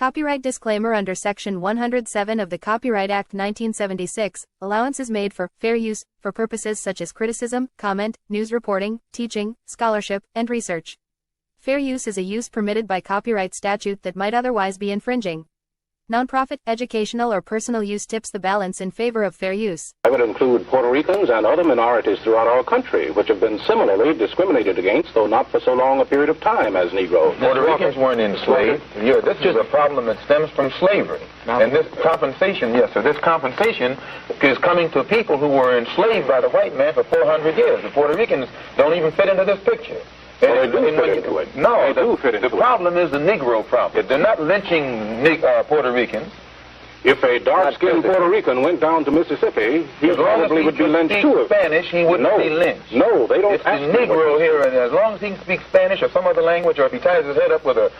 Copyright disclaimer. Under Section 107 of the Copyright Act 1976, allowance is made for fair use for purposes such as criticism, comment, news reporting, teaching, scholarship, and research. Fair use is a use permitted by copyright statute that might otherwise be infringing. Nonprofit, educational, or personal use tips the balance in favor of fair use. I would include Puerto Ricans and other minorities throughout our country, which have been similarly discriminated against, though not for so long a period of time as Negroes. Puerto Ricans weren't enslaved. Yeah, this is a problem that stems from slavery. And this compensation, yes, sir, this compensation is coming to people who were enslaved by the white man for 400 years. The Puerto Ricans don't even fit into this picture. Well, they do fit into it. No, they do fit into it. The problem is the Negro problem. They're not lynching Puerto Ricans. If a dark-skinned Puerto Rican went down to Mississippi, he probably would be lynched too. Spanish, he wouldn't be lynched. No, they don't. It's the Negro here, and as long as he can speak Spanish or some other language, or if he ties his head up with a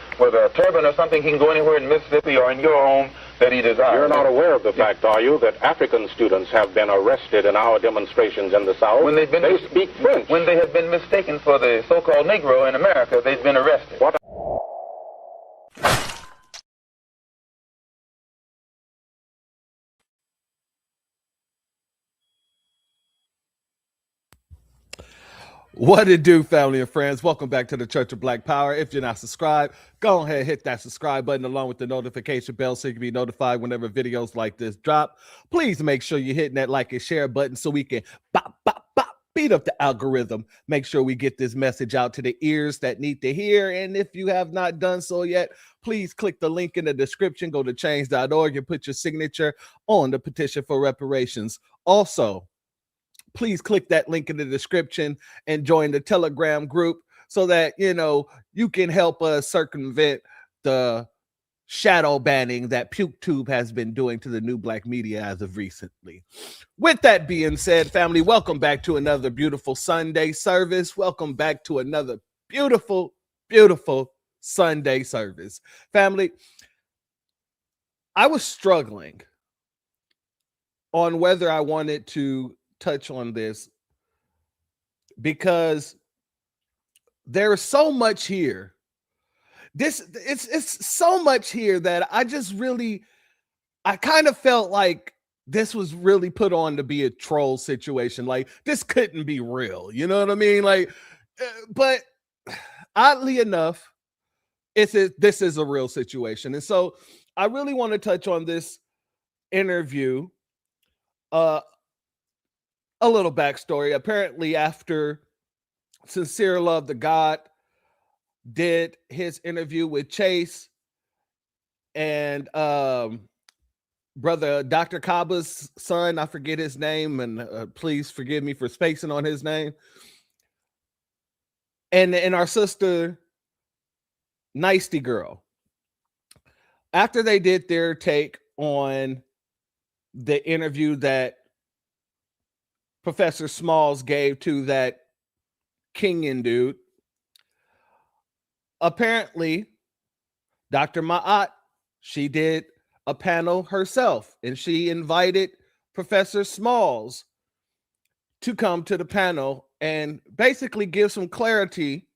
turban or something, he can go anywhere in Mississippi or in your home that he desires. You're not aware of the fact, are you, that African students have been arrested in our demonstrations in the South? When they speak French. When they have been mistaken for the so-called Negro in America, they've been arrested. What? What it do, family and friends? Welcome back to the Church of Black Power. If you're not subscribed, go ahead, hit that subscribe button along with the notification bell so you can be notified whenever videos like this drop. Please make sure you're hitting that like and share button so we can beat up the algorithm. Make sure we get this message out to the ears that need to hear. And if you have not done so yet, please click the link in the description. Go to change.org and put your signature on the petition for reparations. Also, please click that link in the description and join the Telegram group so that, you can help us circumvent the shadow banning that PukeTube has been doing to the new black media as of recently. With that being said, family, welcome back to another beautiful Sunday service. Welcome back to another beautiful, beautiful Sunday service. Family, I was struggling on whether I wanted to touch on this because there's so much here. It's so much here that I kind of felt like this was really put on to be a troll situation. Like, this couldn't be real, you know what I mean? But oddly enough, this is a real situation. And so I really want to touch on this interview. A little backstory. Apparently, after Sincere Love to God did his interview with Chase and brother Dr. Kaba's son, I forget his name, and please forgive me for spacing on his name, and our sister Nicety Girl, after they did their take on the interview that Professor Smalls gave to that Kenyan dude, apparently Dr. Ma'at, she did a panel herself, and she invited Professor Smalls to come to the panel and basically give some clarity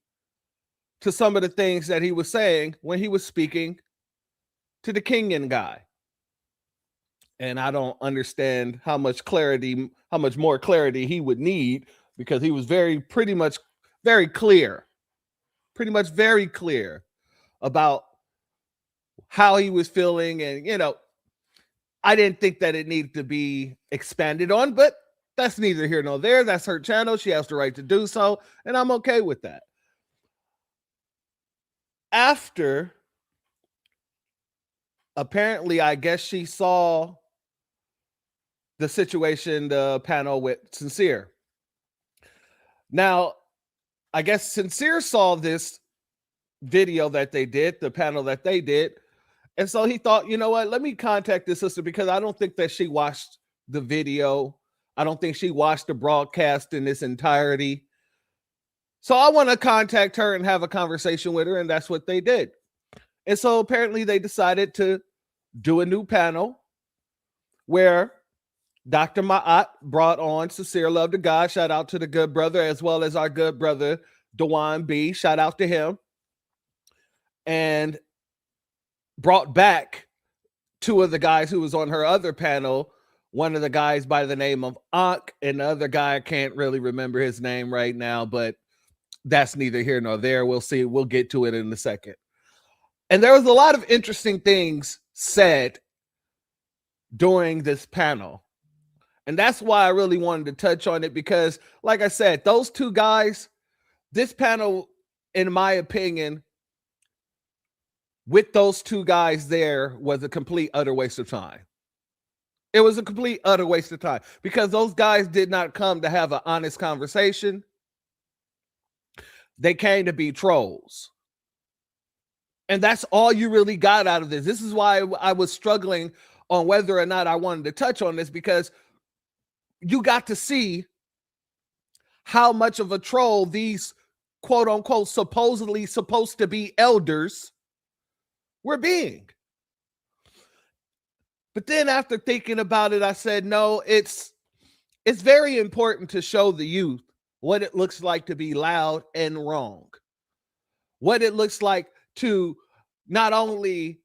to some of the things that he was saying when he was speaking to the Kenyan guy. And I don't understand how much more clarity he would need, because he was pretty much very clear about how he was feeling. And, I didn't think that it needed to be expanded on, but that's neither here nor there. That's her channel. She has the right to do so, and I'm okay with that. After, apparently, I guess she saw the situation, the panel with Sincere. Now, I guess Sincere saw this video that they did, the panel that they did. And so he thought, you know what, let me contact this sister, because I don't think that she watched the video. I don't think she watched the broadcast in its entirety. So I want to contact her and have a conversation with her. And that's what they did. And so apparently they decided to do a new panel where Dr. Ma'at brought on Sincere Love to God. Shout out to the good brother, as well as our good brother, Dewan B. Shout out to him. And brought back two of the guys who was on her other panel. One of the guys by the name of Ankh, and the other guy, I can't really remember his name right now, but that's neither here nor there. We'll see. We'll get to it in a second. And there was a lot of interesting things said during this panel. And that's why I really wanted to touch on it, because, like I said, those two guys, this panel, in my opinion, with those two guys there, was a complete, utter waste of time. It was a complete, utter waste of time, because those guys did not come to have an honest conversation. They came to be trolls. And that's all you really got out of this. This is why I was struggling on whether or not I wanted to touch on this, because you got to see how much of a troll these quote unquote supposedly supposed to be elders were being. But then after thinking about it, I said, no, it's very important to show the youth what it looks like to be loud and wrong. What it looks like to not only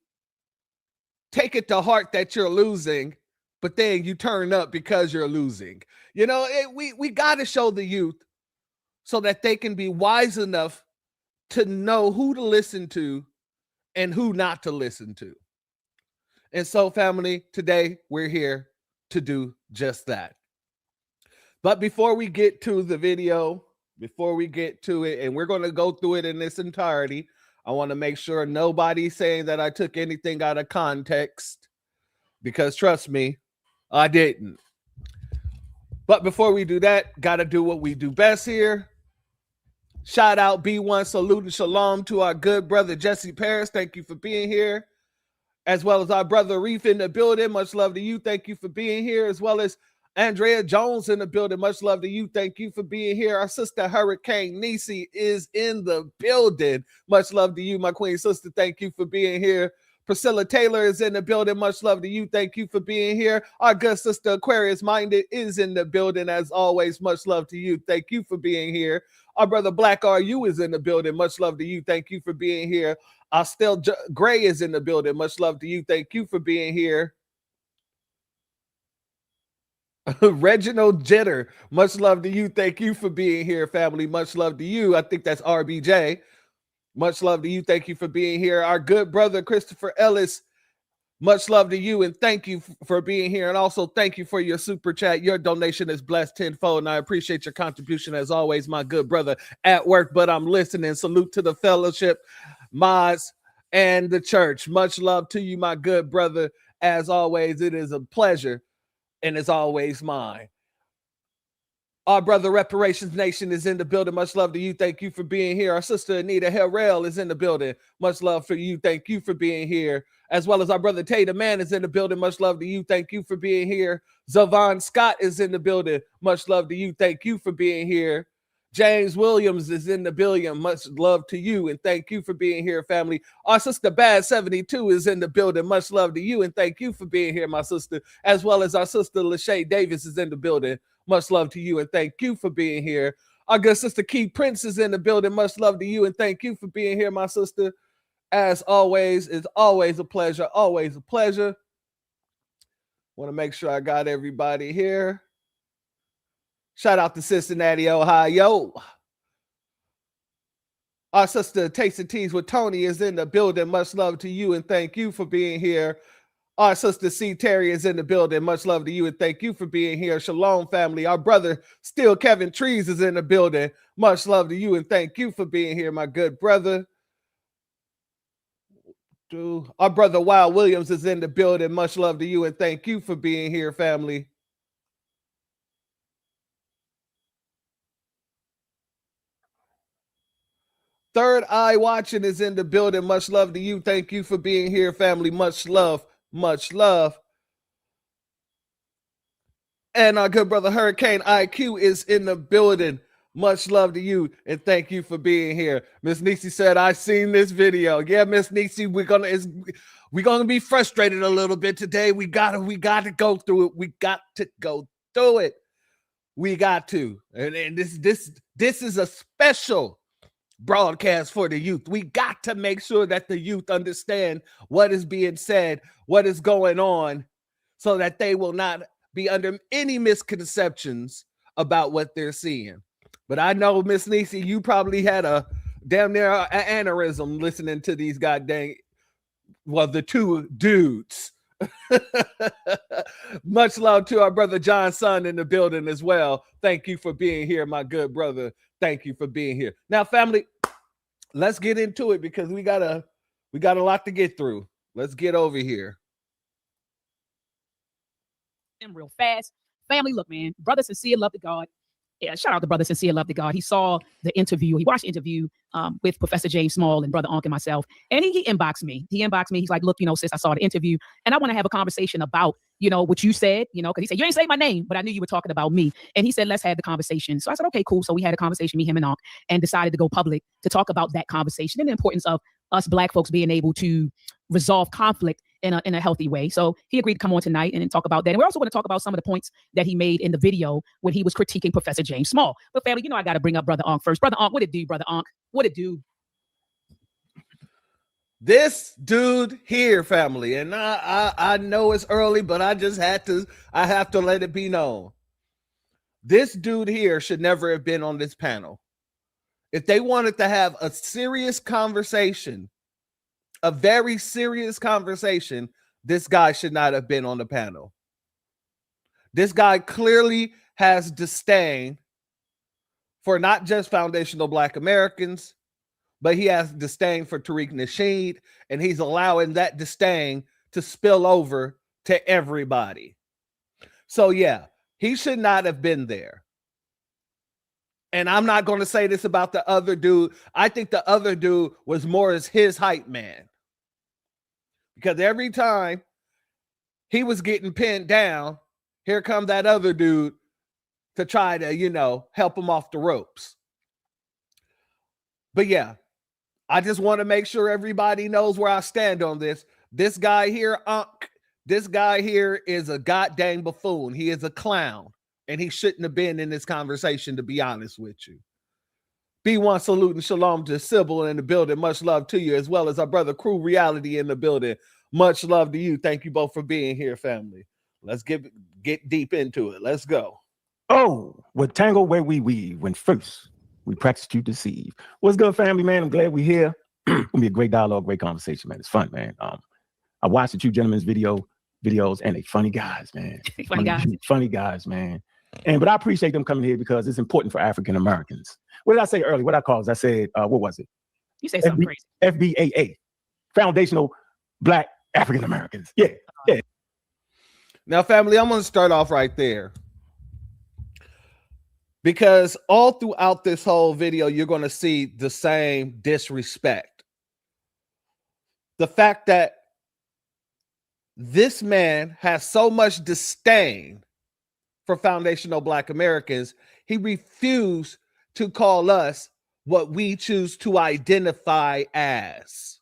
take it to heart that you're losing, but then you turn up because you're losing. You know, we got to show the youth so that they can be wise enough to know who to listen to and who not to listen to. And so, family, today we're here to do just that. But before we get to the video, before we get to it, and we're going to go through it in its entirety, I want to make sure nobody's saying that I took anything out of context, because trust me, I didn't. But before we do that, got to do what we do best here. Shout out B1, salute and shalom to our good brother Jesse Paris. Thank you for being here. As well as our brother Reef in the building. Much love to you. Thank you for being here. As well as Andrea Jones in the building. Much love to you. Thank you for being here. Our sister Hurricane Nisi is in the building. Much love to you, my queen sister. Thank you for being here. Priscilla Taylor is in the building. Much love to you. Thank you for being here. Our good sister Aquarius Minded is in the building. As always, much love to you. Thank you for being here. Our brother Black RU is in the building. Much love to you. Thank you for being here. Still Gray is in the building. Much love to you. Thank you for being here. Reginald Jetter, much love to you. Thank you for being here, family. Much love to you. I think that's RBJ. Much love to you. Thank you for being here. Our good brother Christopher Ellis, much love to you, and thank you for being here. And also thank you for your super chat. Your donation is blessed tenfold, and I appreciate your contribution as always, my good brother. At work, but I'm listening. Salute to the fellowship, mods, and the church. Much love to you, my good brother. As always, it is a pleasure, and it's always mine. Our brother Reparations Nation is in the building. Much love to you. Thank you for being here. Our sister Anita Harrell is in the building. Much love for you. Thank you for being here. As well as our brother Tatum Man is in the building. Much love to you. Thank you for being here. Zavon Scott is in the building. Much love to you. Thank you for being here. James Williams is in the building. Much love to you, and thank you for being here, family. Our sister Bad 72 is in the building. Much love to you, and thank you for being here, my sister. As well as our sister Lachey Davis is in the building. Much love to you, and thank you for being here. Our good sister Key Prince is in the building. Much love to you, and thank you for being here, my sister. As always, it's always a pleasure. Always a pleasure. Want to make sure I got everybody here. Shout out to Cincinnati, Ohio. Our sister Taste of Teas with Tony is in the building. Much love to you, and thank you for being here. Our sister C. Terry is in the building. Much love to you, and thank you for being here. Shalom, family. Our brother Still Kevin Trees is in the building. Much love to you, and thank you for being here, my good brother. Our brother Wild Williams is in the building. Much love to you, and thank you for being here, family. Third Eye Watching is in the building. Much love to you. Thank you for being here, family. Much love. Much love. And our good brother Hurricane IQ is in the building. Much love to you, and thank you for being here. Miss Nisi said, I seen this video. Yeah, Miss Nisi, we're gonna be frustrated a little bit today. We gotta go through it. We got to go through it. We got to. And this is a special broadcast for the youth. We got to make sure that the youth understand what is being said, what is going on, so that they will not be under any misconceptions about what they're seeing. But I know, Miss Nisi, you probably had a damn near an aneurysm listening to these goddamn, well, the two dudes. Much love to our brother John Son in the building as well. Thank you for being here, my good brother. Thank you for being here. Now, family, let's get into it because we got a lot to get through. Let's get over here. Real fast. Family, look, man, brother sincere, love to God. Yeah, shout out to brother sincere, love to God. He saw the interview. He watched the interview with Professor James Small and brother Ankh and myself. And he inboxed me. He's like, look, sis, I saw the interview and I want to have a conversation about, what you said, because he said, you ain't say my name, but I knew you were talking about me. And he said, let's have the conversation. So I said, okay, cool. So we had a conversation, me, him, and Ankh, and decided to go public to talk about that conversation and the importance of us Black folks being able to resolve conflict in a healthy way. So he agreed to come on tonight and talk about that. And we're also going to talk about some of the points that he made in the video when he was critiquing Professor James Small. But family, I got to bring up brother Ankh first. Brother Ankh, what it do, brother Ankh? What it do? This dude here, family, and I know it's early, but I have to let it be known. This dude here should never have been on this panel. If they wanted to have a serious conversation, a very serious conversation, this guy should not have been on the panel. This guy clearly has disdain for not just foundational Black Americans, but he has disdain for Tariq Nasheed, and he's allowing that disdain to spill over to everybody. So yeah, he should not have been there. And I'm not going to say this about the other dude. I think the other dude was more as his hype man. Because every time he was getting pinned down, here come that other dude to try to, help him off the ropes. But yeah, I just want to make sure everybody knows where I stand on this. This guy here, this guy here is a goddamn buffoon. He is a clown. And he shouldn't have been in this conversation, to be honest with you. B1 salute and shalom to Sybil in the building. Much love to you, as well as our brother Crew Reality in the building. Much love to you. Thank you both for being here, family. Let's get deep into it. Let's go. Oh, what tangle where we weave when first we practice to deceive. What's good, family, man? I'm glad we're here. It's gonna be a great dialogue, great conversation, man. It's fun, man. I watched the two gentlemen's videos, and they funny guys, man. Funny guys, man. But I appreciate them coming here because it's important for African Americans. What did I say earlier? What I called? I said, what was it? You say something crazy. FBAA, Foundational Black African Americans. Yeah. Now, family, I'm going to start off right there. Because all throughout this whole video, you're going to see the same disrespect. The fact that this man has so much disdain for foundational Black Americans, he refused to call us what we choose to identify as.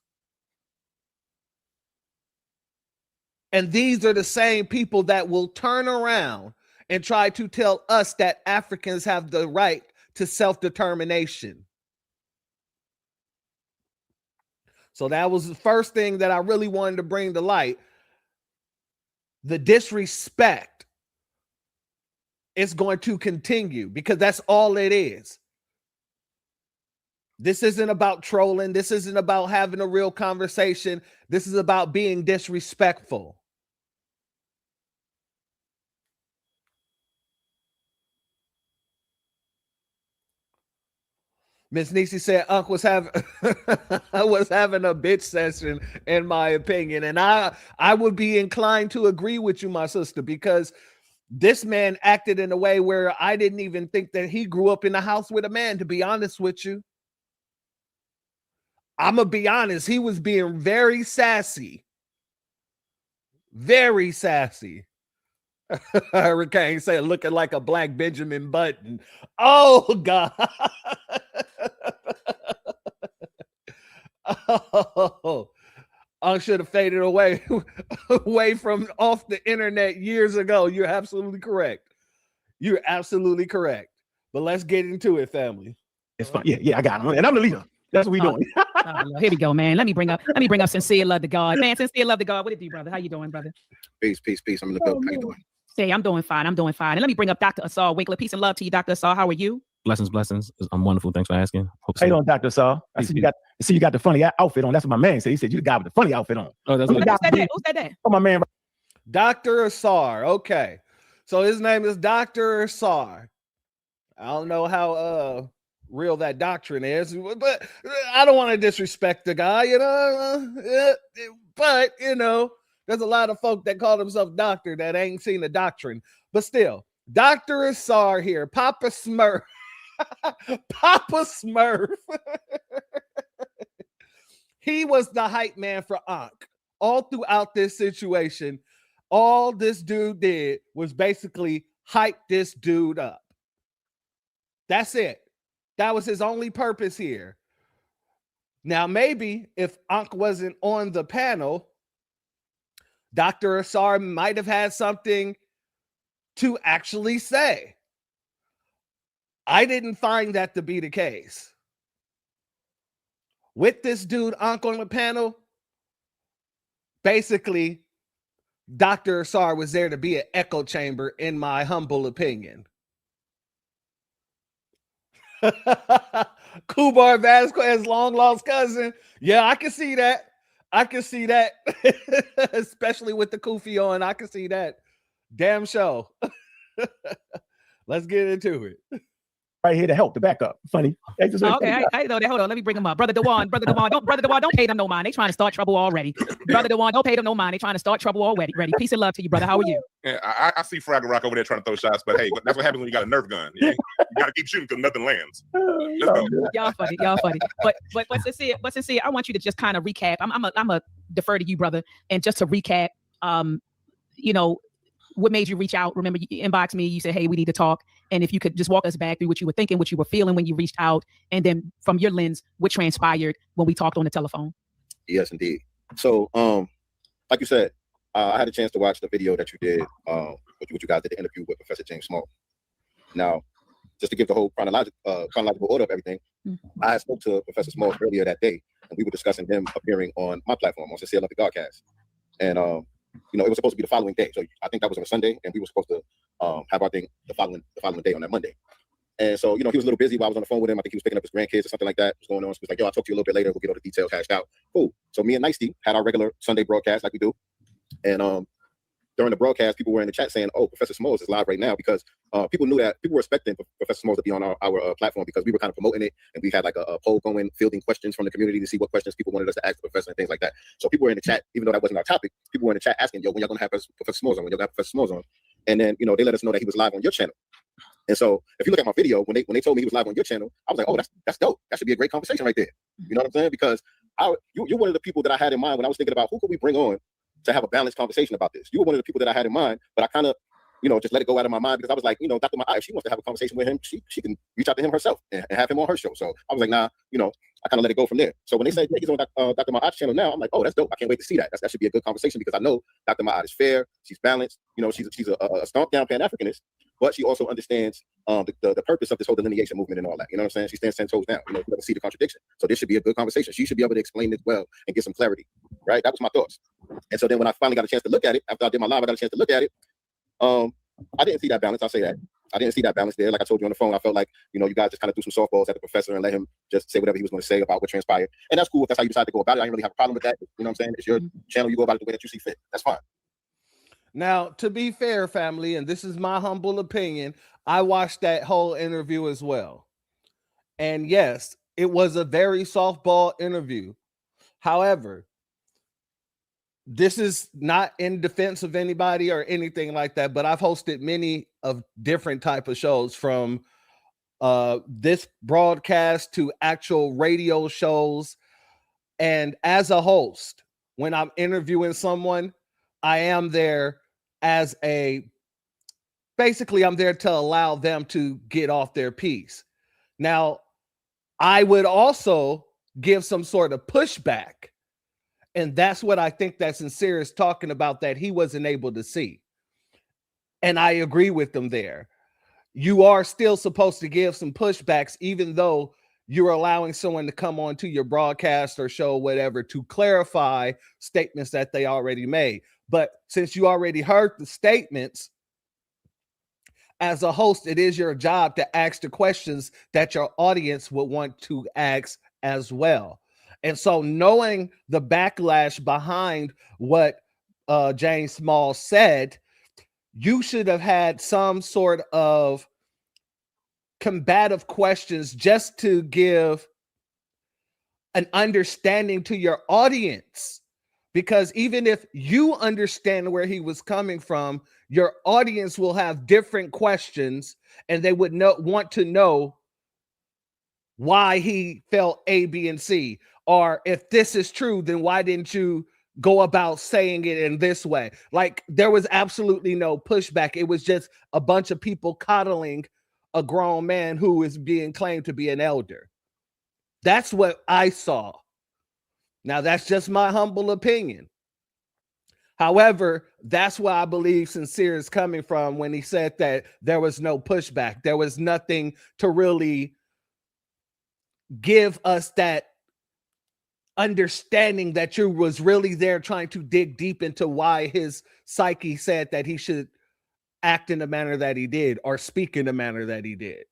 And these are the same people that will turn around and try to tell us that Africans have the right to self-determination. So that was the first thing that I really wanted to bring to light. The disrespect is going to continue because that's all it is. This isn't about trolling. This isn't about having a real conversation. This is about being disrespectful. Miss Nisi said Unc was having I was having a bitch session, in my opinion. And I would be inclined to agree with you, my sister, because this man acted in a way where I didn't even think that he grew up in a house with a man, to be honest with you. I'm going to be honest. He was being very sassy. Very sassy. Hurricane said looking like a black Benjamin Button. Oh, God. Oh, I should have faded away from off the internet years ago. You're absolutely correct. You're absolutely correct. But let's get into it, family. It's fun. Yeah, I got him. And I'm the leader. That's what we doing. Here we go, man. Let me bring up sincere love to God. Man, sincere love to God. What it do, brother? How you doing, brother? Peace. I'm in the building. How you doing? Hey, I'm doing fine. And let me bring up Dr. Asar Winkler. Peace and love to you, Dr. Asar. How are you? Blessings. I'm wonderful. Thanks for asking. How you doing, Dr. Asar? I see you got the funny outfit on. That's what my man said. He said you the guy with the funny outfit on. Oh, that's Who said that? Oh, my man. Dr. Asar. Okay. So his name is Dr. Asar. I don't know how real that doctrine is, but I don't want to disrespect the guy, but there's a lot of folk that call themselves doctor that ain't seen the doctrine. But still, Dr. Asar here, Papa Smurf. Papa Smurf. He was the hype man for Ankh. All throughout this situation, all this dude did was basically hype this dude up. That's it. That was his only purpose here. Now, maybe if Ankh wasn't on the panel, Dr. Asar might have had something to actually say. I didn't find that to be the case. With this dude, Ankh, on the panel, basically, Dr. Asar was there to be an echo chamber, in my humble opinion. Kubar Vasquez, long lost cousin. Yeah, I can see that. Especially with the kufi on. I can see that. Damn show. Let's get into it. Right here to help, to back up. Funny. Okay, I know that. Hold on, let me bring him up. Brother Dewan, don't pay them no mind. They trying to start trouble already. Brother Dewan, don't pay them no mind. They trying to start trouble already. Ready. Peace and love to you, brother. How are you? Yeah, I see Fraggle Rock over there trying to throw shots, but hey, that's what happens when you got a Nerf gun. You got to keep shooting because nothing lands. Let's go. Y'all funny. But sincere, I want you to just kind of recap. I'm a defer to you, brother, and just to recap. What made you reach out? Remember, you inboxed me. You said, hey, we need to talk. And if you could just walk us back through what you were thinking, what you were feeling when you reached out, and then from your lens, what transpired when we talked on the telephone. Yes, indeed. So, like you said, I had a chance to watch the video that you did, what you guys did the interview with Professor James Small. Now, just to give the whole chronological order of everything, I spoke to Professor Small earlier that day, and we were discussing him appearing on my platform, on Sincere Love the Godcast. And it was supposed to be the following day. So I think that was on a Sunday, and we were supposed to have our thing the following day on that Monday. And so, he was a little busy while I was on the phone with him. I think he was picking up his grandkids or something like that was going on. So he was like, yo, I'll talk to you a little bit later. We'll get all the details hashed out. Cool. So me and Nicey had our regular Sunday broadcast like we do. And during the broadcast, people were in the chat saying, oh, Professor Smalls is live right now, because people knew that people were expecting Professor Smalls to be on our platform, because we were kind of promoting it, and we had like a poll going, fielding questions from the community to see what questions people wanted us to ask the professor and things like that. So people were in the chat, even though that wasn't our topic, people were in the chat asking, yo, when y'all gonna have Professor Smalls on? When y'all got Professor Smalls on? And then, they let us know that he was live on your channel. And so if you look at my video, when they told me he was live on your channel, I was like, oh, that's dope. That should be a great conversation right there. You know what I'm saying? Because you're one of the people that I had in mind when I was thinking about who could we bring on to have a balanced conversation about this. You were one of the people that I had in mind, but I kind of, just let it go out of my mind, because I was like, Dr. Ma'at, if she wants to have a conversation with him, she can reach out to him herself and have him on her show. So I was like, nah, I kind of let it go from there. So when they said, yeah, he's on Dr. Ma'at's channel now, I'm like, oh, that's dope. I can't wait to see that. That should be a good conversation, because I know Dr. Ma'at is fair. She's balanced. She's a stomp down Pan-Africanist, but she also understands the purpose of this whole delineation movement and all that. You know what I'm saying? She stands 10 toes down. You don't see the contradiction. So this should be a good conversation. She should be able to explain this well and get some clarity, right? That was my thoughts. And so then when I finally got a chance to look at it, after I did my live, I got a chance to look at it. I didn't see that balance. I'll say that. I didn't see that balance there. Like I told you on the phone, I felt like, you guys just kind of threw some softballs at the professor and let him just say whatever he was going to say about what transpired. And that's cool if that's how you decide to go about it. I didn't really have a problem with that. You know what I'm saying? It's your channel. You go about it the way that you see fit. That's fine. Now, to be fair, family, and this is my humble opinion, I watched that whole interview as well. And yes, it was a very softball interview. However, this is not in defense of anybody or anything like that, but I've hosted many of different type of shows, from this broadcast to actual radio shows. And as a host, when I'm interviewing someone, I am there as basically I'm there to allow them to get off their piece. Now, I would also give some sort of pushback. And that's what I think that Sincere is talking about, that he wasn't able to see. And I agree with them there. You are still supposed to give some pushbacks, even though you're allowing someone to come on to your broadcast or show, whatever, to clarify statements that they already made. But since you already heard the statements, as a host, it is your job to ask the questions that your audience would want to ask as well. And so knowing the backlash behind what James Small said, you should have had some sort of combative questions just to give an understanding to your audience. Because even if you understand where he was coming from, your audience will have different questions and they would want to know why he felt A, B, and C. Or if this is true, then why didn't you go about saying it in this way? Like, there was absolutely no pushback. It was just a bunch of people coddling a grown man who is being claimed to be an elder. That's what I saw. Now, that's just my humble opinion. However, that's where I believe Sincere is coming from when he said that there was no pushback. There was nothing to really give us that understanding that you was really there trying to dig deep into why his psyche said that he should act in the manner that he did or speak in the manner that he did.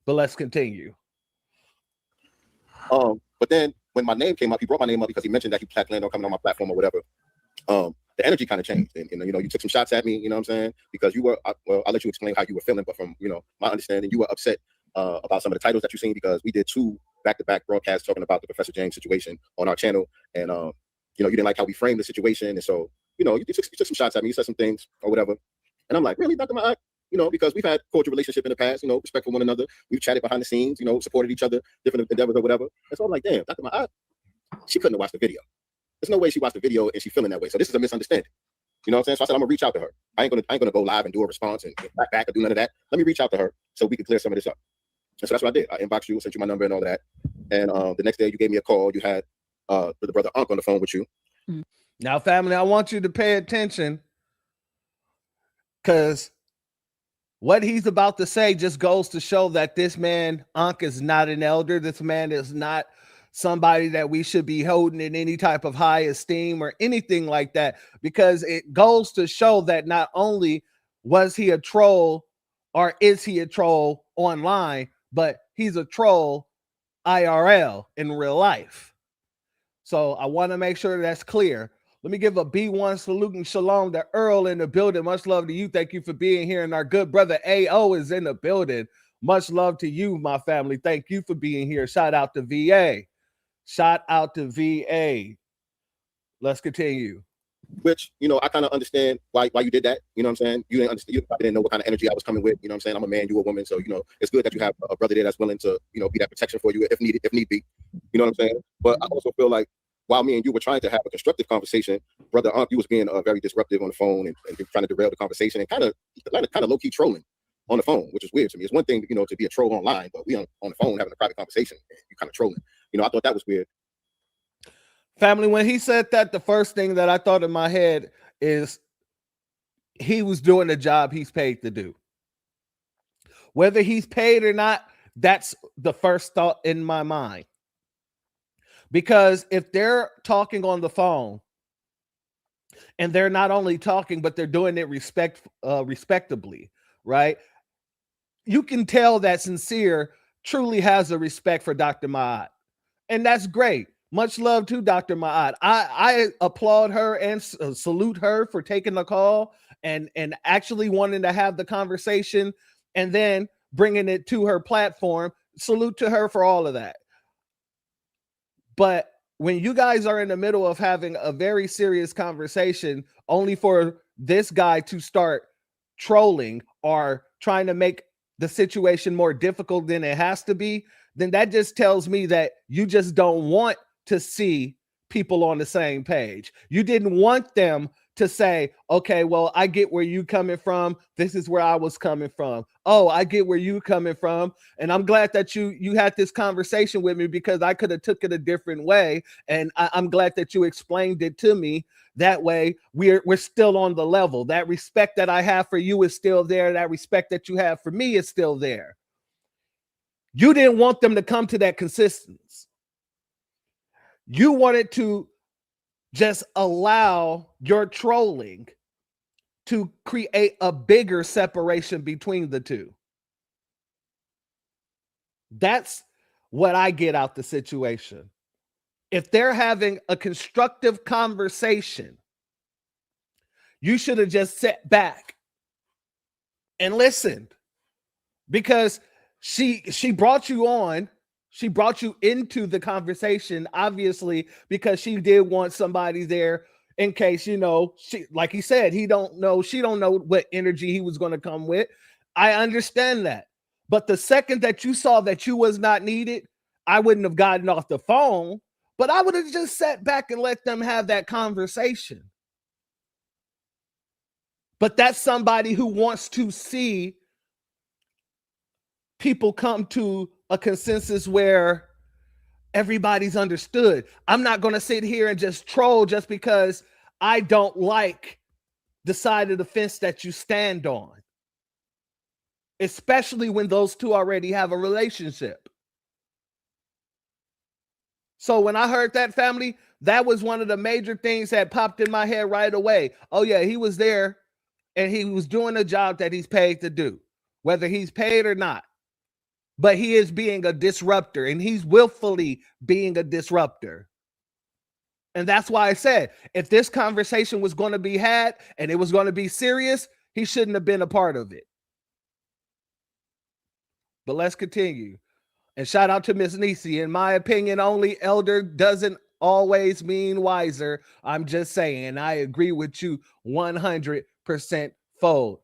But let's continue. But then when my name came up, he brought my name up because he mentioned that he planned on coming on my platform or whatever. The energy kind of changed, and you took some shots at me. You know what I'm saying? Because you were well, I'll let you explain how you were feeling, but from my understanding, you were upset about some of the titles that you've seen because we did 2 back-to-back broadcasts talking about the Professor James situation on our channel, and you didn't like how we framed the situation, and so you took some shots at me. You said some things or whatever, and I'm like, really, Dr. Ma'at? Because we've had cordial relationship in the past, respect for one another. We've chatted behind the scenes, supported each other, different endeavors or whatever. And so I'm like, damn, Dr. Ma'at, she couldn't have watched the video. There's no way she watched the video and she's feeling that way. So this is a misunderstanding. You know what I'm saying? So I said, I'm gonna reach out to her. I ain't gonna go live and do a response and get back or do none of that. Let me reach out to her so we can clear some of this up. And so that's what I did. I inboxed you, sent you my number and all of that. And the next day you gave me a call. You had the brother Unc on the phone with you. Now, family, I want you to pay attention, because what he's about to say just goes to show that this man, Unc, is not an elder. This man is not somebody that we should be holding in any type of high esteem or anything like that, because it goes to show that not only was he a troll or is he a troll online, but he's a troll IRL in real life. So I want to make sure that's clear. Let me give a B1 salute and shalom to Earl in the building. Much love to you. Thank you for being here. And our good brother AO is in the building. Much love to you, my family. Thank you for being here. Shout out to VA. Shout out to VA. Let's continue. Which, I kind of understand why you did that. You know what I'm saying? You didn't understand. You didn't know what kind of energy I was coming with. You know what I'm saying? I'm a man, you a woman. So, it's good that you have a brother there that's willing to, be that protection for you if need be. You know what I'm saying? But I also feel like while me and you were trying to have a constructive conversation, brother Unc, you was being very disruptive on the phone and trying to derail the conversation and kind of low-key trolling on the phone, which is weird to me. It's one thing, to be a troll online, but we on the phone having a private conversation and you kind of trolling. I thought that was weird. Family, when he said that, the first thing that I thought in my head is he was doing the job he's paid to do. Whether he's paid or not, that's the first thought in my mind. Because if they're talking on the phone and they're not only talking, but they're doing it respectably, right? You can tell that Sincere truly has a respect for Dr. Ma'at. And that's great. Much love to Dr. Ma'at. I applaud her and salute her for taking the call and actually wanting to have the conversation and then bringing it to her platform. Salute to her for all of that. But when you guys are in the middle of having a very serious conversation, only for this guy to start trolling or trying to make the situation more difficult than it has to be, then that just tells me that you just don't want to see people on the same page. You didn't want them to say, okay, well, I get where you coming from. This is where I was coming from. Oh, I get where you coming from. And I'm glad that you had this conversation with me, because I could have took it a different way. And I'm glad that you explained it to me. That way we're still on the level. That respect that I have for you is still there. That respect that you have for me is still there. You didn't want them to come to that consistency. You wanted to just allow your trolling to create a bigger separation between the two. That's what I get out the situation. If they're having a constructive conversation, you should have just sat back and listened, because she brought you on. She brought you into the conversation, obviously, because she did want somebody there in case, you know, she, like he said, she don't know what energy he was going to come with. I understand that. But the second that you saw that you was not needed, I wouldn't have gotten off the phone, but I would have just sat back and let them have that conversation. But that's somebody who wants to see people come to a consensus where everybody's understood. I'm not going to sit here and just troll just because I don't like the side of the fence that you stand on, especially when those two already have a relationship. So when I heard that, family, that was one of the major things that popped in my head right away. Oh yeah, he was there and he was doing a job that he's paid to do, whether he's paid or not. But he is being a disruptor, and he's willfully being a disruptor. And that's why I said, if this conversation was going to be had and it was going to be serious, he shouldn't have been a part of it. But let's continue. And shout out to Miss Nisi. In my opinion, only elder doesn't always mean wiser. I'm just saying, I agree with you 100% fold.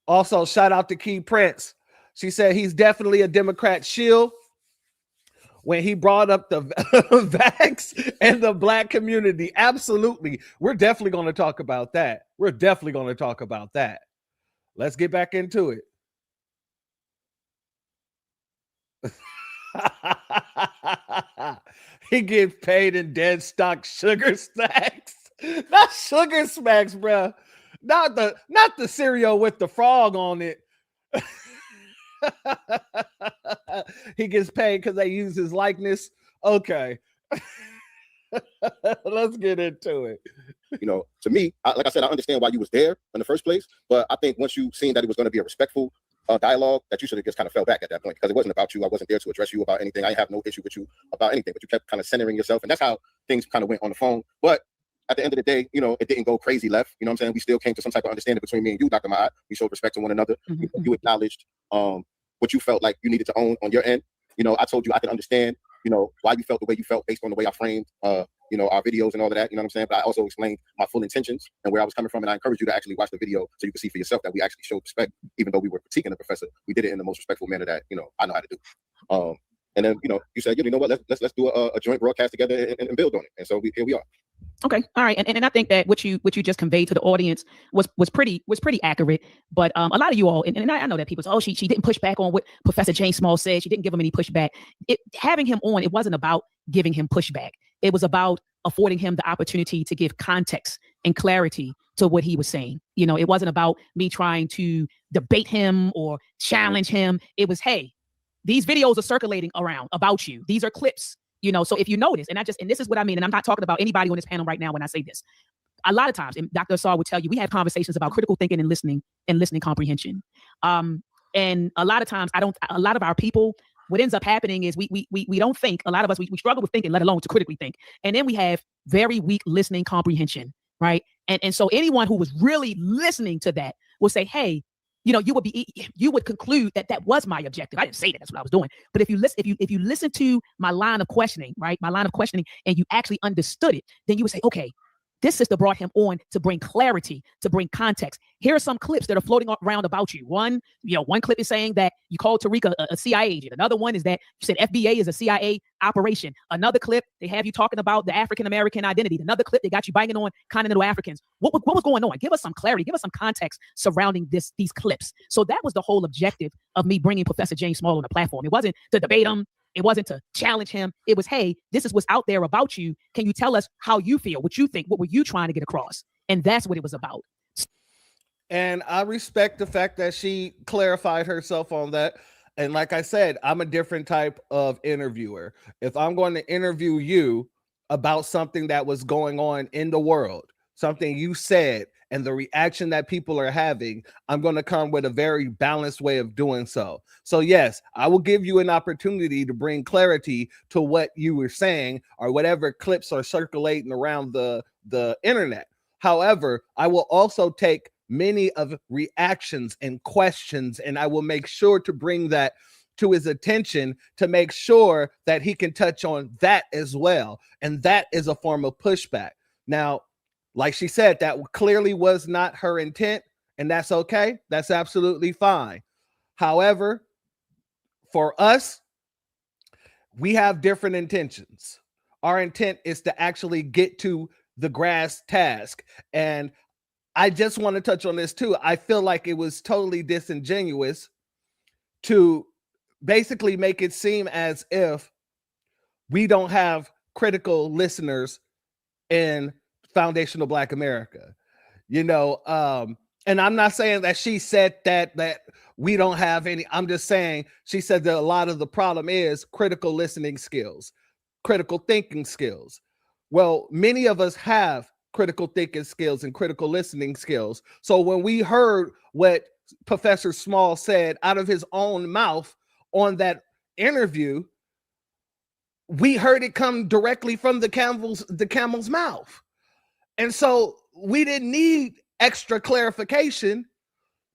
Also, shout out to Key Prince. She said he's definitely a Democrat shield when he brought up the vax and the black community. Absolutely. We're definitely going to talk about that. Let's get back into it. He gets paid in dead stock sugar snacks. Not sugar smacks, bro. Not the cereal with the frog on it. He gets paid because they use his likeness. Okay. Let's get into it. You know, to me, like I said, I understand why you was there in the first place, but I think once you seen that it was going to be a respectful dialogue, that you should have just kind of fell back at that point, because it wasn't about you. I wasn't there to address you about anything. I have no issue with you about anything, but you kept kind of centering yourself, and that's how things kind of went on the phone. But at the end of the day, you know, it didn't go crazy left. You know what I'm saying? We still came to some type of understanding between me and you, Dr. Ma'at. We showed respect to one another. Mm-hmm. You acknowledged what you felt like you needed to own on your end. You know, I told you I could understand, you know, why you felt the way you felt based on the way I framed, you know, our videos and all of that. You know what I'm saying? But I also explained my full intentions and where I was coming from. And I encourage you to actually watch the video so you can see for yourself that we actually showed respect, even though we were critiquing the professor. We did it in the most respectful manner that, you know, I know how to do. And then, you know, you said, you know what, let's do a joint broadcast together and build on it. And so here we are. Okay, all right, and I think that what you just conveyed to the audience was pretty accurate. But a lot of you all, and I know that people say, oh, she didn't push back on what Professor James Small said. She didn't give him any pushback. Having him on, it wasn't about giving him pushback. It was about affording him the opportunity to give context and clarity to what he was saying. You know, it wasn't about me trying to debate him or challenge him. It was, hey, these videos are circulating around about you. These are clips. You know, so if you notice, and this is what I mean, and I'm not talking about anybody on this panel right now when I say this. A lot of times, and Dr. Assar would tell you, we have conversations about critical thinking and listening comprehension. And a lot of times, a lot of our people, what ends up happening is we don't think. A lot of us, we struggle with thinking, let alone to critically think. And then we have very weak listening comprehension, right? And so anyone who was really listening to that will say, hey, you know, you would conclude that was my objective. I didn't say that that's what I was doing. But if you listen to my line of questioning, right, and you actually understood it, then you would say, okay, this sister brought him on to bring clarity, to bring context. Here are some clips that are floating around about you. One clip is saying that you called Tariq a CIA agent. Another one is that you said FBA is a CIA operation. Another clip, they have you talking about the African-American identity. Another clip, they got you banging on continental Africans. What was going on? Give us some clarity. Give us some context surrounding these clips. So that was the whole objective of me bringing Professor James Small on the platform. It wasn't to debate him. It wasn't to challenge him. It was, hey, this is what's out there about you. Can you tell us how you feel, what you think? What were you trying to get across? And that's what it was about. And I respect the fact that she clarified herself on that. And like I said, I'm a different type of interviewer. If I'm going to interview you about something that was going on in the world, something you said, and the reaction that people are having, I'm going to come with a very balanced way of doing so. So yes, I will give you an opportunity to bring clarity to what you were saying or whatever clips are circulating around the internet. However, I will also take many of reactions and questions, and I will make sure to bring that to his attention to make sure that he can touch on that as well. And that is a form of pushback. Now, like she said, that clearly was not her intent, and that's okay. That's absolutely fine. However, for us, we have different intentions. Our intent is to actually get to the grass task. And I just want to touch on this too. I feel like it was totally disingenuous to basically make it seem as if we don't have critical listeners in foundational Black America, and I'm not saying that she said that we don't have any. I'm just saying she said that a lot of the problem is critical listening skills, critical thinking skills. Well, many of us have critical thinking skills and critical listening skills. So when we heard what Professor Small said out of his own mouth on that interview, we heard it come directly from the camel's mouth. And so we didn't need extra clarification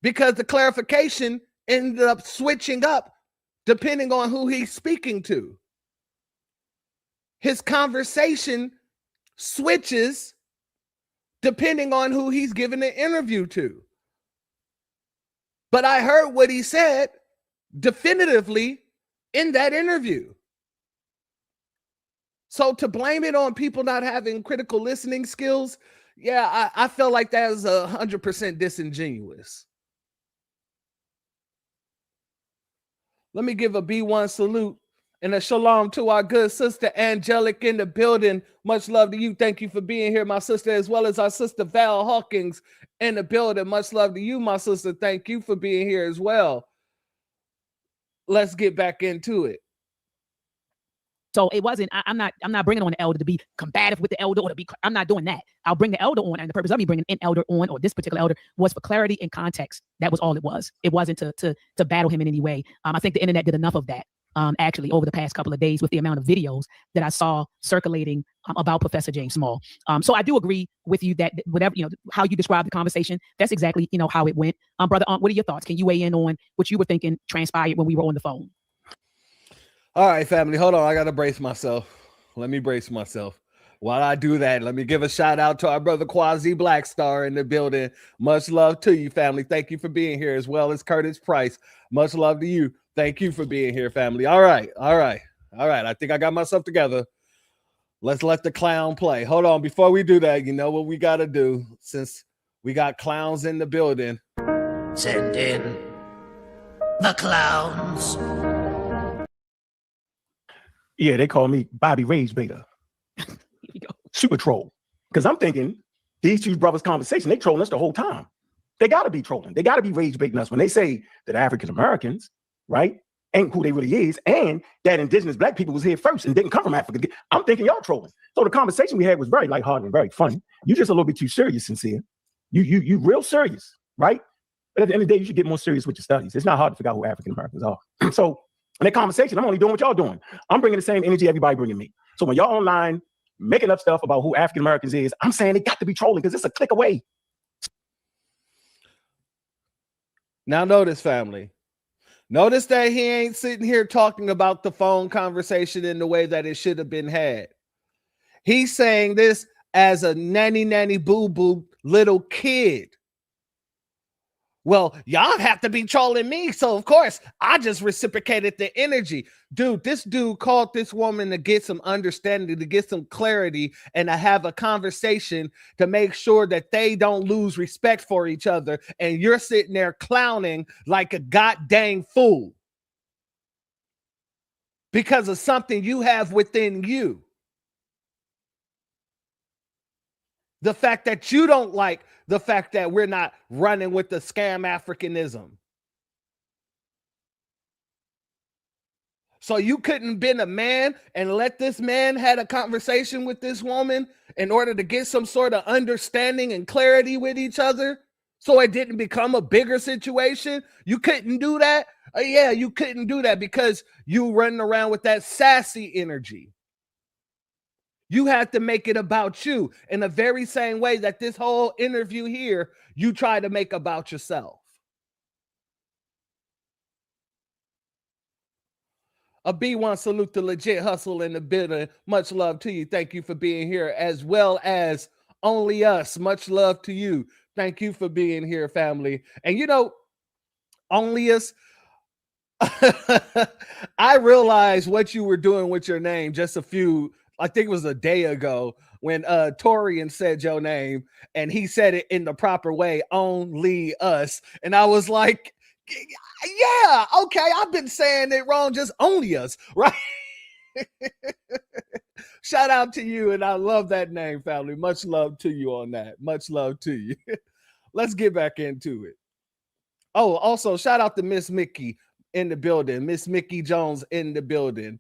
because the clarification ended up switching up depending on who he's speaking to. His conversation switches depending on who he's giving the interview to. But I heard what he said definitively in that interview. So to blame it on people not having critical listening skills, yeah, I feel like that is 100% disingenuous. Let me give a B1 salute and a shalom to our good sister Angelic in the building. Much love to you. Thank you for being here, my sister, as well as our sister Val Hawkins in the building. Much love to you, my sister. Thank you for being here as well. Let's get back into it. So it wasn't, I'm not bringing on the elder to be combative with the elder or to be, I'm not doing that. I'll bring the elder on, and the purpose of me bringing an elder on, or this particular elder, was for clarity and context. That was all it was. It wasn't to battle him in any way. I think the internet did enough of that, actually, over the past couple of days with the amount of videos that I saw circulating about Professor James Small. So I do agree with you that whatever, how you describe the conversation, that's exactly, how it went. Brother, what are your thoughts? Can you weigh in on what you were thinking transpired when we were on the phone? All right, family, hold on. I got to brace myself. Let me brace myself. While I do that, let me give a shout out to our brother Quasi Blackstar in the building. Much love to you, family. Thank you for being here, as well as Curtis Price. Much love to you. Thank you for being here, family. All right. I think I got myself together. Let's let the clown play. Hold on. Before we do that, you know what we got to do, since we got clowns in the building. Send in the clowns. Yeah, they call me Bobby Rage Beta. Here we go. Super troll. Because I'm thinking these two brothers' conversation, they trolling us the whole time. They got to be trolling. They got to be rage baiting us when they say that African Americans, right, ain't who they really is, and that indigenous Black people was here first and didn't come from Africa. I'm thinking y'all trolling. So the conversation we had was very lighthearted and very funny. You just a little bit too serious, Sincere. You real serious, right? But at the end of the day, you should get more serious with your studies. It's not hard to figure out who African Americans are. So in that conversation, I'm only doing what y'all doing. I'm bringing the same energy everybody bringing me. So when y'all online making up stuff about who African Americans is, I'm saying they got to be trolling because it's a click away. Now notice, family. Notice that he ain't sitting here talking about the phone conversation in the way that it should have been had. He's saying this as a nanny boo-boo little kid. Well, y'all have to be trolling me, so of course I just reciprocated the energy. Dude, this dude called this woman to get some understanding, to get some clarity, and to have a conversation to make sure that they don't lose respect for each other. And you're sitting there clowning like a goddamn fool because of something you have within you. The fact that you don't like the fact that we're not running with the scam Africanism. So you couldn't been a man and let this man had a conversation with this woman in order to get some sort of understanding and clarity with each other, so it didn't become a bigger situation? You couldn't do that? Yeah, you couldn't do that because you running around with that sassy energy. You had to make it about you in the very same way that this whole interview here, you try to make about yourself. A B1 salute to Legit Hustle in the building. Much love to you. Thank you for being here, as well as Only Us. Much love to you. Thank you for being here, family. And you know, Only Us, I realized what you were doing with your name just I think it was a day ago when Torian said your name and he said it in the proper way, Only Us. And I was like, yeah, okay, I've been saying it wrong, just Only Us, right? Shout out to you, and I love that name, family. Much love to you on that. Much love to you. Let's get back into it. Oh, also, shout out to Miss Mickey in the building. Miss Mickey Jones in the building.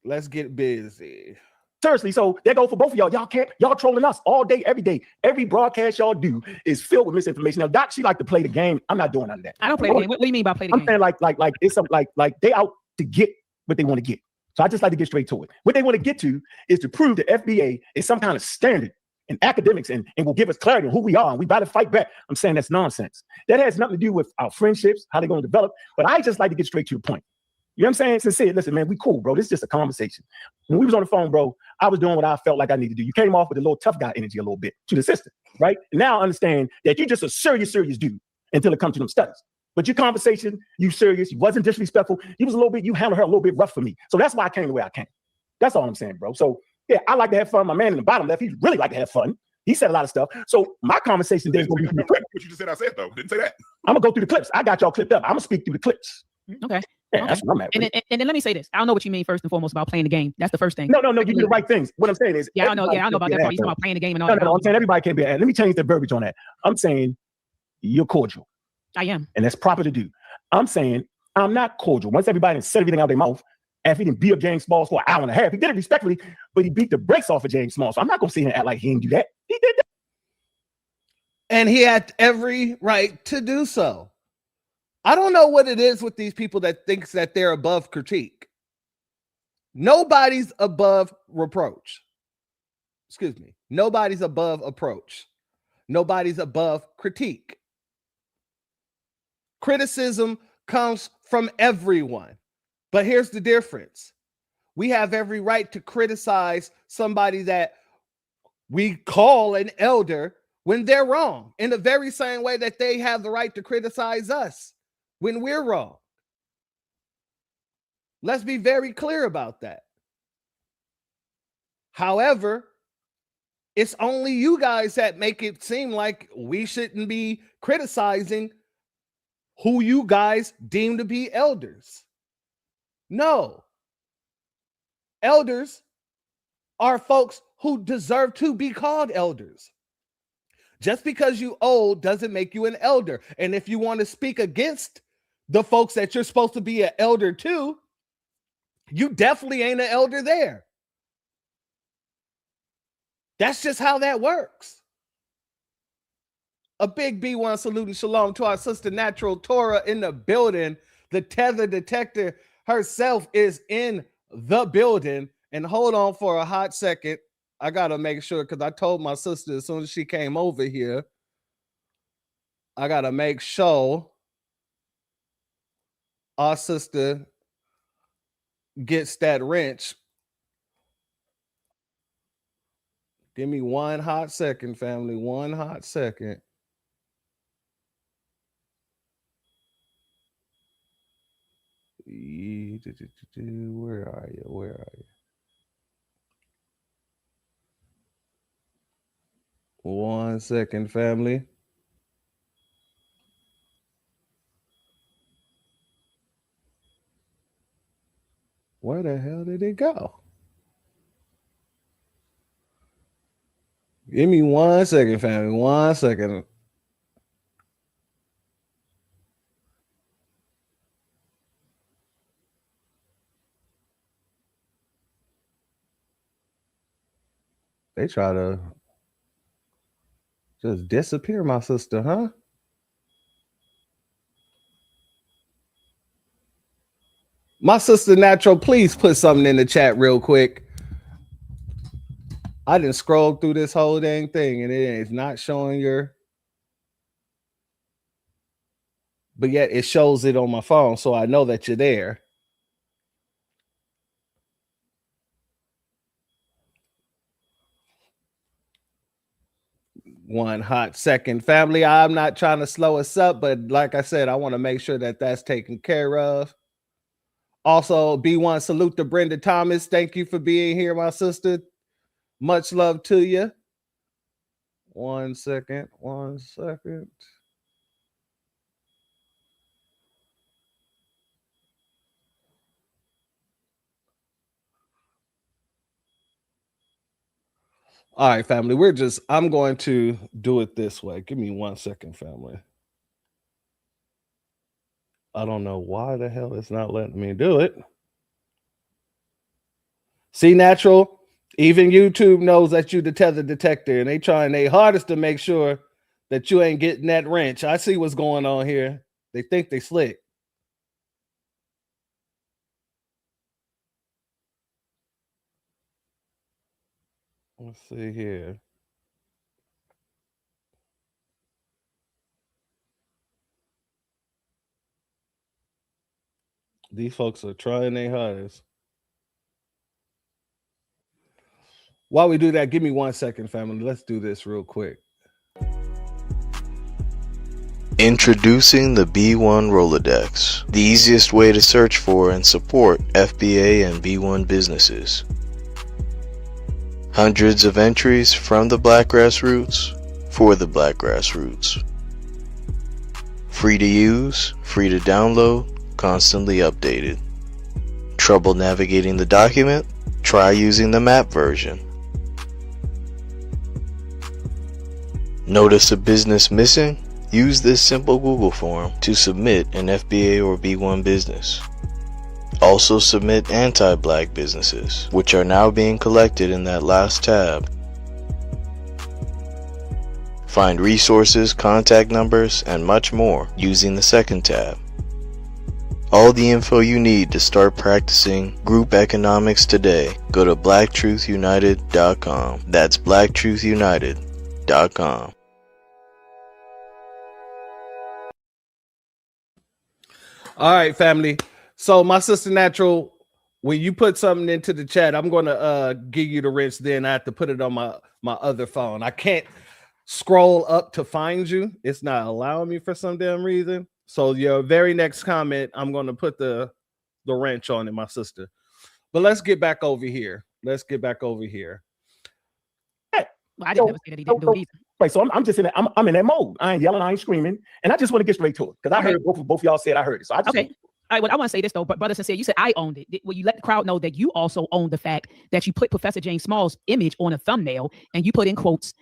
Let's get busy. Seriously, so there go for both of y'all. Y'all trolling us all day, every day. Every broadcast y'all do is filled with misinformation. Now, Doc, she like to play the game. I'm not doing none of that. I don't play the game. What do you mean by play the game? I'm saying like it's something like they out to get what they want to get. So I just like to get straight to it. What they want to get to is to prove the FBA is some kind of standard in academics and will give us clarity on who we are, and we got to fight back. I'm saying that's nonsense. That has nothing to do with our friendships, how they're going to develop. But I just like to get straight to the point. You know what I'm saying? Sincere, listen, man, we cool, bro. This is just a conversation. When we was on the phone, bro, I was doing what I felt like I needed to do. You came off with a little tough guy energy a little bit to the sister, right? And now I understand that you're just a serious dude until it comes to them studies. But your conversation, you serious, you wasn't disrespectful. You was a little bit, you handled her a little bit rough for me. So that's why I came the way I came. That's all I'm saying, bro. So yeah, I like to have fun. My man in the bottom left, he really like to have fun. He said a lot of stuff. So my conversation there is going to be what you just said. I said though. Didn't say that. I'm gonna go through the clips. I got y'all clipped up. I'm gonna speak through the clips. Okay. Yeah, that's what I'm at. And then let me say this. I don't know what you mean first and foremost about playing the game. That's the first thing. No, you do the right things. What I'm saying is, I know about that part. You talking about playing the game and all that. No, I'm saying everybody can't be an. Let me change the verbiage on that. I'm saying you're cordial. I am. And that's proper to do. I'm saying I'm not cordial. Once everybody said everything out of their mouth, after he didn't beat up James Smalls for an hour and a half, he did it respectfully, but he beat the brakes off of James Smalls. So I'm not gonna sit here and act like he didn't do that. He did that. And he had every right to do so. I don't know what it is with these people that thinks that they're above critique. Nobody's above reproach. Excuse me. Nobody's above approach. Nobody's above critique. Criticism comes from everyone. But here's the difference. We have every right to criticize somebody that we call an elder when they're wrong, in the very same way that they have the right to criticize us when we're wrong. Let's be very clear about that. However, it's only you guys that make it seem like we shouldn't be criticizing who you guys deem to be elders. No. Elders are folks who deserve to be called elders. Just because you old doesn't make you an elder. And if you want to speak against the folks that you're supposed to be an elder to, you definitely ain't an elder there. That's just how that works. A big B1 salute and shalom to our sister Natural Torah in the building. The tether detector herself is in the building. And hold on for a hot second. I got to make sure, because I told my sister as soon as she came over here, I got to make sure our sister gets that wrench. Give me one hot second, family. One hot second. Where are you? Where are you? One second, family. Where the hell did it go? Give me 1 second, family. 1 second. They try to just disappear my sister, huh? My sister Natural, please put something in the chat real quick. I didn't scroll through this whole dang thing and it is not showing your, but yet it shows it on my phone, so I know that you're there. One hot second, family. I'm not trying to slow us up, but like I said, I want to make sure that that's taken care of. Also, B1, salute to Brenda Thomas. Thank you for being here, my sister. Much love to you. 1 second, 1 second. All right, family. I'm going to do it this way. Give me 1 second, family. I don't know why the hell it's not letting me do it. See, Natural, even YouTube knows that you the tether detector, and they trying their hardest to make sure that you ain't getting that wrench. I see what's going on here. They think they slick. Let's see here. These folks are trying their hardest. While we do that, give me 1 second, family. Let's do this real quick. Introducing the B1 Rolodex, the easiest way to search for and support FBA and B1 businesses. Hundreds of entries from the Black grassroots for the Black grassroots. Free to use, free to download, constantly updated. Trouble navigating the document? Try using the map version. Notice a business missing? Use this simple Google form to submit an FBA or B1 business. Also submit anti-Black businesses, which are now being collected in that last tab. Find resources, contact numbers, and much more using the second tab. All the info you need to start practicing group economics today. Go to blacktruthunited.com. That's blacktruthunited.com. All right, family. So my sister Natural, when you put something into the chat, I'm going to give you the wrench. Then I have to put it on my other phone. I can't scroll up to find you. It's not allowing me for some damn reason. So your very next comment, I'm going to put the wrench on it, my sister. But let's get back over here. Well, I didn't ever say that he didn't do it either. Right, so I'm just in that. I'm in that mode. I ain't yelling, I ain't screaming, and I just want to get straight to it because I heard both of y'all said I heard it. So I just All right, well, I want to say this though, but Brother Sincere, you said I owned it. Well, you let the crowd know that you also own the fact that you put Professor James Small's image on a thumbnail and you put in quotes,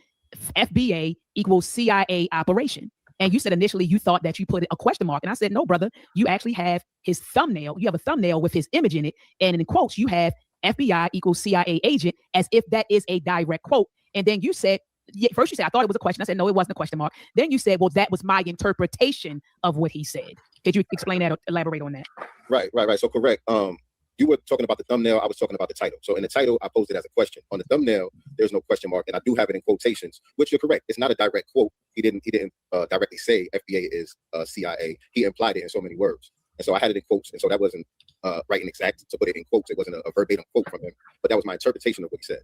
FBA equals CIA operation. And you said initially you thought that you put a question mark. And I said, no, brother, you actually have his thumbnail. You have a thumbnail with his image in it. And in quotes, you have FBI equals CIA agent, as if that is a direct quote. And then you said, first you said, I thought it was a question. I said, no, it wasn't a question mark. Then you said, well, that was my interpretation of what he said. Could you explain that or elaborate on that? Right. So correct. You were talking about the thumbnail. I was talking about the title. So in the title, I posed it as a question. On the thumbnail, there's no question mark, and I do have it in quotations, which you're correct. It's not a direct quote. He didn't directly say FBA is CIA. He implied it in so many words, and so I had it in quotes, and so that wasn't right and exact to put it in quotes. It wasn't a verbatim quote from him, but that was my interpretation of what he said.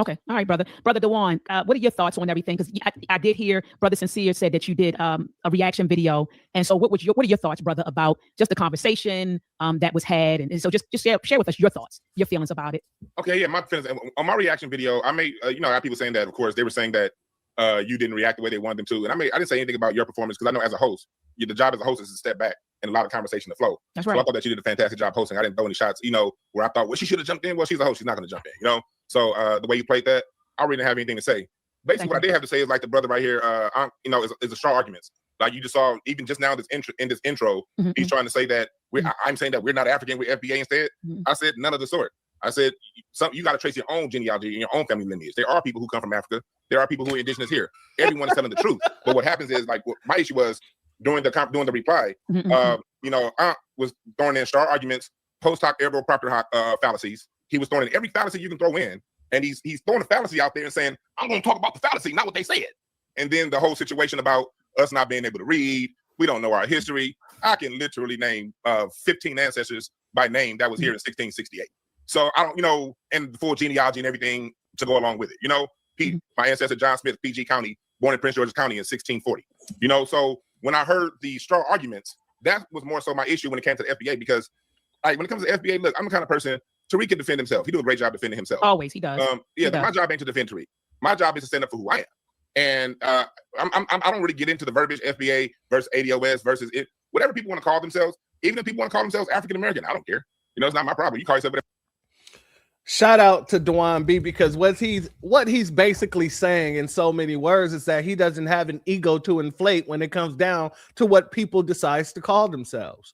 Okay. All right, brother. Brother Dewan, what are your thoughts on everything? Because I did hear Brother Sincere said that you did a reaction video. And so what are your thoughts, brother, about just the conversation that was had? And so just share with us your thoughts, your feelings about it. Okay, yeah, my feelings. On my reaction video, I made, I have people saying that, of course, they were saying that you didn't react the way they wanted them to. And I didn't say anything about your performance because I know as a host, the job as a host is to step back and allow the conversation to flow. That's right. So I thought that you did a fantastic job hosting. I didn't throw any shots, where I thought, well, she should have jumped in. Well, she's a host. She's not going to jump in, So the way you played that, I really didn't have anything to say. Basically, what I did have to say is like the brother right here, is a strong arguments. Like you just saw, even just now in this intro, he's trying to say that I'm saying that we're not African, we're FBA instead. I said none of the sort. I said, you got to trace your own genealogy and your own family lineage. There are people who come from Africa. There are people who are indigenous here. Everyone is telling the truth. But what happens is, like, my issue was during the reply, you know, I was throwing in strong arguments, post hoc ergo propter fallacies. He was throwing in every fallacy you can throw in. And he's throwing a fallacy out there and saying, I'm going to talk about the fallacy, not what they said. And then the whole situation about us not being able to read, we don't know our history. I can literally name 15 ancestors by name that was here in 1668. So I don't, you know, and the full genealogy and everything to go along with it. You know, my ancestor John Smith, PG County, born in Prince George's County in 1640. You know, so when I heard the straw arguments, that was more so my issue when it came to the FBA, because like when it comes to FBA, look, I'm the kind of person, Tariq can defend himself. He do a great job defending himself. Always, he does. My job ain't to defend Tariq. My job is to stand up for who I am. And I don't really get into the verbiage FBA versus ADOS versus it. Whatever people want to call themselves, even if people want to call themselves African American, I don't care. You know, it's not my problem. You call yourself whatever. Shout out to Dewan B, because what he's basically saying in so many words is that he doesn't have an ego to inflate when it comes down to what people decide to call themselves.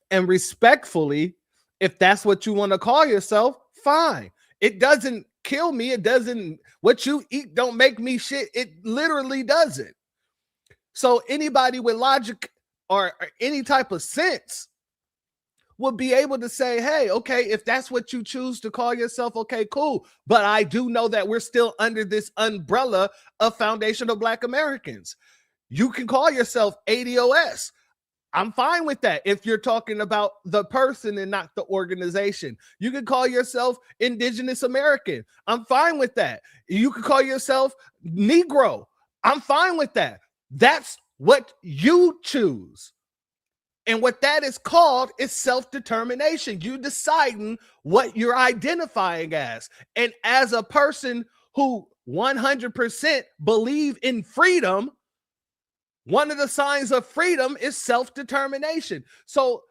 And respectfully, if that's what you want to call yourself, fine. It doesn't kill me. It doesn't, what you eat don't make me shit. It literally doesn't. So anybody with logic or any type of sense would be able to say, hey, okay, if that's what you choose to call yourself, okay, cool. But I do know that we're still under this umbrella of foundational Black Americans. You can call yourself ADOS. I'm fine with that if you're talking about the person and not the organization. You can call yourself Indigenous American. I'm fine with that. You can call yourself Negro. I'm fine with that. That's what you choose. And what that is called is self-determination. You deciding what you're identifying as. And as a person who 100% believe in freedom, one of the signs of freedom is self-determination. So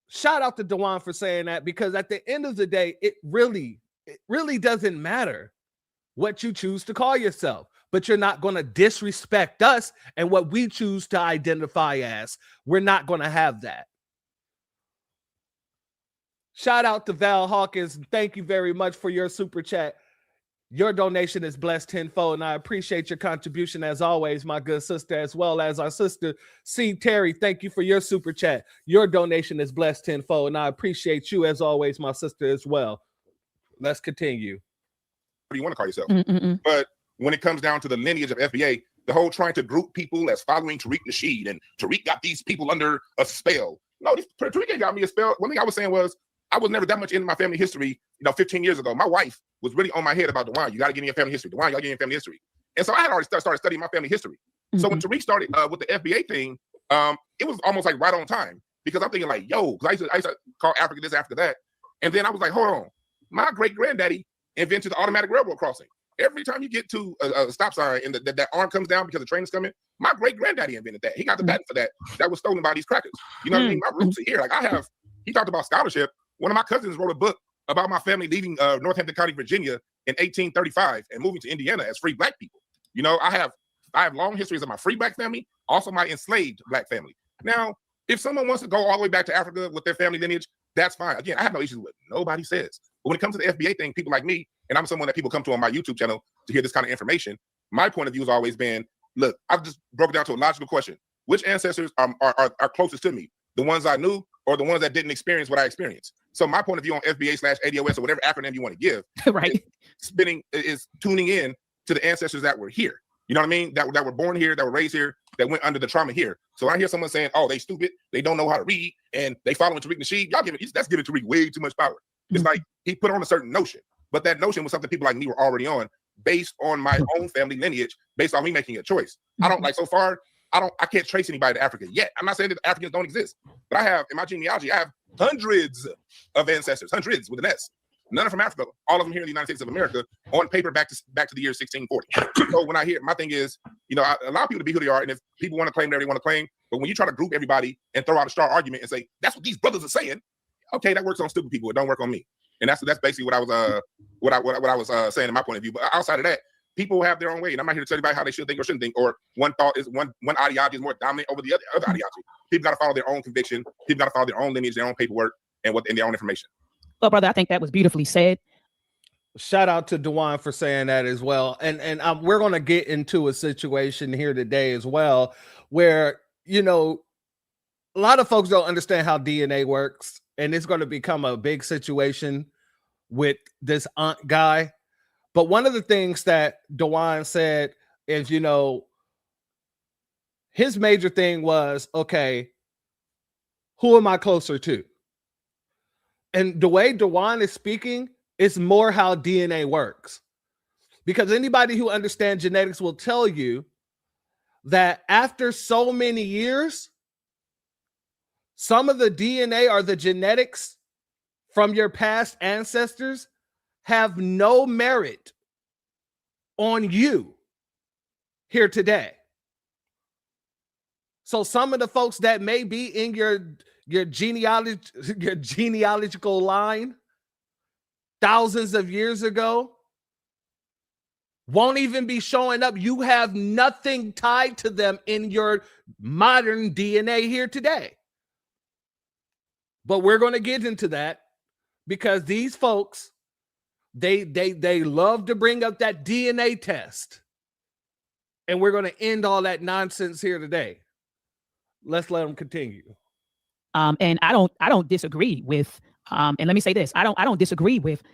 shout out to Dewan for saying that, because at the end of the day, it really doesn't matter what you choose to call yourself, but you're not going to disrespect us and what we choose to identify as. We're not going to have that. Shout out to Val Hawkins. Thank you very much for your super chat. Your donation is blessed tenfold, and I appreciate your contribution as always, my good sister, as well as our sister C. Terry. Thank you for your super chat. Your donation is blessed tenfold, and I appreciate you as always, my sister, as well. Let's continue. What do you want to call yourself? But when it comes down to the lineage of FBA, the whole trying to group people as following Tariq Nasheed, and Tariq got these people under a spell. No, Tariq ain't got me a spell. One thing I was saying was, I was never that much into my family history. 15 years ago, my wife was really on my head about Dewan. You got to get in your family history. Dewan, you got to get in your family history. And so I had already started studying my family history. So when Tariq started with the FBA thing, it was almost like right on time, because I'm thinking like, yo, because I used to call Africa this, Africa that. And then I was like, hold on. My great granddaddy invented the automatic railroad crossing. Every time you get to a stop sign and that arm comes down because the train is coming, my great granddaddy invented that. He got the patent for that. That was stolen by these crackers. You know what I mean? My roots are here. Like he talked about scholarship. One of my cousins wrote a book about my family leaving Northampton County, Virginia in 1835 and moving to Indiana as free Black people. You know, I have long histories of my free Black family, also my enslaved Black family. Now, if someone wants to go all the way back to Africa with their family lineage, that's fine. Again, I have no issues with what nobody says. But when it comes to the FBA thing, people like me, and I'm someone that people come to on my YouTube channel to hear this kind of information, my point of view has always been, look, I've just broke it down to a logical question. Which ancestors are closest to me? The ones I knew or the ones that didn't experience what I experienced? So my point of view on FBA/ADOS or whatever acronym you want to give, right, is tuning in to the ancestors that were here. You know what I mean? That were born here, that were raised here, that went under the trauma here. So I hear someone saying, "Oh, they stupid, they don't know how to read, and they following Tariq Nasheed." Y'all that's giving Tariq way too much power. It's like he put on a certain notion, but that notion was something people like me were already on, based on my own family lineage, based on me making a choice. I don't like so far. I can't trace anybody to Africa yet. I'm not saying that Africans don't exist, but I have in my genealogy, I have hundreds of ancestors, hundreds with an S. None are from Africa. All of them here in the United States of America, on paper back to the year 1640. So when I hear, my thing is, I allow people to be who they are, and if people want to claim whatever they want to claim, but when you try to group everybody and throw out a star argument and say that's what these brothers are saying, okay, that works on stupid people. It don't work on me. And that's basically what I was saying in my point of view. But outside of that, people have their own way, and I'm not here to tell anybody how they should think or shouldn't think, or one ideology is more dominant over the other ideology. People got to follow their own conviction. People got to follow their own lineage, their own paperwork, and their own information. Well, brother, I think that was beautifully said. Shout out to Dewan for saying that as well. And we're going to get into a situation here today as well where, you know, a lot of folks don't understand how DNA works, and it's going to become a big situation with this aunt guy. But one of the things that Dewan said is, you know, his major thing was, okay, who am I closer to? And the way Dewan is speaking is more how DNA works. Because anybody who understands genetics will tell you that after so many years, some of the DNA or the genetics from your past ancestors have no merit on you here today. So some of the folks that may be in your genealogical line thousands of years ago won't even be showing up. You have nothing tied to them in your modern DNA here today. But we're going to get into that because these folks, they love to bring up that DNA test. And we're going to end all that nonsense here today. Let's let them continue. And I don't disagree with and let me say this. I don't disagree with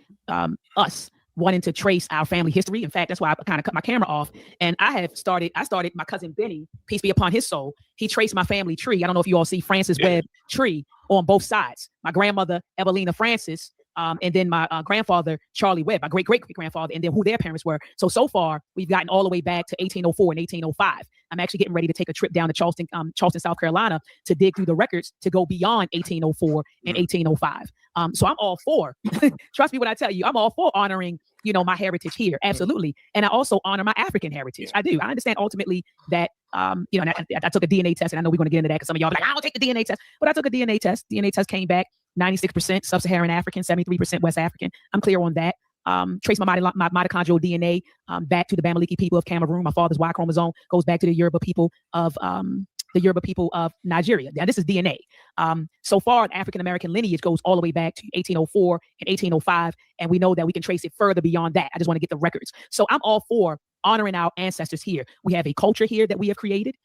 us wanting to trace our family history. In fact, that's why I kind of cut my camera off. And I started my cousin Benny, peace be upon his soul. He traced my family tree. I don't know if you all see Francis Webb tree on both sides. My grandmother, Evelina Francis, and then my grandfather, Charlie Webb, my great-great-great-grandfather, and then who their parents were. So far, we've gotten all the way back to 1804 and 1805. I'm actually getting ready to take a trip down to Charleston, South Carolina, to dig through the records to go beyond 1804 and 1805. So I'm all for, trust me when I tell you, I'm all for honoring, you know, my heritage here. Absolutely. And I also honor my African heritage. I do. I understand ultimately that, you know, I took a DNA test, and I know we're going to get into that because some of y'all be like, I don't take the DNA test, but I took a DNA test. DNA test came back 96% sub-Saharan African, 73% West African. I'm clear on that. Trace my mitochondrial DNA back to the Bamileke people of Cameroon. My father's Y chromosome goes back to the Yoruba people of Nigeria. Now, this is DNA. So far, the African-American lineage goes all the way back to 1804 and 1805, and we know that we can trace it further beyond that. I just want to get the records. So I'm all for honoring our ancestors here. We have a culture here that we have created.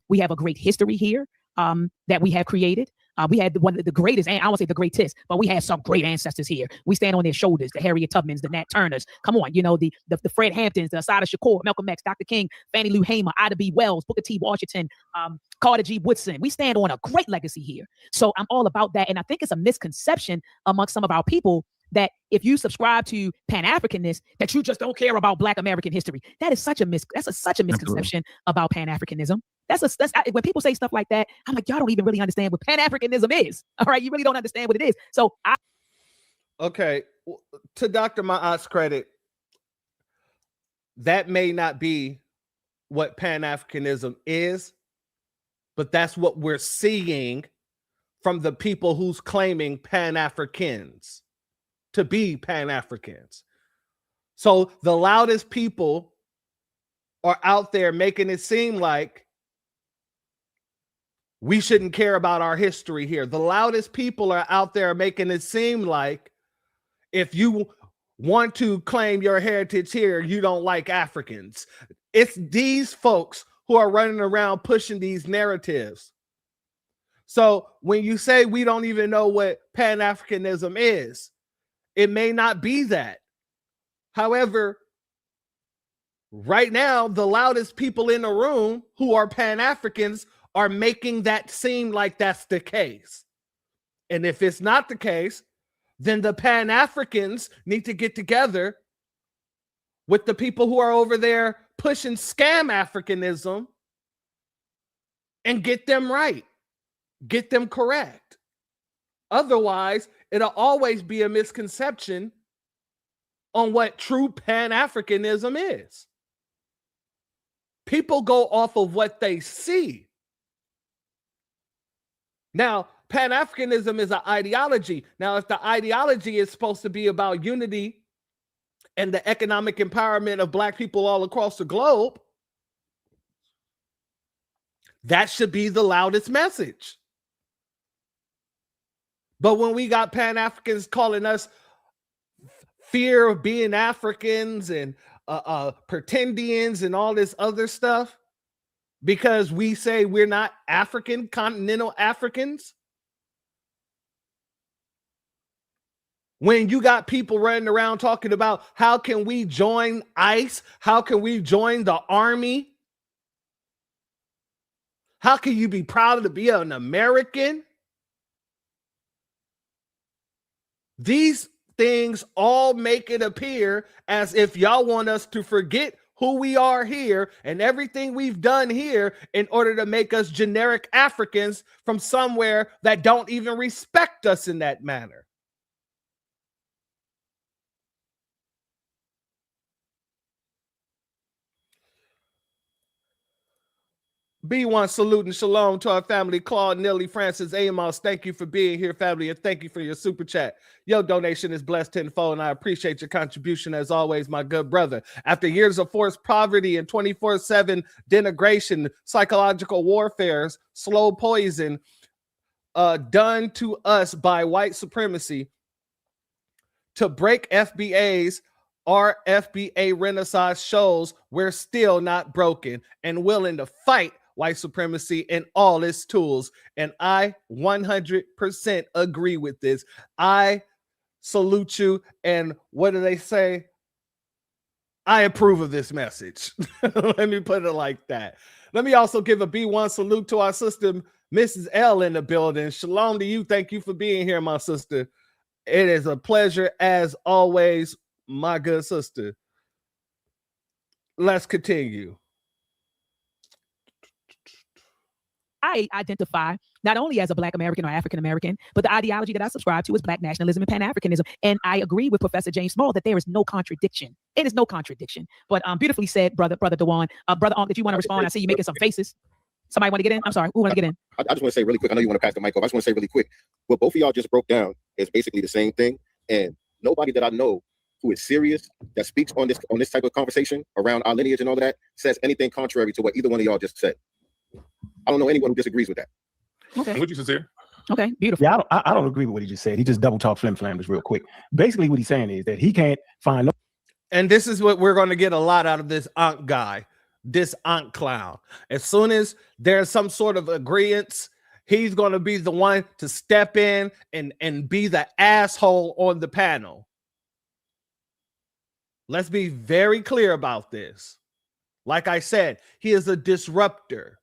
We have a great history here that we have created. We had one of the greatest, and I won't say the greatest, but we had some great ancestors here. We stand on their shoulders, the Harriet Tubmans, the Nat Turners. Come on, you know, the Fred Hamptons, the Assata Shakur, Malcolm X, Dr. King, Fannie Lou Hamer, Ida B. Wells, Booker T. Washington, Carter G. Woodson. We stand on a great legacy here. So I'm all about that. And I think it's a misconception amongst some of our people that if you subscribe to Pan-Africanness, that you just don't care about Black American history. That is such a misconception about Pan-Africanism. When people say stuff like that, I'm like, y'all don't even really understand what Pan-Africanism is. All right, you really don't understand what it is. So okay, to Dr. Ma'at's credit, that may not be what Pan-Africanism is, but that's what we're seeing from the people who's claiming Pan-Africans to be Pan-Africans. So the loudest people are out there making it seem like we shouldn't care about our history here. The loudest people are out there making it seem like if you want to claim your heritage here, you don't like Africans. It's these folks who are running around pushing these narratives. So when you say we don't even know what Pan-Africanism is, it may not be that. However, right now, the loudest people in the room who are Pan-Africans are making that seem like that's the case. And if it's not the case, then the Pan-Africans need to get together with the people who are over there pushing scam Africanism and get them right, get them correct. Otherwise, it'll always be a misconception on what true Pan-Africanism is. People go off of what they see. Now, Pan-Africanism is an ideology. Now, if the ideology is supposed to be about unity and the economic empowerment of Black people all across the globe, that should be the loudest message. But when we got Pan-Africans calling us fear of being Africans and pretendians and all this other stuff because we say we're not African, continental Africans. When you got people running around talking about how can we join ICE? How can we join the army? How can you be proud to be an American? These things all make it appear as if y'all want us to forget who we are here and everything we've done here in order to make us generic Africans from somewhere that don't even respect us in that manner. B1 salute and shalom to our family, Claude, Nelly, Francis, Amos. Thank you for being here, family, and thank you for your super chat. Your donation is blessed tenfold, and I appreciate your contribution as always, my good brother. After years of forced poverty and 24/7 denigration, psychological warfare, slow poison done to us by white supremacy, to break FBA's our FBA Renaissance shows we're still not broken and willing to fight white supremacy and all its tools. And I 100% agree with this. I salute you. And what do they say? I approve of this message. Let me put it like that. Let me also give a B1 salute to our sister, Mrs. L in the building. Shalom to you. Thank you for being here, my sister. It is a pleasure as always, my good sister. Let's continue. I identify not only as a Black American or African American, but the ideology that I subscribe to is Black nationalism and Pan-Africanism. And I agree with Professor James Small that there is no contradiction. It is no contradiction. But beautifully said, brother Dewan. Brother Onk, if you want to respond, I see you making some faces. Somebody want to get in? I'm sorry. Who want to get in? I just want to say really quick. I know you want to pass the mic off. I just want to say really quick. What both of y'all just broke down is basically the same thing. And nobody that I know who is serious that speaks on this type of conversation around our lineage and all of that says anything contrary to what either one of y'all just said. I don't know anyone who disagrees with that. Okay. Would you sincere? Okay, beautiful. Yeah, I don't agree with what he just said. He just double talk flim flam this real quick. Basically, what he's saying is that he can't find no. And this is what we're going to get a lot out of this Ankh guy, this Ankh clown. As soon as there's some sort of agreement, he's going to be the one to step in and be the asshole on the panel. Let's be very clear about this. Like I said, he is a disruptor.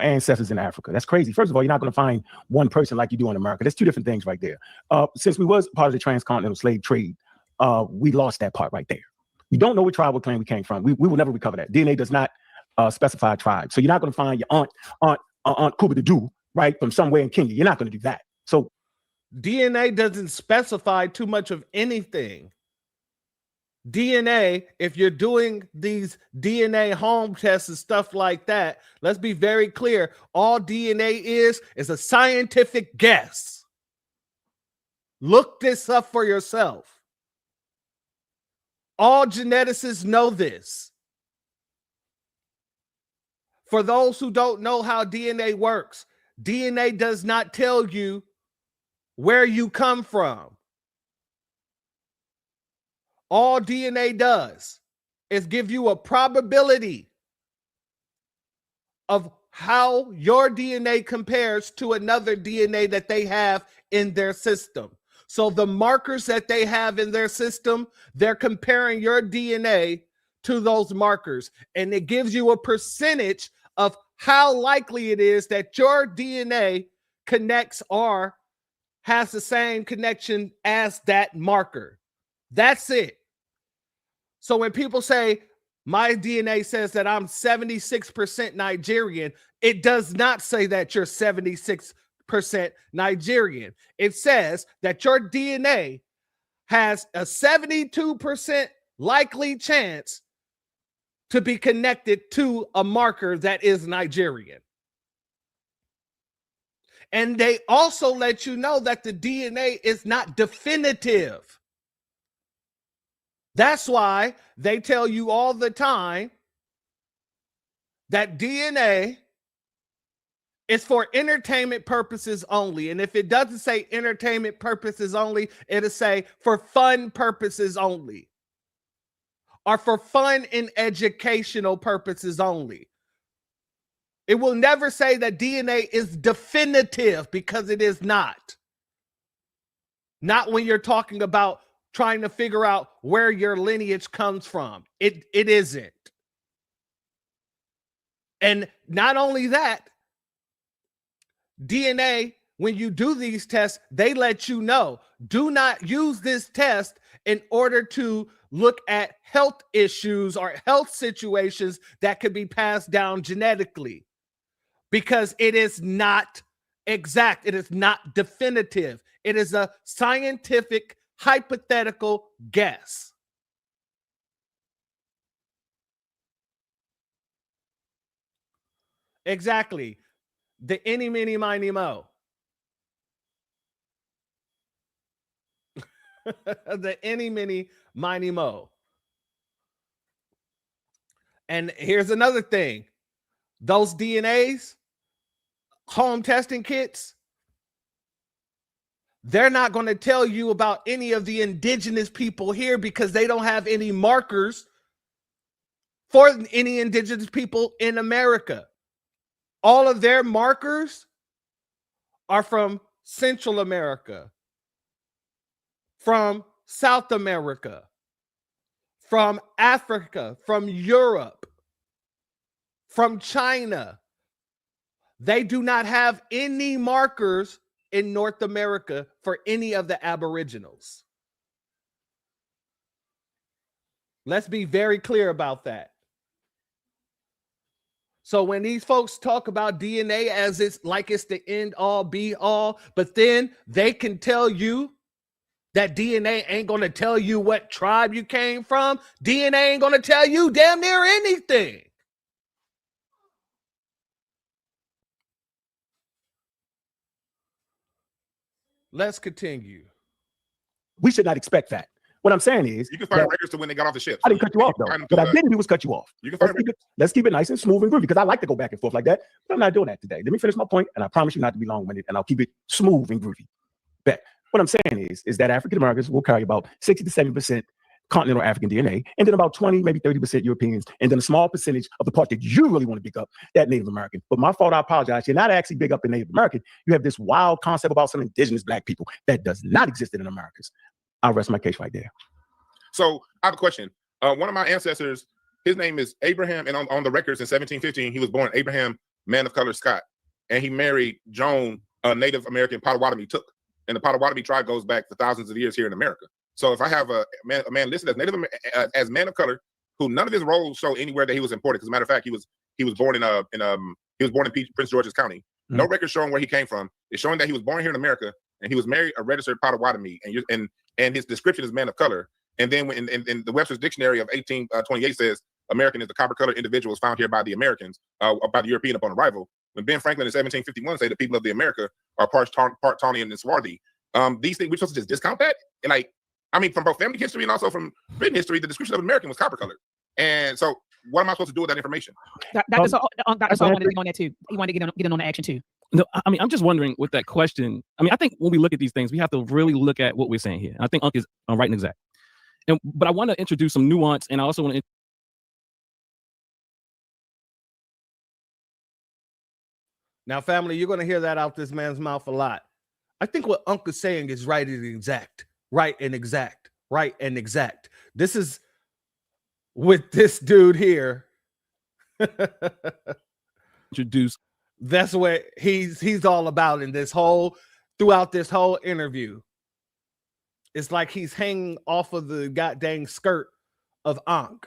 Ancestors in Africa. That's crazy. First of all, you're not going to find one person like you do in America. There's two different things right there. Since we was part of the transcontinental slave trade, we lost that part right there. You don't know what tribe or clan we came from. We will never recover that. DNA does not specify tribe. So you're not going to find your aunt Kuba-the-Doo, right, from somewhere in Kenya. You're not going to do that. So DNA doesn't specify too much of anything. DNA, if you're doing these DNA home tests and stuff like that, let's be very clear. All DNA is a scientific guess. Look this up for yourself. All geneticists know this. For those who don't know how DNA works, DNA does not tell you where you come from. All DNA does is give you a probability of how your DNA compares to another DNA that they have in their system. So the markers that they have in their system, they're comparing your DNA to those markers, and it gives you a percentage of how likely it is that your DNA connects or has the same connection as that marker. That's it. So when people say my DNA says that I'm 76% Nigerian, it does not say that you're 76% Nigerian. It says that your DNA has a 72% likely chance to be connected to a marker that is Nigerian. And they also let you know that the DNA is not definitive. That's why they tell you all the time that DNA It's for entertainment purposes only. And if it doesn't say entertainment purposes only, it'll say for fun purposes only. Or for fun and educational purposes only. It will never say that DNA is definitive, because it is not. Not when you're talking about trying to figure out where your lineage comes from. It isn't. And not only that, DNA, when you do these tests, they let you know, do not use this test in order to look at health issues or health situations that could be passed down genetically, because it is not exact. It is not definitive. It is a scientific, hypothetical guess. Exactly. The any, mini, miny, mo. The any, mini, miny, mo. And here's another thing. Those DNAs, home testing kits, they're not going to tell you about any of the indigenous people here, because they don't have any markers for any indigenous people in America. All of their markers are from Central America, from South America, from Africa, from Europe, from China. They do not have any markers in North America for any of the Aboriginals. Let's be very clear about that. So when these folks talk about DNA as it's like it's the end all be all, but then they can tell you that DNA ain't going to tell you what tribe you came from. DNA ain't going to tell you damn near anything. Let's continue. We should not expect that. What I'm saying is, you can find records to when they got off the ship. I didn't cut you off, though. What I didn't do was cut you off. You can find let's keep it nice and smooth and groovy, because I like to go back and forth like that, but I'm not doing that today. Let me finish my point, and I promise you not to be long-winded, and I'll keep it smooth and groovy. Bet. What I'm saying is that African Americans will carry about 60 to 70% continental African DNA, and then about 20, maybe 30% Europeans, and then a small percentage of the part that you really want to pick up, that Native American. But my fault, I apologize. You're not actually big up in Native American. You have this wild concept about some indigenous black people that does not exist in the Americas. I'll rest my case right there. So I have a question. One of my ancestors, his name is Abraham, and on the records in 1715, he was born Abraham, man of color Scott, and he married Joan, a Native American Potawatomi Took. And the Potawatomi tribe goes back for thousands of years here in America. So if I have a man listed as Native as man of color, who none of his roles show anywhere that he was imported, because as a matter of fact, he was born in Prince George's County. Mm-hmm. No record showing where he came from. It's showing that he was born here in America, and he was married a registered Potawatomi, and his description is man of color. And then in the Webster's Dictionary of 1828 says American is the copper-colored individuals found here by the Americans, by the European upon arrival. When Ben Franklin in 1751 say the people of the America are part Tawny and Swarthy, these things, we're supposed to just discount that? And from both family history and also from written history, the description of American was copper-colored. And so what am I supposed to do with that information? Dr. Saul wanted to get on that too. He wanted to get in on the action too. No, I'm just wondering with that question. I think when we look at these things, we have to really look at what we're saying here. And I think Unc is right and exact. But I want to introduce some nuance, and I also want to. Now, family, you're going to hear that out this man's mouth a lot. I think what Unc is saying is right and exact. Right and exact. Right and exact. This is with this dude here. Introduce. That's what he's all about in this throughout this whole interview. It's like he's hanging off of the goddamn skirt of Ankh.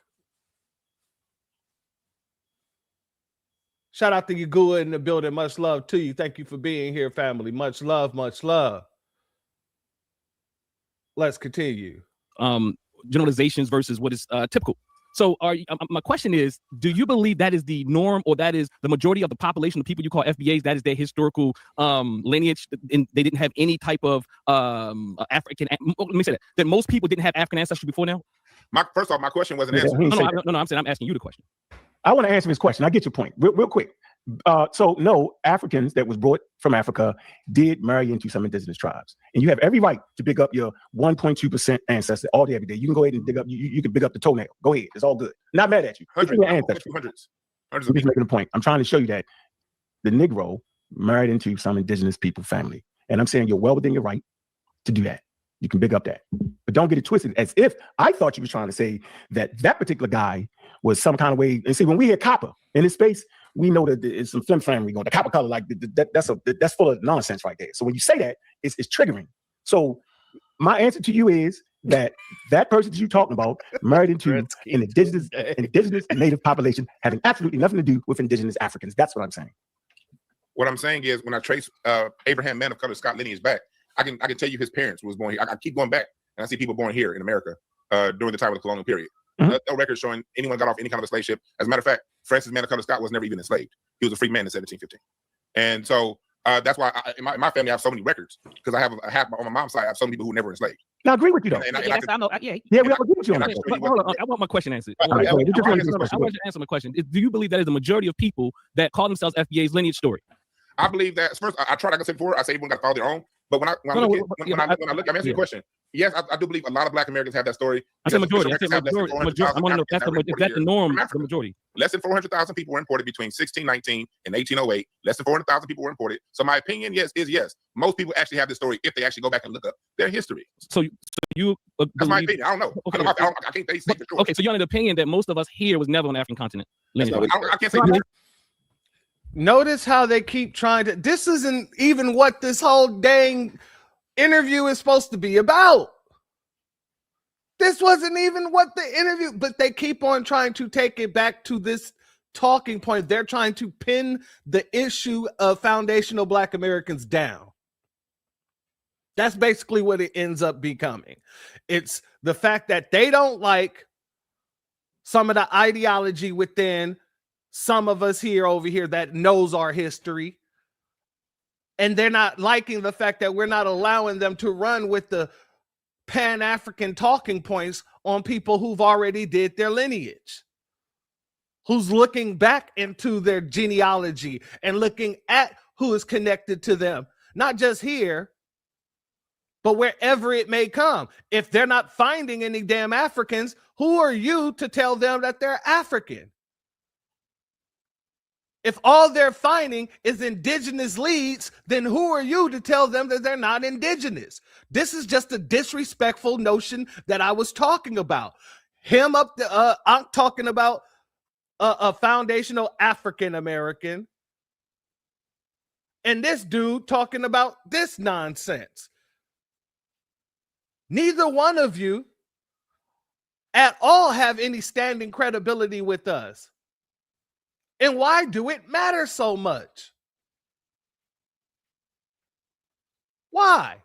Shout out to Yagua in the building. Much love to you. Thank you for being here, family. Much love, much love. Let's continue. Generalizations versus what is typical. So my question is, do you believe that is the norm, or that is the majority of the population of people you call FBAs, that is their historical lineage, and they didn't have any type of African, let me say that most people didn't have African ancestry before now? First of all, my question wasn't answered. No, I'm saying I'm asking you the question. I want to answer his question. I get your point. Real quick. So no, Africans that was brought from Africa did marry into some indigenous tribes, and you have every right to pick up your 1.2% ancestor all day, every day. You can go ahead and dig up. You can pick up the toenail. Go ahead, it's all good. Not mad at you. Hundreds, Your ancestry. hundreds I'm of just people. making a point. I'm trying to show you that the Negro married into some indigenous people family, and I'm saying you're well within your right to do that. You can big up that, but don't get it twisted. As if I thought you were trying to say that that particular guy was some kind of way. And see, when we hear copper in this space, we know that it's some flim flam going. The copper color, like that's full of nonsense right there. So when you say that, it's triggering. So my answer to you is that person that you're talking about married into an indigenous native population having absolutely nothing to do with indigenous Africans. That's what I'm saying. What I'm saying is, when I trace Abraham Man of Color Scott lineage back, I can tell you his parents was born here. I keep going back, and I see people born here in America during the time of the colonial period. No record showing anyone got off any kind of a slave ship. As a matter of fact, Francis Man of Color Scott was never even enslaved. He was a free man in 1715. And so that's why in my family I have so many records, because I have on my mom's side, I have so many people who were never enslaved. Now, I agree with you though. Yeah, we all agree with you on that. Hold on, I want my question answered. I Right, want you to answer my question. Do you believe that is the majority of people that call themselves FBA's lineage story? I believe that first. I try, like I said before, I say everyone got to follow their own. But when I look, I'm answering your question. Yes, I do believe a lot of Black Americans have that story. I said majority. I want to know if that's the norm. The majority. Less than 400,000 people were imported between 1619 and 1808. Less than 400,000 people were imported. So my opinion, yes, is yes. Most people actually have this story if they actually go back and look up their history. So you that's my opinion. I don't know. Okay. I can't say for sure. Okay, so you're on the opinion that most of us here was never on the African continent. I can't say. Notice how they keep trying to. This isn't even what this whole dang interview is supposed to be about. This wasn't even what the interview, but they keep on trying to take it back to this talking point. They're trying to pin the issue of foundational Black Americans down. That's basically what it ends up becoming. It's the fact that they don't like some of the ideology within some of us over here that knows our history. And they're not liking the fact that we're not allowing them to run with the Pan-African talking points on people who've already did their lineage, who's looking back into their genealogy and looking at who is connected to them, not just here, but wherever it may come. If they're not finding any damn Africans, who are you to tell them that they're African? If all they're finding is indigenous leads, then who are you to tell them that they're not indigenous? This is just a disrespectful notion that I was talking about. I'm talking about a foundational African American, and this dude talking about this nonsense. Neither one of you at all have any standing credibility with us. And why do it matter so much? Why?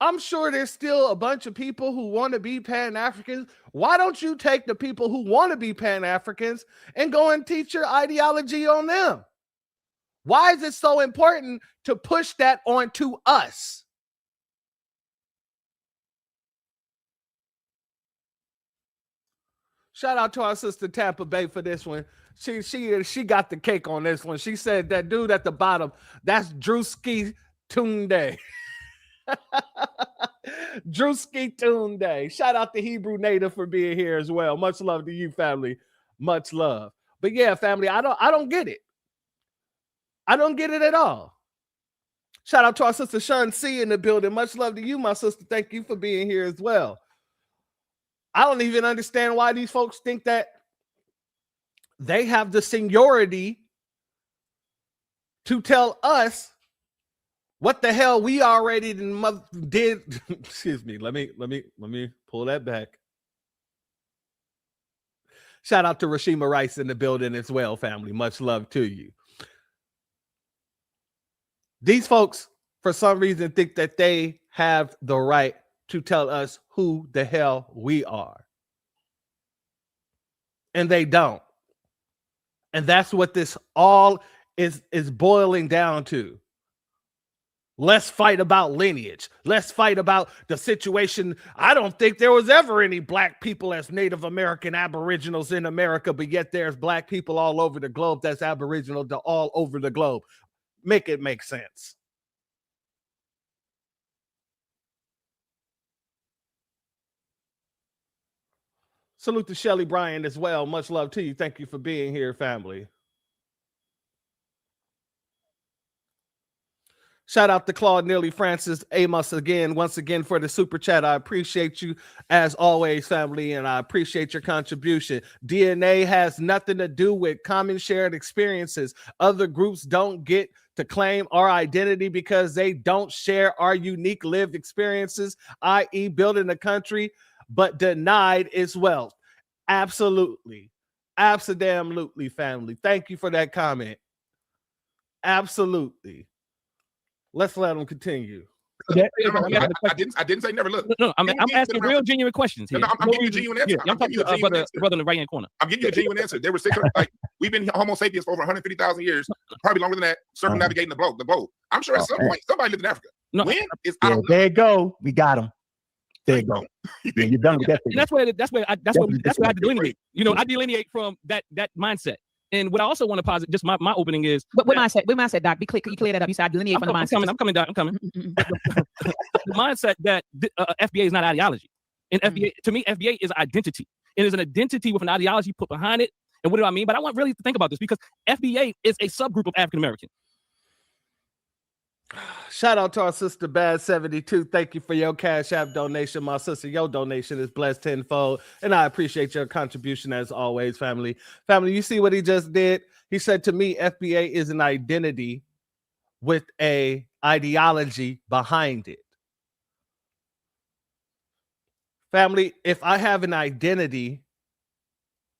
I'm sure there's still a bunch of people who want to be Pan-Africans. Why don't you take the people who want to be Pan-Africans and go and teach your ideology on them? Why is it so important to push that onto us? Shout out to our sister Tampa Bay for this one. She got the cake on this one. She said that dude at the bottom, that's Drewski Tunde. Drewski Tunde. Shout out to Hebrew Native for being here as well. Much love to you, family. Much love. But yeah, family, I don't get it. I don't get it at all. Shout out to our sister Sean C in the building. Much love to you, my sister. Thank you for being here as well. I don't even understand why these folks think that they have the seniority to tell us what the hell we already did. Excuse me. Let me pull that back. Shout out to Rashima Rice in the building as well, family. Much love to you. These folks, for some reason, think that they have the right to tell us who the hell we are. And they don't. And that's what this all is boiling down to. Let's fight about lineage. Let's fight about the situation. I don't think there was ever any black people as Native American aboriginals in America, but yet there's black people all over the globe that's aboriginal to all over the globe. Make it make sense. Salute to Shelly Bryan as well. Much love to you. Thank you for being here, family. Shout out to Claude Nearly Francis Amos once again for the super chat. I appreciate you as always, family, and I appreciate your contribution. DNA has nothing to do with common shared experiences. Other groups don't get to claim our identity because they don't share our unique lived experiences, i.e. building a country, but denied its wealth. Absolutely. Absolutely, family. Thank you for that comment. Absolutely. Let's let them continue. I didn't say never. Look, no, I'm asking real genuine questions here. I'm giving you a genuine answer. Yeah, I'm talking to brother in the right hand corner. I'm giving you a genuine answer. There were 600, like we've been Homo sapiens for over 150,000 years, probably longer than that, circumnavigating the globe. I'm sure at some point somebody lived in Africa. No. When? There you go. We got him. There you go. You're done with that. And that's where I had to delineate. You know, I delineate from that mindset. And what I also want to posit, just my opening is, what mindset, Doc? You clear that up. You said I delineate from the mindset. I'm coming, Doc. I'm coming. The mindset that FBA is not ideology, and FBA to me, FBA is identity. It is an identity with an ideology put behind it. And what do I mean? But I want really to think about this because FBA is a subgroup of African American. Shout out to our sister Bad72. Thank you for your Cash App donation. My sister, your donation is blessed tenfold. And I appreciate your contribution as always, family. Family, you see what he just did? He said to me, FBA is an identity with a ideology behind it. Family, if I have an identity,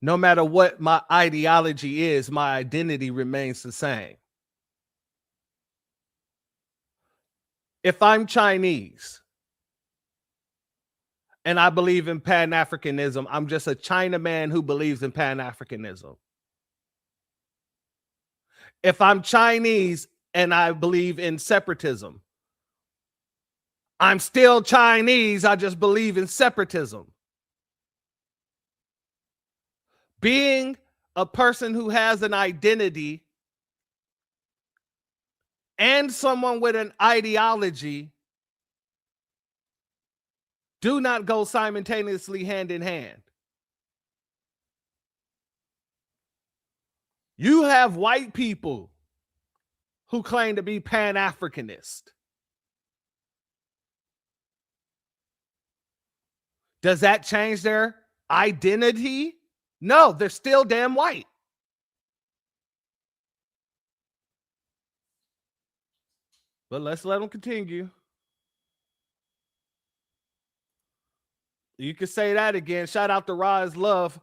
no matter what my ideology is, my identity remains the same. If I'm Chinese and I believe in Pan-Africanism, I'm just a Chinaman who believes in Pan-Africanism. If I'm Chinese and I believe in separatism, I'm still Chinese, I just believe in separatism. Being a person who has an identity and someone with an ideology do not go simultaneously hand in hand. You have white people who claim to be Pan-Africanist. Does that change their identity? No, they're still damn white. But let's let them continue. You can say that again. Shout out to Rise Love.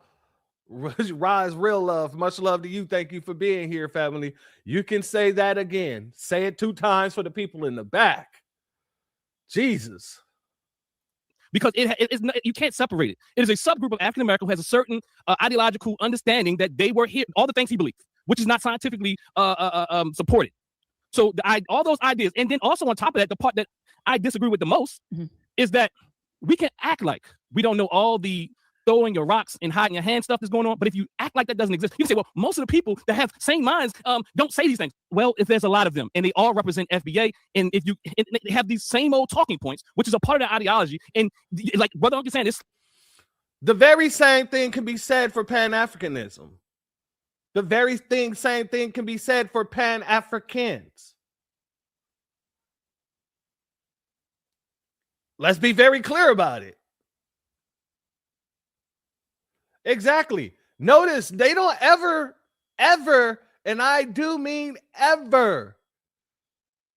Rise Real Love. Much love to you. Thank you for being here, family. You can say that again. Say it 2 times for the people in the back. Jesus. Because you can't separate it. It is a subgroup of African American who has a certain ideological understanding that they were here, all the things he believes, which is not scientifically supported. So all those ideas, and then also on top of that, the part that I disagree with the most is that we can act like we don't know all the throwing your rocks and hiding your hand stuff that's going on. But if you act like that doesn't exist, you can say, well, most of the people that have sane minds don't say these things. Well, if there's a lot of them and they all represent FBA, and if you they have these same old talking points, which is a part of their ideology, and like Brother Uncle saying, this the very same thing can be said for Pan-Africanism. The very same thing can be said for Pan-Africans. Let's be very clear about it. Exactly. Notice they don't ever, and I do mean ever,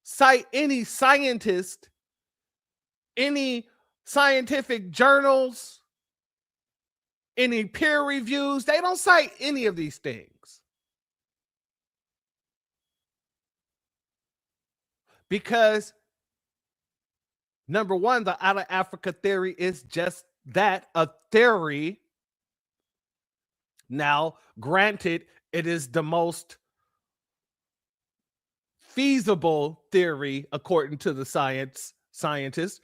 cite any scientist, any scientific journals, any peer reviews. They don't cite any of these things. Because number one, the out of Africa theory is just that, a theory. Now, granted, it is the most feasible theory according to the scientists,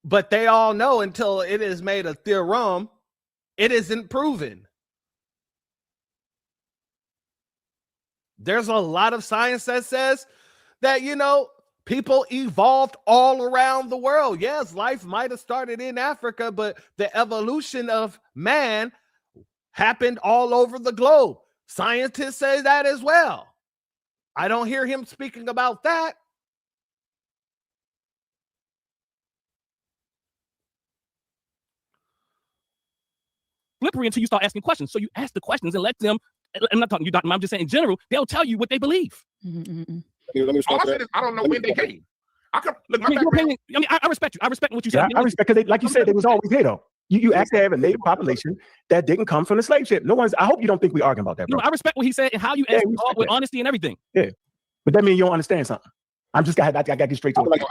but they all know until it is made a theorem, it isn't proven. There's a lot of science that says that, you know, people evolved all around the world. Yes, life might have started in Africa, but the evolution of man happened all over the globe. Scientists say that as well. I don't hear him speaking about that. Slippery until you start asking questions. So you ask the questions and let them, I'm not talking to you, Dr. I'm just saying in general, they'll tell you what they believe. All I said is, I don't know when they came. I can look. I mean, your opinion, I mean, I respect you. I respect what you said. Yeah, I respect, because like you said, they was always here though. You actually have a native population that didn't come from the slave ship. No one's. I hope you don't think we're arguing about that, bro. No, I respect what he said and how you asked with honesty and everything. Yeah, but that means you don't understand something. I got to get straight to it.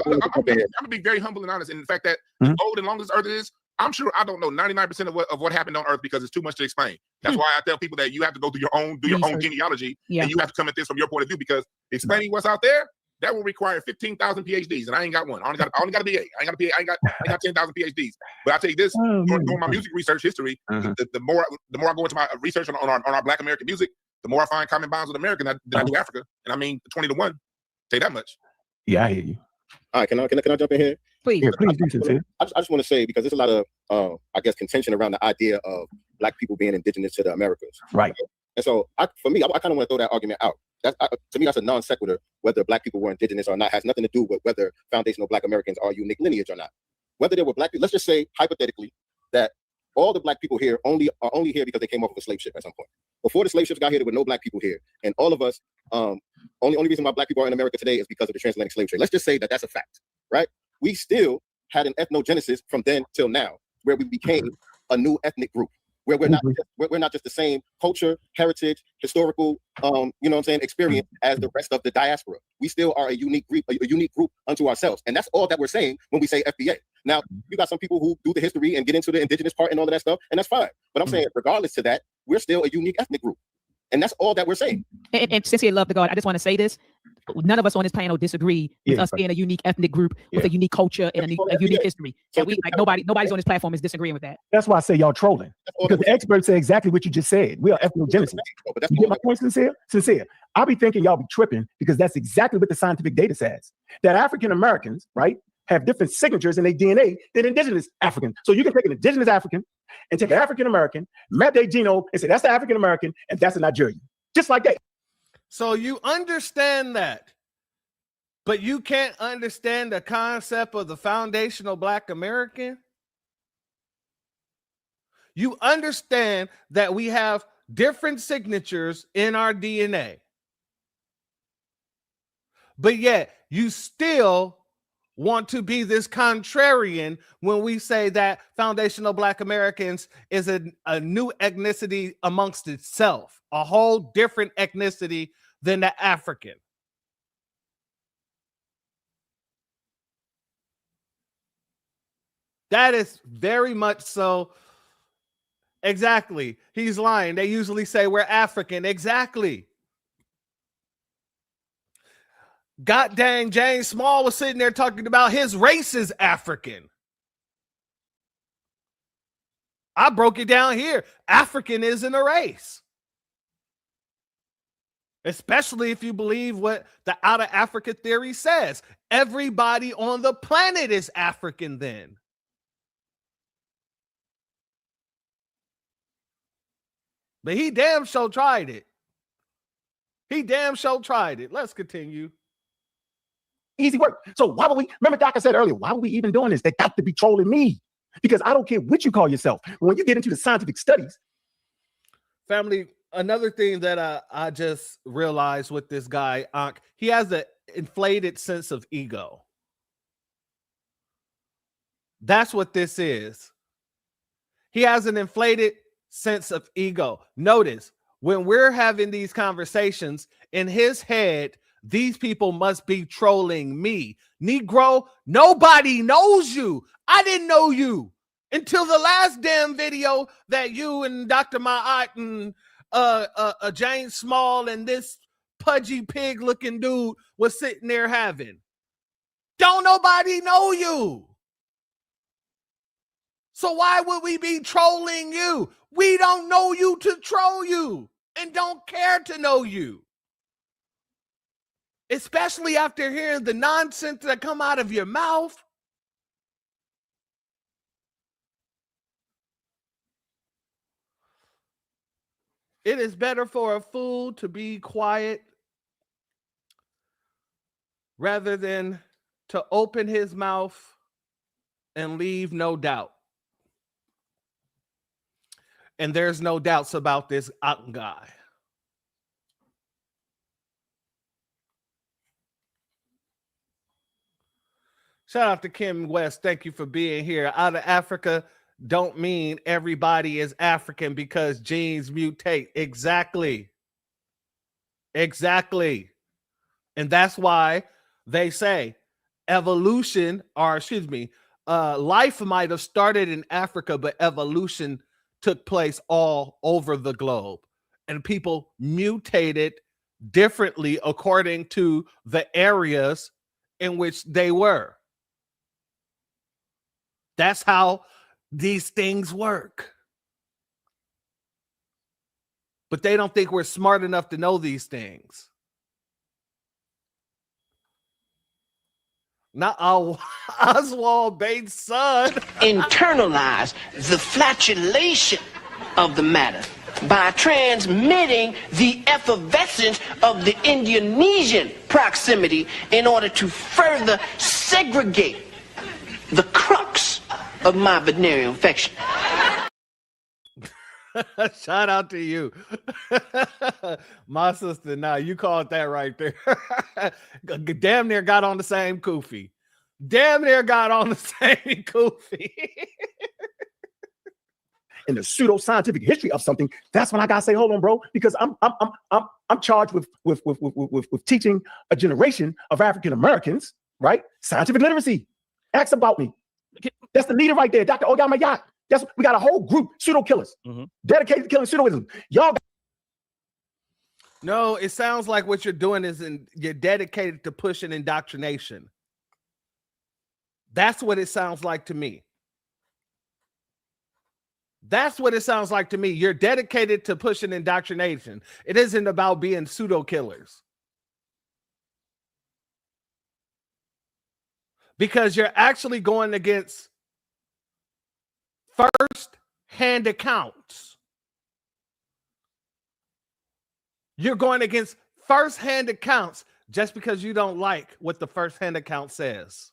I'm gonna be very humble and honest in the fact that as old and long as Earth is, I'm sure I don't know 99% of what happened on Earth because it's too much to explain. That's why I tell people that you have to go through your own genealogy, and you have to come at this from your point of view, because explaining what's out there, that will require 15,000 PhDs, and I ain't got one. I only got a BA. I ain't got 10,000 PhDs. But I tell you this, during my music research history, the more I go into my research on our Black American music, the more I find common bonds with America than I do Africa. And I mean 20 to 1. Say that much. Yeah, I hear you. All right, can I jump in here? Please. Yeah, please do, Sincere. I just want to say, because there's a lot of I guess contention around the idea of Black people being indigenous to the Americas. Right. And so for me, I kind of want to throw that argument out. To me, that's a non sequitur. Whether Black people were indigenous or not has nothing to do with whether foundational Black Americans are unique lineage or not. Whether they were Black people, let's just say hypothetically that all the Black people here are only here because they came off of a slave ship at some point. Before the slave ships got here, there were no Black people here, and all of us, only reason why Black people are in America today is because of the transatlantic slave trade. Let's just say that that's a fact, right? We still had an ethnogenesis from then till now, where we became a new ethnic group, where we're not just the same culture, heritage, historical, experience as the rest of the diaspora. We still are a unique group unto ourselves, and that's all that we're saying when we say FBA. Now, you got some people who do the history and get into the indigenous part and all of that stuff, and that's fine. But I'm saying, regardless to that, we're still a unique ethnic group, and that's all that we're saying. And since you love the God, I just want to say this: none of us on this panel disagree with us being a unique ethnic group with a unique culture and a unique history. So nobody's on this platform is disagreeing with that. That's why I say y'all trolling, because the experts say exactly what you just said. We are ethnogenesis. You get my point, Sincere? I'll be thinking y'all be tripping, because that's exactly what the scientific data says. That African Americans, right, have different signatures in their DNA than indigenous Africans. So you can take an indigenous African and take an African American, map their genome, and say that's the African American and that's a Nigerian, just like that. So you understand that, but you can't understand the concept of the foundational Black American. You understand that we have different signatures in our DNA, but yet you still want to be this contrarian when we say that foundational Black Americans is a new ethnicity amongst itself, a whole different ethnicity than the African. That is very much so. Exactly. He's lying. They usually say we're African. Exactly. God dang, James Small was sitting there talking about his race is African. I broke it down here. African isn't a race. Especially if you believe what the Out of Africa theory says. Everybody on the planet is African then. But he damn sure tried it. Let's continue. Easy work. So why would we, remember Doc, I said earlier, why would we even doing this? They got to be trolling me, because I don't care what you call yourself. When you get into the scientific studies. Family, another thing that I just realized with this guy, Ankh, he has an inflated sense of ego. That's what this is. He has an inflated sense of ego. Notice, when we're having these conversations, in his head, these people must be trolling me. Negro, nobody knows you. I didn't know you until the last damn video that you and Dr. Ma'at and James Small and this pudgy pig looking dude was sitting there having? Don't nobody know you. So why would we be trolling you? We don't know you to troll you and don't care to know you. Especially after hearing the nonsense that come out of your mouth. It is better for a fool to be quiet rather than to open his mouth and leave no doubt. And there's no doubts about this guy. Shout out to Kim West. Thank you for being here. Out of Africa don't mean everybody is African because genes mutate. Exactly. Exactly. And that's why they say evolution, or excuse me, life might have started in Africa, but evolution took place all over the globe. And people mutated differently according to the areas in which they were. That's how these things work. But they don't think we're smart enough to know these things. Not Oswald Bates' son. Internalize the flatulation of the matter by transmitting the effervescence of the Indonesian proximity in order to further segregate the crux of my venereal infection. Shout out to you. My sister, now you called that right there. Damn near got on the same kufi. Damn near got on the same kufi. In the pseudoscientific history of something, that's when I gotta say, hold on, bro, because I'm charged with teaching a generation of African Americans, right? Scientific literacy. Ask about me. That's the leader right there, Dr. Ogamayat. We got a whole group, pseudo killers, dedicated to killing pseudoism. Y'all. No, it sounds like what you're doing is you're dedicated to pushing indoctrination. That's what it sounds like to me. That's what it sounds like to me. You're dedicated to pushing indoctrination. It isn't about being pseudo killers. Because you're actually going against first-hand accounts. You're going against first-hand accounts just because you don't like what the first-hand account says.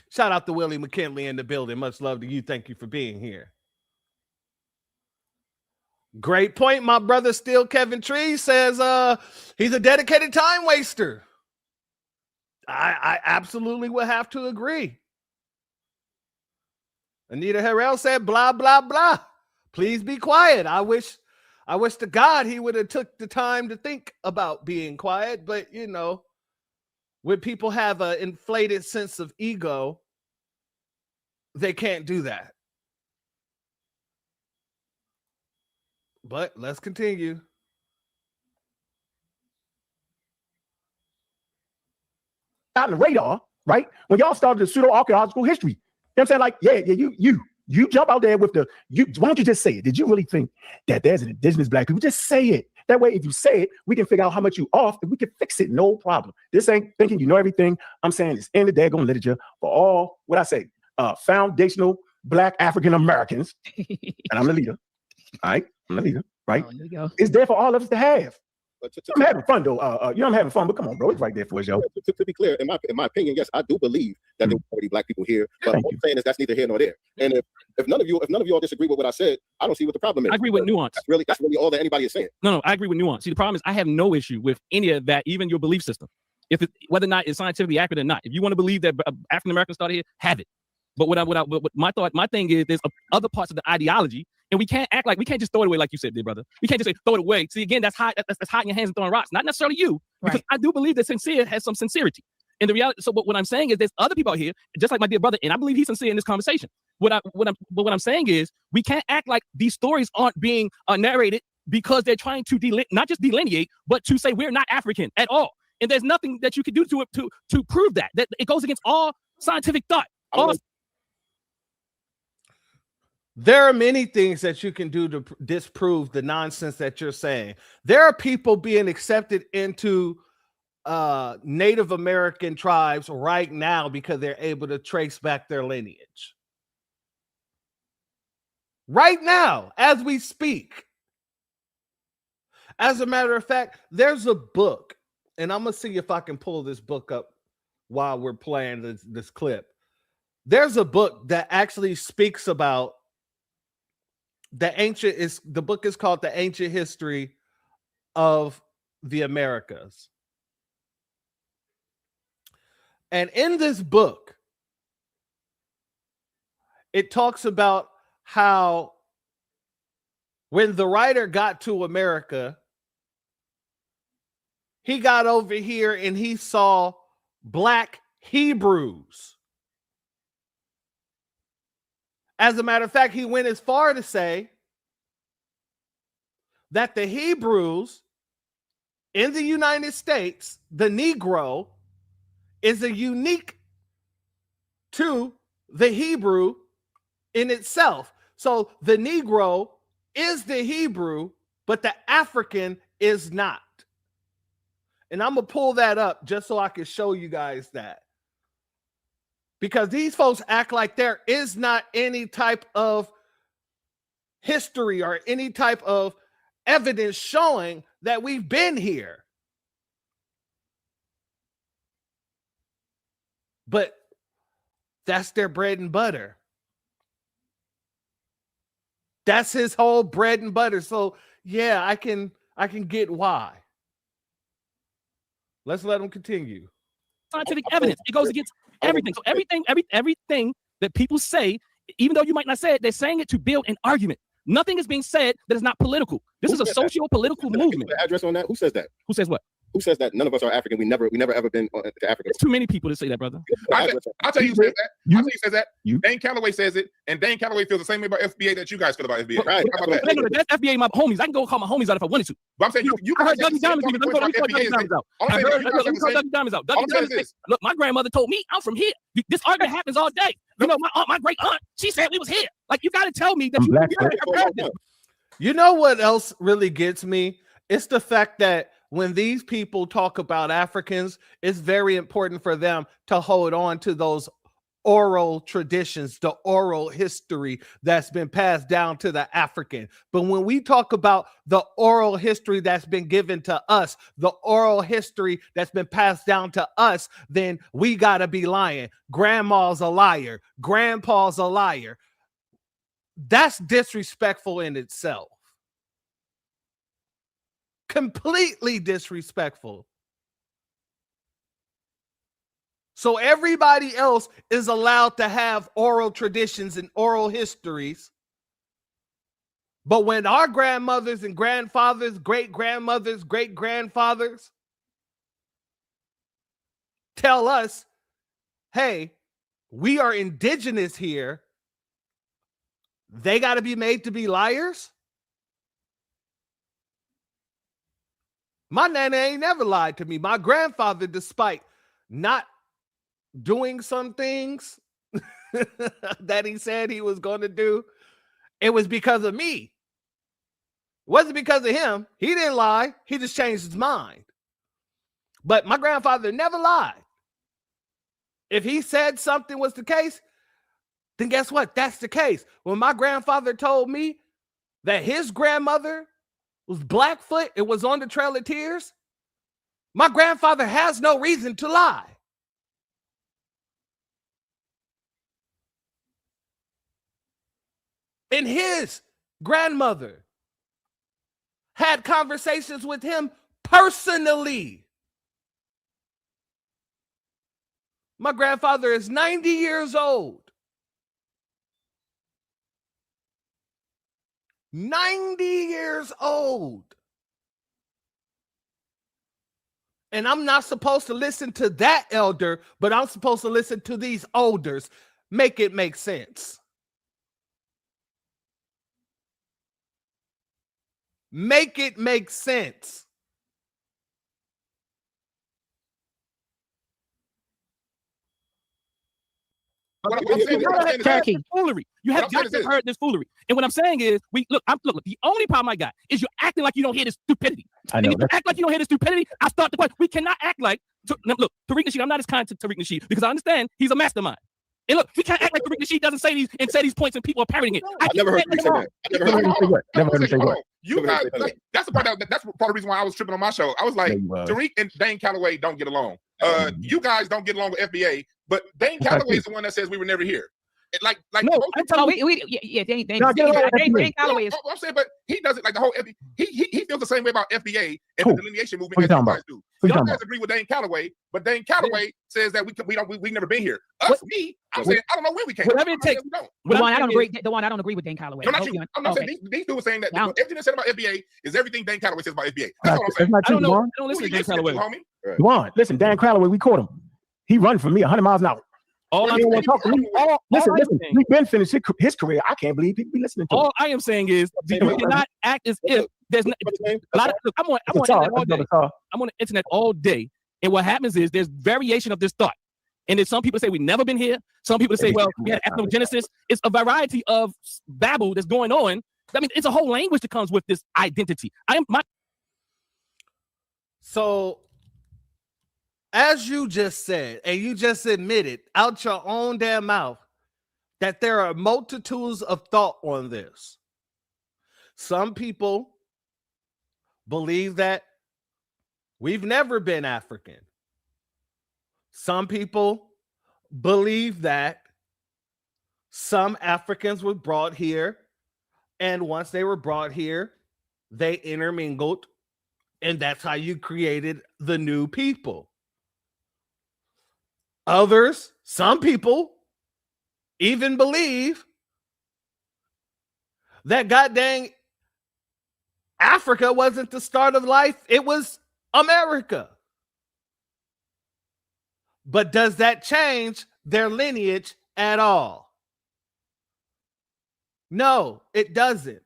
Shout out to Willie McKinley in the building. Much love to you. Thank you for being here. Great point. My brother Still Kevin Tree says he's a dedicated time waster. I absolutely would have to agree. Anita Harrell said, blah, blah, blah. Please be quiet. I wish to God he would have took the time to think about being quiet. But, you know, when people have an inflated sense of ego, they can't do that. But let's continue. On the radar, right? When y'all started the pseudo-archaeological history. You know what I'm saying? Like, yeah, you jump out there with why don't you just say it? Did you really think that there's an indigenous black people? Just say it. That way, if you say it, we can figure out how much you off and we can fix it. No problem. This ain't thinking you know everything. I'm saying it's in the daggone literature for all, what I say, foundational black African Americans. And I'm the leader. All right? I'm the leader, right? Oh, there you go. It's there for all of us to have. But I'm having fun though. I'm having fun, but come on, bro, it's right there for us, yo. To be clear, in my opinion, yes, I do believe that there were already black people here. But what I'm saying is that's neither here nor there. And if none of you all disagree with what I said, I don't see what the problem is. I agree with nuance. That's really all that anybody is saying. No, I agree with nuance. See, the problem is I have no issue with any of that, even your belief system. Whether or not it's scientifically accurate or not. If you want to believe that African Americans started here, have it. But my thing is there's other parts of the ideology. And we can't act like we can't just throw it away, like you said, dear brother. We can't just say throw it away. See, again, that's hot in your hands and throwing rocks. Not necessarily you, because I do believe that sincere has some sincerity. And the reality, so what I'm saying is there's other people out here, just like my dear brother, and I believe he's sincere in this conversation. what I'm saying is we can't act like these stories aren't being narrated because they're trying to not just delineate, but to say we're not African at all. And there's nothing that you can do to prove that it goes against all scientific thought. There are many things that you can do to disprove the nonsense that you're saying. There are people being accepted into Native American tribes right now because they're able to trace back their lineage. Right now, as we speak. As a matter of fact, there's a book, and I'm going to see if I can pull this book up while we're playing this clip. There's a book that actually speaks about the book is called The Ancient History of the Americas. And in this book, it talks about how when the writer got to America, he got over here and he saw Black Hebrews. As a matter of fact, he went as far to say that the Hebrews in the United States, the Negro, is a unique to the Hebrew in itself. So the Negro is the Hebrew, but the African is not. And I'm going to pull that up just so I can show you guys that. Because these folks act like there is not any type of history or any type of evidence showing that we've been here. But that's their bread and butter. That's his whole bread and butter. So yeah, I can get why. Let's let him continue. Scientific evidence. It goes against everything. So everything that people say, even though you might not say it, they're saying it to build an argument. Nothing is being said that is not political. This is a socio-political movement. Address on that? Who says that? Who says what? Who says that none of us are African? We never ever been to Africa. There's too many people to say that, brother. I'll tell you who says that. I'll tell you who says that. Dane Calloway says it, and Dane Calloway feels the same way about FBA that you guys feel about FBA. Right. How about that? That's FBA, my homies. I can go call my homies out if I wanted to. But I'm saying you I heard Dougie Diamonds even. Let me call Dougie Diamonds out. I heard Dougie Diamonds out. Dougie Diamonds. Look, my grandmother told me I'm from here. This argument happens all day. You know, my great aunt, she said we was here. Like, you got to tell me that you heard this. You know what else really gets me? It's the fact that when these people talk about Africans, it's very important for them to hold on to those oral traditions, the oral history that's been passed down to the African. But when we talk about the oral history that's been given to us, the oral history that's been passed down to us, then we got to be lying. Grandma's a liar. Grandpa's a liar. That's disrespectful in itself. Completely disrespectful. So everybody else is allowed to have oral traditions and oral histories. But when our grandmothers and grandfathers, great-grandmothers, great-grandfathers tell us, hey, we are indigenous here, they got to be made to be liars? My nana ain't never lied to me. My grandfather, despite not doing some things that he said he was going to do, it was because of me. It wasn't because of him. He didn't lie. He just changed his mind. But my grandfather never lied. If he said something was the case, then guess what? That's the case. When my grandfather told me that his grandmother was Blackfoot, it was on the Trail of Tears, my grandfather has no reason to lie. And his grandmother had conversations with him personally. My grandfather is 90 years old. 90 years old. And I'm not supposed to listen to that elder, but I'm supposed to listen to these elders. Make it make sense. Make it make sense. Foolery. You have got to heard this foolery. And what I'm saying is, look. The only problem I got is you're acting like you don't hear this stupidity. I know. And if you act like you don't hear this stupidity, I start the question. We cannot act like look, Tariq Nasheed. I'm not as kind to Tariq Nasheed because I understand he's a mastermind. And look, we can't act like Tariq Nasheed doesn't say these points and people are parroting it. I never heard him say that. Never heard him say what. You guys, that's the part that's part of the reason why I was tripping on my show. I was like, Tariq and Dane Calloway don't get along. You guys don't get along with FBA, but Dane Calloway is the one that says we were never here. Like no, I'm telling you, Dane Calloway is. I'm saying, but he doesn't like the whole FBA. He feels the same way about FBA and the delineation movement as you guys do. Y'all guys agree with Dane Calloway, but Dane Calloway says that we've never been here. I'm saying I don't know where we came. Whatever it takes. The one I don't agree with Dane Calloway. No, not you. I'm not saying these dudes saying that everything that's said about FBA is everything Dane Calloway says about FBA. That's what I'm saying. I don't listen to Dane Calloway. Juan, listen, Dan Calloway, we caught him. He run for me 100 miles an hour. Listen, we've been finished his career. I can't believe people be listening to him. All I am saying is you cannot act as if there's not a lot of look, I'm on the internet all day, and what happens is there's variation of this thought. And then some people say we've never been here. Some people say, well, we had ethnogenesis. It's a variety of babble that's going on. I mean, it's a whole language that comes with this identity. So as you just said, and you just admitted out your own damn mouth that there are multitudes of thought on this. Some people believe that we've never been African. Some people believe that some Africans were brought here, and once they were brought here, they intermingled, and that's how you created the new people. Others, some people, even believe that goddamn Africa wasn't the start of life, it was America. But does that change their lineage at all? No, it doesn't.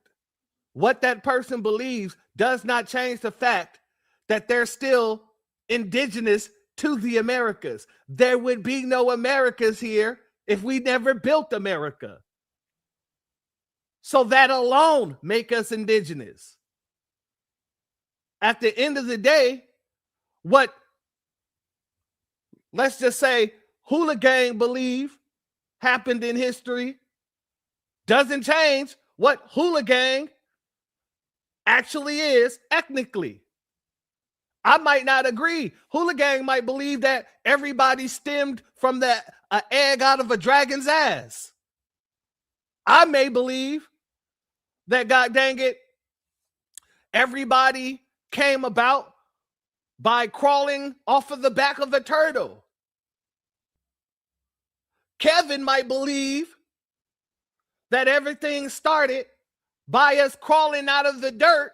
What that person believes does not change the fact that they're still indigenous to the Americas. There would be no Americas here if we never built America. So that alone make us indigenous. At the end of the day, what, let's just say, Hula Gang believe happened in history doesn't change what Hula Gang actually is ethnically. I might not agree. Hula Gang might believe that everybody stemmed from the egg out of a dragon's ass. I may believe that, god dang it, everybody came about by crawling off of the back of a turtle. Kevin might believe that everything started by us crawling out of the dirt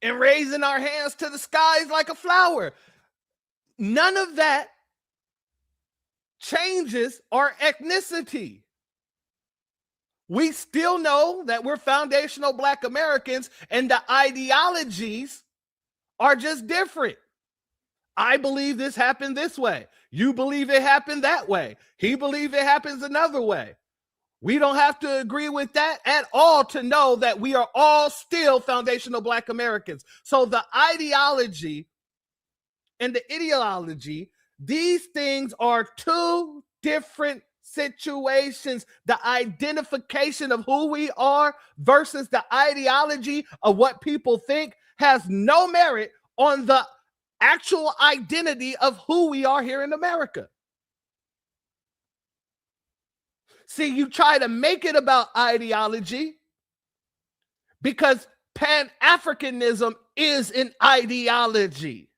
and raising our hands to the skies like a flower. None of that changes our ethnicity. We still know that we're foundational Black Americans, and the ideologies are just different. I believe this happened this way. You believe it happened that way. He believes it happens another way. We don't have to agree with that at all to know that we are all still foundational Black Americans. So the ideology and the ideology, these things are two different situations. The identification of who we are versus the ideology of what people think has no merit on the actual identity of who we are here in America. See, you try to make it about ideology because Pan-Africanism is an ideology.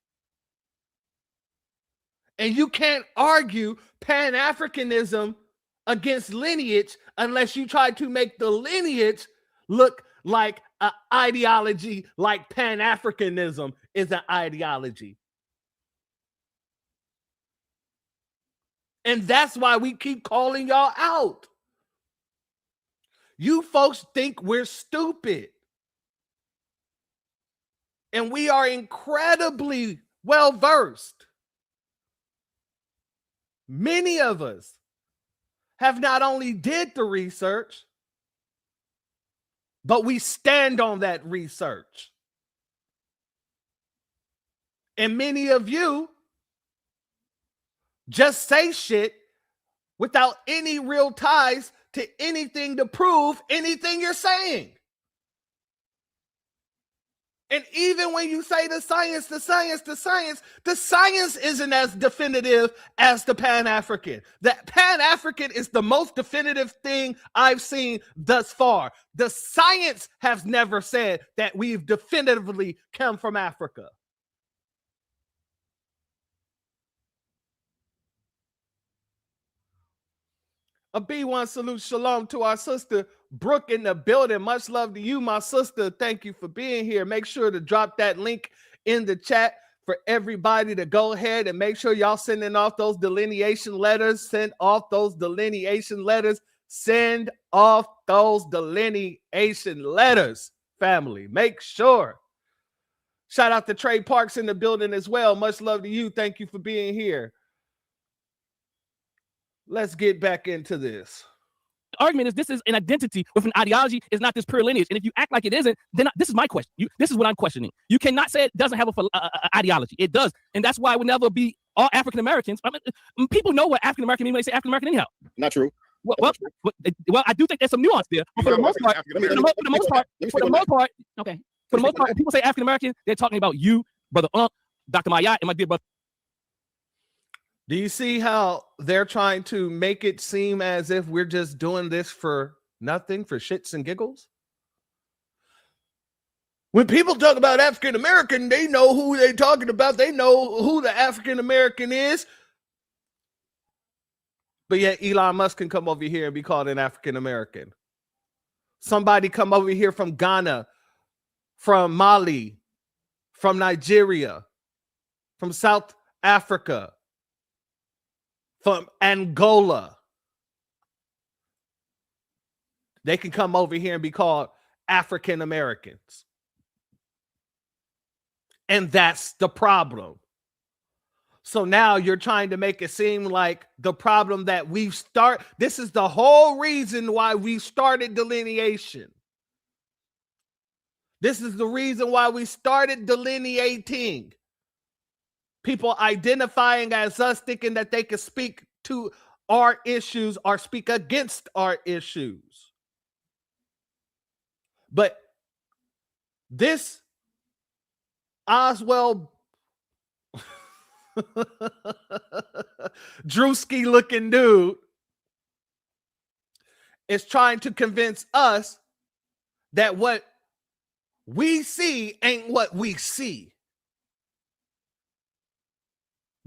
And you can't argue Pan-Africanism against lineage unless you try to make the lineage look like an ideology, like Pan-Africanism is an ideology. And that's why we keep calling y'all out. You folks think we're stupid. And we are incredibly well versed. Many of us have not only did the research, but we stand on that research. And many of you just say shit without any real ties to anything to prove anything you're saying. And even when you say the science isn't as definitive as the Pan-African. The Pan-African is the most definitive thing I've seen thus far. The science has never said that we've definitively come from Africa. A B1 salute, shalom to our sister Brooke in the building. Much love to you, my sister. Thank you for being here. Make sure to drop that link in the chat for everybody to go ahead and make sure y'all sending off those delineation letters. Send off those delineation letters. Send off those delineation letters, family. Make sure. Shout out to Trey Parks in the building as well. Much love to you. Thank you for being here. Let's get back into this. The argument is this is an identity with an ideology. It's not this pure lineage. And if you act like it isn't, then this is my question. This is what I'm questioning. You cannot say it doesn't have a ideology. It does. And that's why it would never be all African Americans. I mean, people know what African American means when they say African American anyhow. Not true. Well, I do think there's some nuance there. But for the most part, for the most part, when people say African American, they're talking about you, Brother Dr. Mayat, and my dear brother. Do you see how they're trying to make it seem as if we're just doing this for nothing, for shits and giggles? When people talk about African American, they know who they're talking about. They know who the African American is. But yet Elon Musk can come over here and be called an African American. Somebody come over here from Ghana, from Mali, from Nigeria, from South Africa, from Angola. They can come over here and be called African Americans. And that's the problem. So now you're trying to make it seem like the problem that this is the whole reason why we started delineation. This is the reason why we started delineating. People identifying as us, thinking that they can speak to our issues or speak against our issues. But this Oswald Drewski looking dude is trying to convince us that what we see ain't what we see.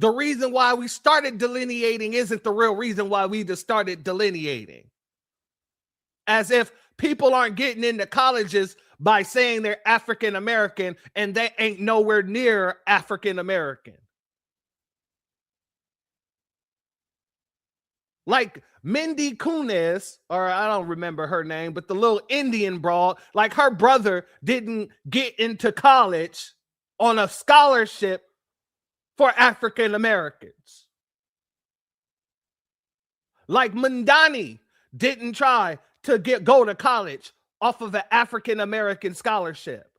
The reason why we started delineating isn't the real reason why we just started delineating. As if people aren't getting into colleges by saying they're African American and they ain't nowhere near African American. Like Mindy Kunis, or I don't remember her name, but the little Indian broad, like her brother didn't get into college on a scholarship for African Americans. Like Mundani didn't try to go to college off of an African American scholarship.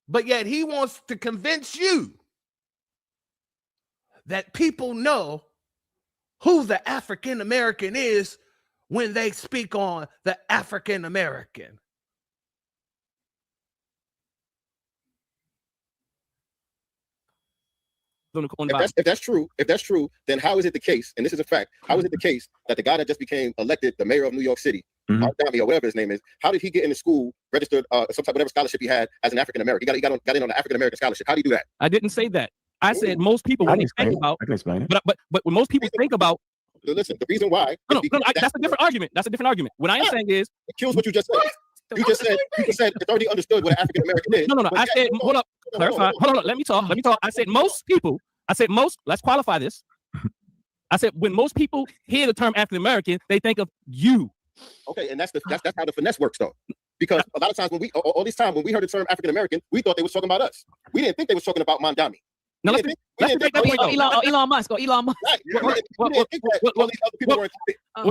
But yet he wants to convince you that people know who the African American is when they speak on the African American. If that's true, then how is it the case, and this is a fact, how is it the case that the guy that just became elected the mayor of New York City, Dami, or whatever his name is, how did he get into school, registered some type, whatever scholarship he had as an African American? He got in on the African American scholarship. How do you do that? I didn't say that. I said most people when they think about. I can explain it. But when most people think about. Listen, the reason why. No, that's a different argument. That's a different argument. What I am saying is. It kills what you just said. You just said it's already understood what an African American is. No. I said, hold up, clarify. Hold on, let me talk. I said most people. Let's qualify this. I said when most people hear the term African American, they think of you. Okay, and that's how the finesse works, though. Because a lot of times when all this time when we heard the term African American, we thought they was talking about us. We didn't think they was talking about Mandami. Now let's debate that point though. Elon Musk. Right. Well,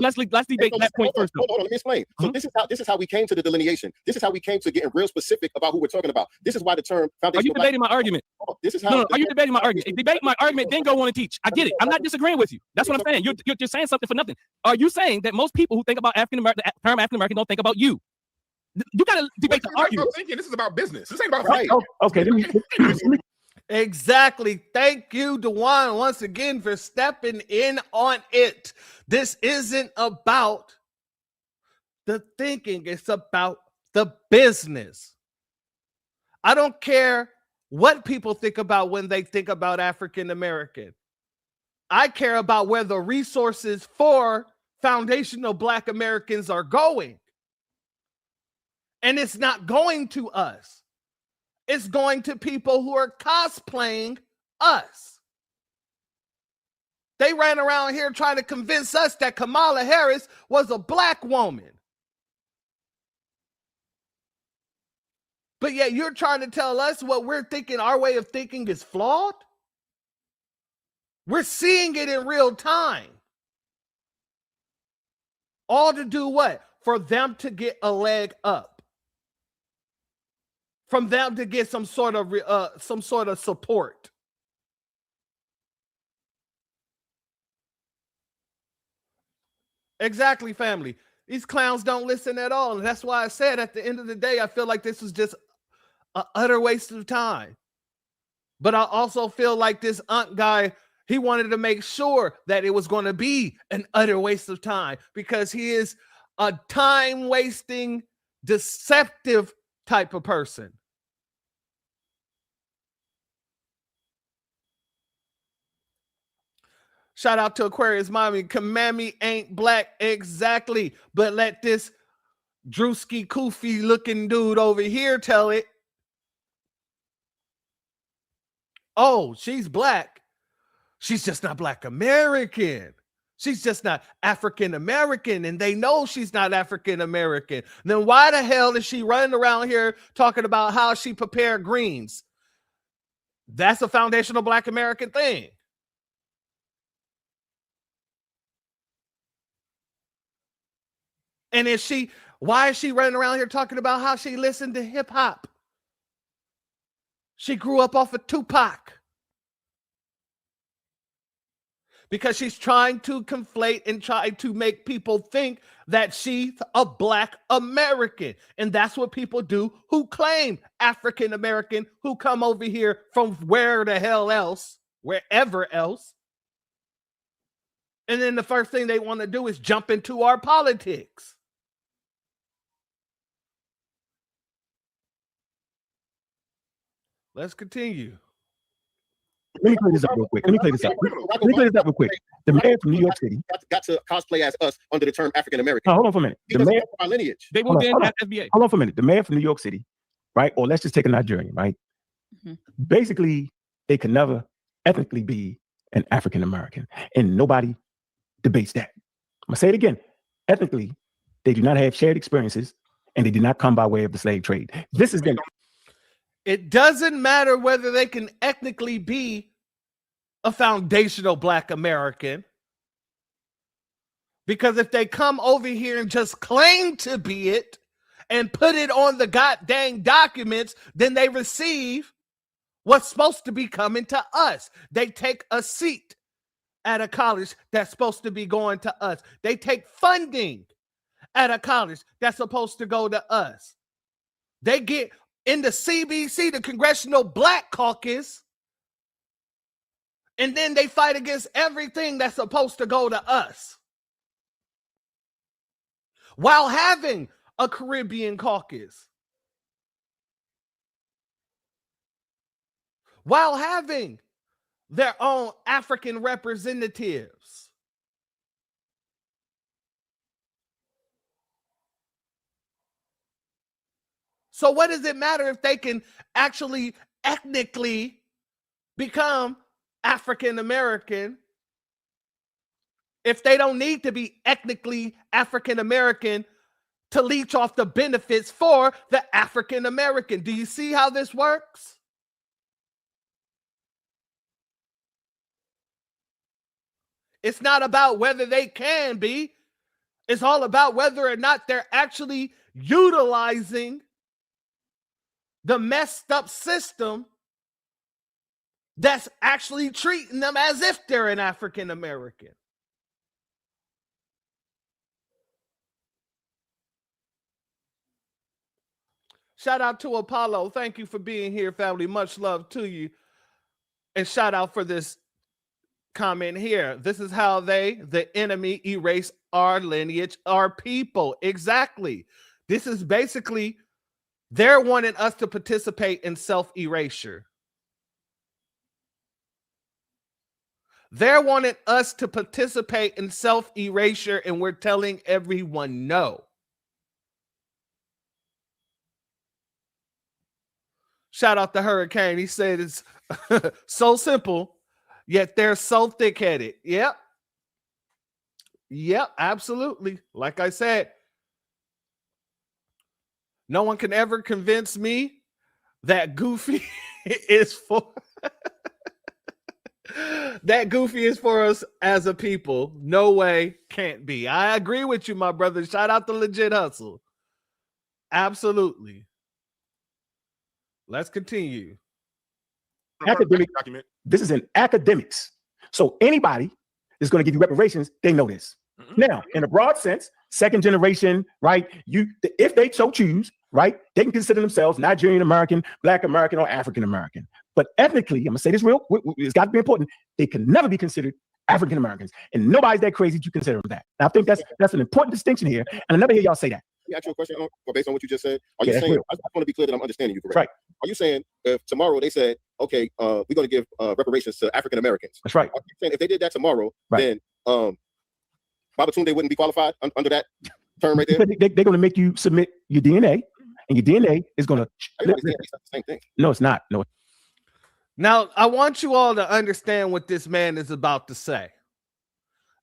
let's debate that point first. Hold on, let me explain. So this is how we came to the delineation. This is how we came to getting real specific about who we're talking about. This is why the term Are you debating my argument? This is how. No, are you debating my argument? If debate my argument, then go on and teach. I get it. I'm not disagreeing with you. That's what I'm saying. You're saying something for nothing. Are you saying that most people who think about African American, the term African American, don't think about you? You gotta debate the argument. This is about business. This ain't about right. Okay. Exactly. Thank you, Dewan, once again for stepping in on it. This isn't about the thinking, it's about the business. I don't care what people think about when they think about African American. I care about where the resources for foundational Black Americans are going. And it's not going to us. It's going to people who are cosplaying us. They ran around here trying to convince us that Kamala Harris was a Black woman. But yet you're trying to tell us what we're thinking, our way of thinking is flawed? We're seeing it in real time. All to do what? For them to get a leg up. From them to get some sort of support. Exactly, family. These clowns don't listen at all. And that's why I said at the end of the day, I feel like this was just an utter waste of time. But I also feel like this Aunt guy, he wanted to make sure that it was going to be an utter waste of time because he is a time-wasting, deceptive type of person. Shout out to Aquarius Mommy. Kamami ain't Black. Exactly. But let this Drewski Koofy looking dude over here tell it. Oh, she's Black. She's just not Black American. She's just not African American. And they know she's not African American. Then why the hell is she running around here talking about how she prepared greens? That's a foundational Black American thing. And why is she running around here talking about how she listened to hip hop? She grew up off of Tupac. Because she's trying to conflate and try to make people think that she's a Black American. And that's what people do who claim African American, who come over here from where the hell else, wherever else. And then the first thing they want to do is jump into our politics. Let's continue. Let me play this up real quick. The man from New York City got to cosplay as us under the term African American. Hold on for a minute. The man, our lineage. They moved in at FBA. Hold on for a minute. The man from New York City, right? Or let's just take a Nigerian, right? Mm-hmm. Basically, they can never ethnically be an African American, and nobody debates that. I'm gonna say it again. Ethnically, they do not have shared experiences, and they did not come by way of the slave trade. This is the. It doesn't matter whether they can ethnically be a foundational Black American, because if they come over here and just claim to be it and put it on the goddamn documents, then they receive what's supposed to be coming to us. They take a seat at a college that's supposed to be going to us. They take funding at a college that's supposed to go to us. They get in the CBC, the Congressional Black Caucus, and then they fight against everything that's supposed to go to us while having a Caribbean caucus, while having their own African representatives. So what does it matter if they can actually ethnically become African American if they don't need to be ethnically African American to leech off the benefits for the African American. Do you see how this works? It's not about whether they can be. It's all about whether or not they're actually utilizing the messed up system that's actually treating them as if they're an African American. Shout out to Apollo. Thank you for being here, family. Much love to you. And shout out for this comment here. This is how they, the enemy, erase our lineage, our people. Exactly. This is basically, they're wanting us to participate in self-erasure. They're wanting us to participate in self-erasure, and we're telling everyone no. Shout out to Hurricane. He said it's so simple, yet they're so thick-headed. Yep. Yep, absolutely. Like I said, no one can ever convince me that Goofy is for that Goofy is for us as a people. No way, can't be. I agree with you, my brother. Shout out to Legit Hustle. Absolutely. Let's continue. Academic document. This is in academics. So anybody that's going to give you reparations, they know this. Now, in a broad sense, second generation, right? If they so choose, right, they can consider themselves Nigerian American, Black American, or African American. But ethnically, I'm gonna say this it's got to be important. They can never be considered African Americans, and nobody's that crazy to consider them that. And I think that's an important distinction here, and I never hear y'all say that. Let me ask you a question based on what you just said. Are you saying? I just want to be clear that I'm understanding you correctly. Right. Are you saying if tomorrow they said, okay, we're going to give reparations to African Americans? That's right. Are you saying if they did that tomorrow, then Babatunde wouldn't be qualified under that term right there? They're going to make you submit your DNA, and your DNA is going to. The same thing. No, it's not. No. Now, I want you all to understand what this man is about to say.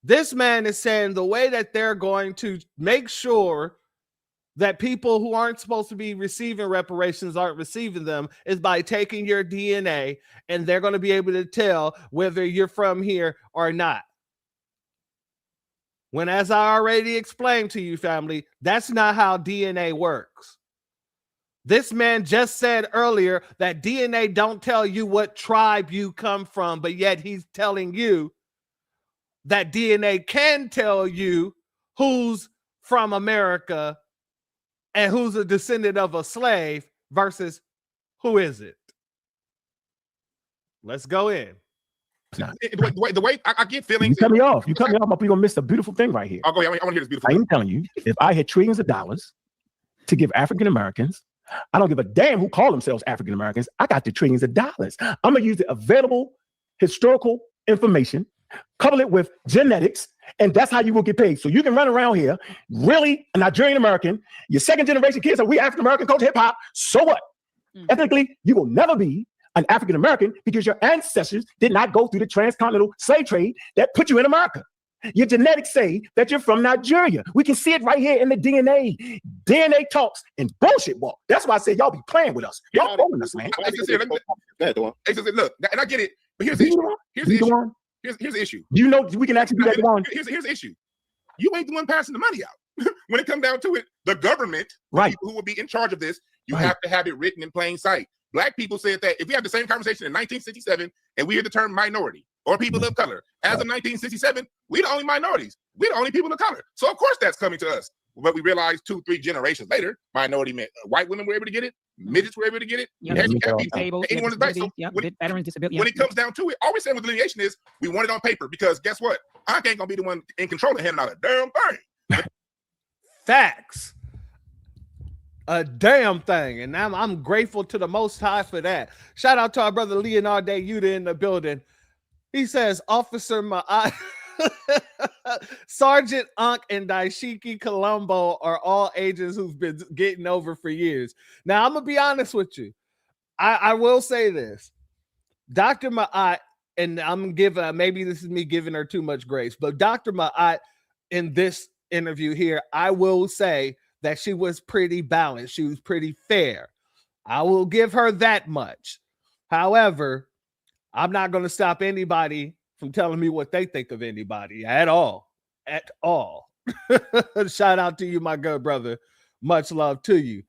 This man is saying the way that they're going to make sure that people who aren't supposed to be receiving reparations aren't receiving them is by taking your DNA, and they're going to be able to tell whether you're from here or not. When, as I already explained to you, family, that's not how DNA works. This man just said earlier that DNA don't tell you what tribe you come from, but yet he's telling you that DNA can tell you who's from America and who's a descendant of a slave versus who is it. Let's go in. The way I get feelings. You cut me off. You cut me off, but you're going to miss a beautiful thing right here. I'll go. I want to hear this beautiful I thing. am telling you, if I had trillions of dollars to give African Americans, I don't give a damn who call themselves African Americans. I got the trillions of dollars. I'm going to use the available historical information, couple it with genetics, and that's how you will get paid. So you can run around here, really a Nigerian American, your second generation kids are we African American culture, hip hop. So what? Ethnically, you will never be an African American because your ancestors did not go through the transcontinental slave trade that put you in America. Your genetics say that you're from Nigeria. We can see it right here in the DNA. DNA talks and bullshit walk. That's why I said y'all be playing with us. Y'all fooling us, man. Look, and I get it, but here's the issue. Here's the issue. You know we can actually do that one. Here's the issue. You ain't the one passing the money out. When it comes down to it, the government, right, who will be in charge of this, you have to have it written in plain sight. Black people said that if we have the same conversation in 1967 and we hear the term minority or people of color, as of 1967, we're the only minorities. We're the only people of color. So of course that's coming to us. But we realized 2-3 generations later, minority men, white women were able to get it, midgets were able to get it, handicapped people, anyone is back. So when it comes down to it, all we're saying with delineation is we want it on paper because guess what? I ain't gonna be the one in control of handing out a damn thing. Facts. A damn thing. And I'm grateful to the Most High for that. Shout out to our brother Leonardo Yuda in the building. He says, Officer Sergeant Unk and Daishiki Colombo are all agents who've been getting over for years. Now, I'm going to be honest with you. I will say this. Dr. Ma'at, and I'm giving, maybe this is me giving her too much grace, but Dr. Ma'at in this interview here, I will say that she was pretty balanced. She was pretty fair. I will give her that much. However, I'm not going to stop anybody from telling me what they think of anybody at all. At all. Shout out to you, my good brother. Much love to you.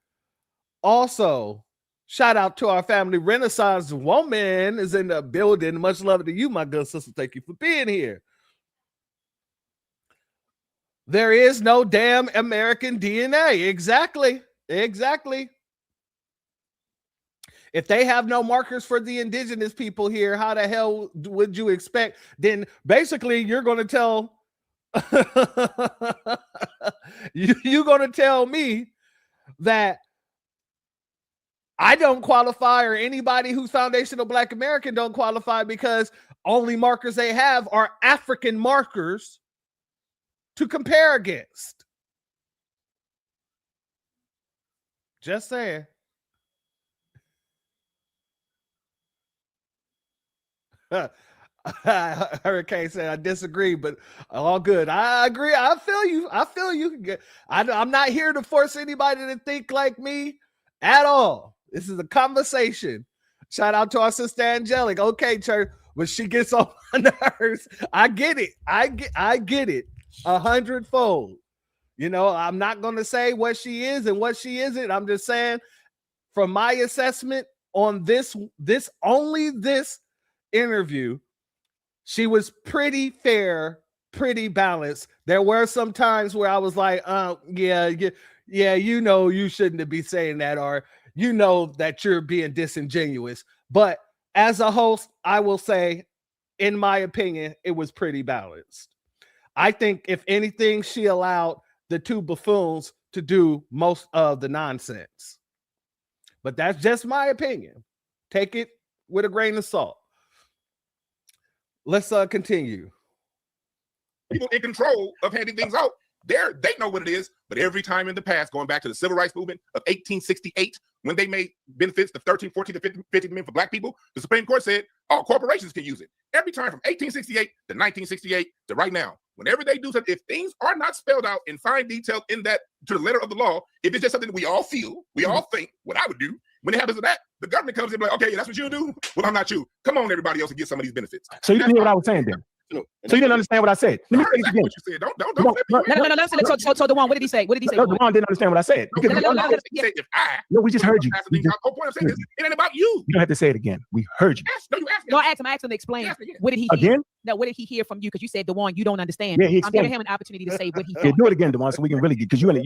Also, shout out to our family. Renaissance Woman is in the building. Much love to you, my good sister. Thank you for being here. There is no damn American DNA. Exactly. Exactly. If they have no markers for the indigenous people here, how the hell would you expect? Then basically you're going to tell you're going to tell me that I don't qualify, or anybody who's foundational Black American don't qualify, because only markers they have are African markers to compare against. Just saying. Hurricane said, I disagree, but all good. I agree. I feel you. I feel you. I'm not here to force anybody to think like me at all. This is a conversation. Shout out to our sister Angelic. Okay, church, when she gets on my nerves, I get it. I get it 100-fold. You know, I'm not going to say what she is and what she isn't. I'm just saying, from my assessment on this interview, she was pretty fair, pretty balanced. There were some times where I was like, yeah, you know, you shouldn't be saying that, or you know that you're being disingenuous. But as a host, I will say, in my opinion, it was pretty balanced. I think, if anything, she allowed the two buffoons to do most of the nonsense. But that's just my opinion. Take it with a grain of salt. Let's continue. People in control of handing things out, they know what it is. But every time in the past, going back to the civil rights movement of 1868, when they made benefits to 13, 14 to 50 million for Black people, the Supreme Court said, oh, corporations can use it. Every time from 1868 to 1968 to right now, whenever they do something, if things are not spelled out in fine detail in that to the letter of the law, if it's just something that we all feel, we all think, what I would do, when it happens to that, the government comes in and be like, okay, that's what you do? Well, I'm not you. Come on, everybody else, and get some of these benefits. So you didn't hear what I was saying then? So you didn't understand what I said. Let me say it again. What you said. Don't. So Dewan, what did he say? What did he say? No, Dewan didn't understand what I said. No, we just heard you. The whole point of saying this, it ain't about you. You don't have to say it again. We heard you. I asked him to explain. What did he hear? Again? No, what did he hear from you? Because you said, Dewan, you don't understand. Yeah, I'm giving him an opportunity to say what he thought. Yeah, do it again, Dewan, so we can really get, because you're in the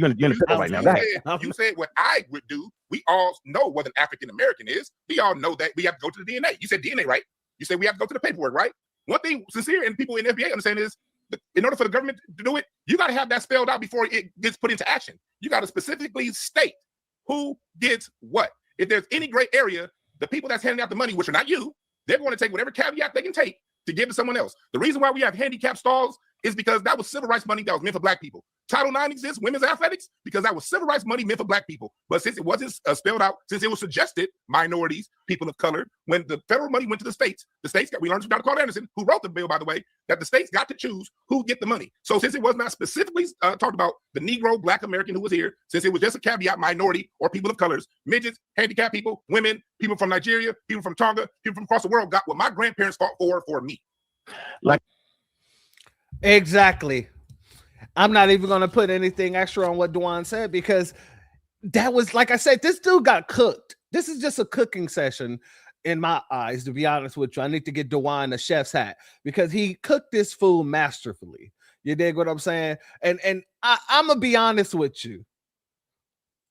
field right now. You said what I would do. We all know what an African American is. We all know that we have to go to the DNA. You said DNA, right? You said we have to go to the paperwork, right? One thing Sincere and people in the FBA understand is, in order for the government to do it, you got to have that spelled out before it gets put into action. You got to specifically state who gets what. If there's any gray area, the people that's handing out the money, which are not you, they're going to take whatever caveat they can take to give to someone else. The reason why we have handicap stalls is because that was civil rights money that was meant for Black people. Title IX exists, women's athletics, because that was civil rights money meant for Black people. But since it wasn't spelled out, since it was suggested, minorities, people of color, when the federal money went to the states got, we learned from Dr. Carl Anderson, who wrote the bill, by the way, that the states got to choose who get the money. So since it was not specifically talked about the Negro, Black American who was here, since it was just a caveat, minority or people of colors, midgets, handicapped people, women, people from Nigeria, people from Tonga, people from across the world got what my grandparents fought for me. Like, exactly. I'm not even going to put anything extra on what Dewan said, because that was, like I said, this dude got cooked. This is just a cooking session in my eyes, to be honest with you. I need to get Dewan a chef's hat, because he cooked this food masterfully. You dig what I'm saying? And I'm going to be honest with you.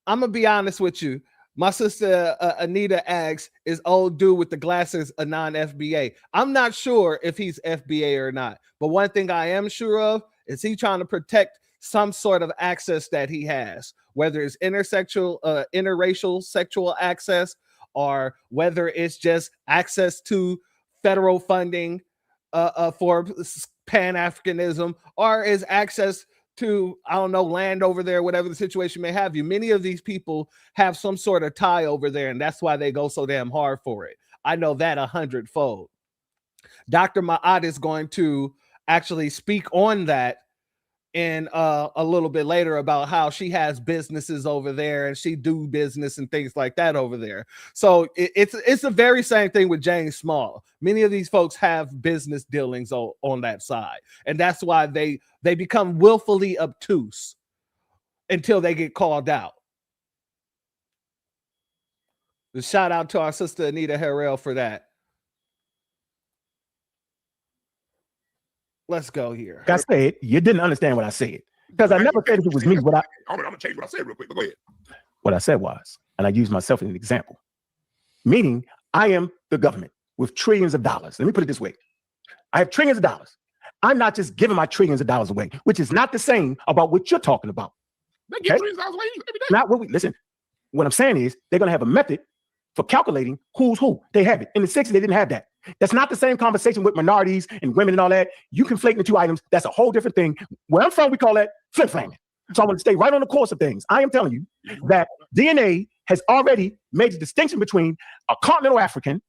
My sister Anita asks, is old dude with the glasses a non-FBA? I'm not sure if he's FBA or not. But one thing I am sure of is he trying to protect some sort of access that he has, whether it's interracial sexual access, or whether it's just access to federal funding for Pan-Africanism, or is access to, I don't know, land over there, whatever the situation may have you. Many of these people have some sort of tie over there, and that's why they go so damn hard for it. I know that 100-fold. Dr. Ma'at is going to actually speak on that in a little bit later about how she has businesses over there and she do business and things like that over there. So it's the very same thing with James Small. Many of these folks have business dealings on that side, and that's why they become willfully obtuse until they get called out. The shout out to our sister Anita Harrell for that. Let's go here. Like I said, you didn't understand what I said, because I never said if it was me. I'm gonna change what I said real quick. But go ahead. What I said was, and I used myself as an example, meaning I am the government with trillions of dollars. Let me put it this way: I have trillions of dollars. I'm not just giving my trillions of dollars away, which is not the same about what you're talking about. They give trillions of dollars away every day. Not what we listen. What I'm saying is they're gonna have a method for calculating who's who. They have it. In the 60s, they didn't have that. That's not the same conversation with minorities and women and all that. You conflating the two items. That's a whole different thing. Where I'm from, we call that flip-flaming. So I want to stay right on the course of things. I am telling you that DNA has already made the distinction between a continental African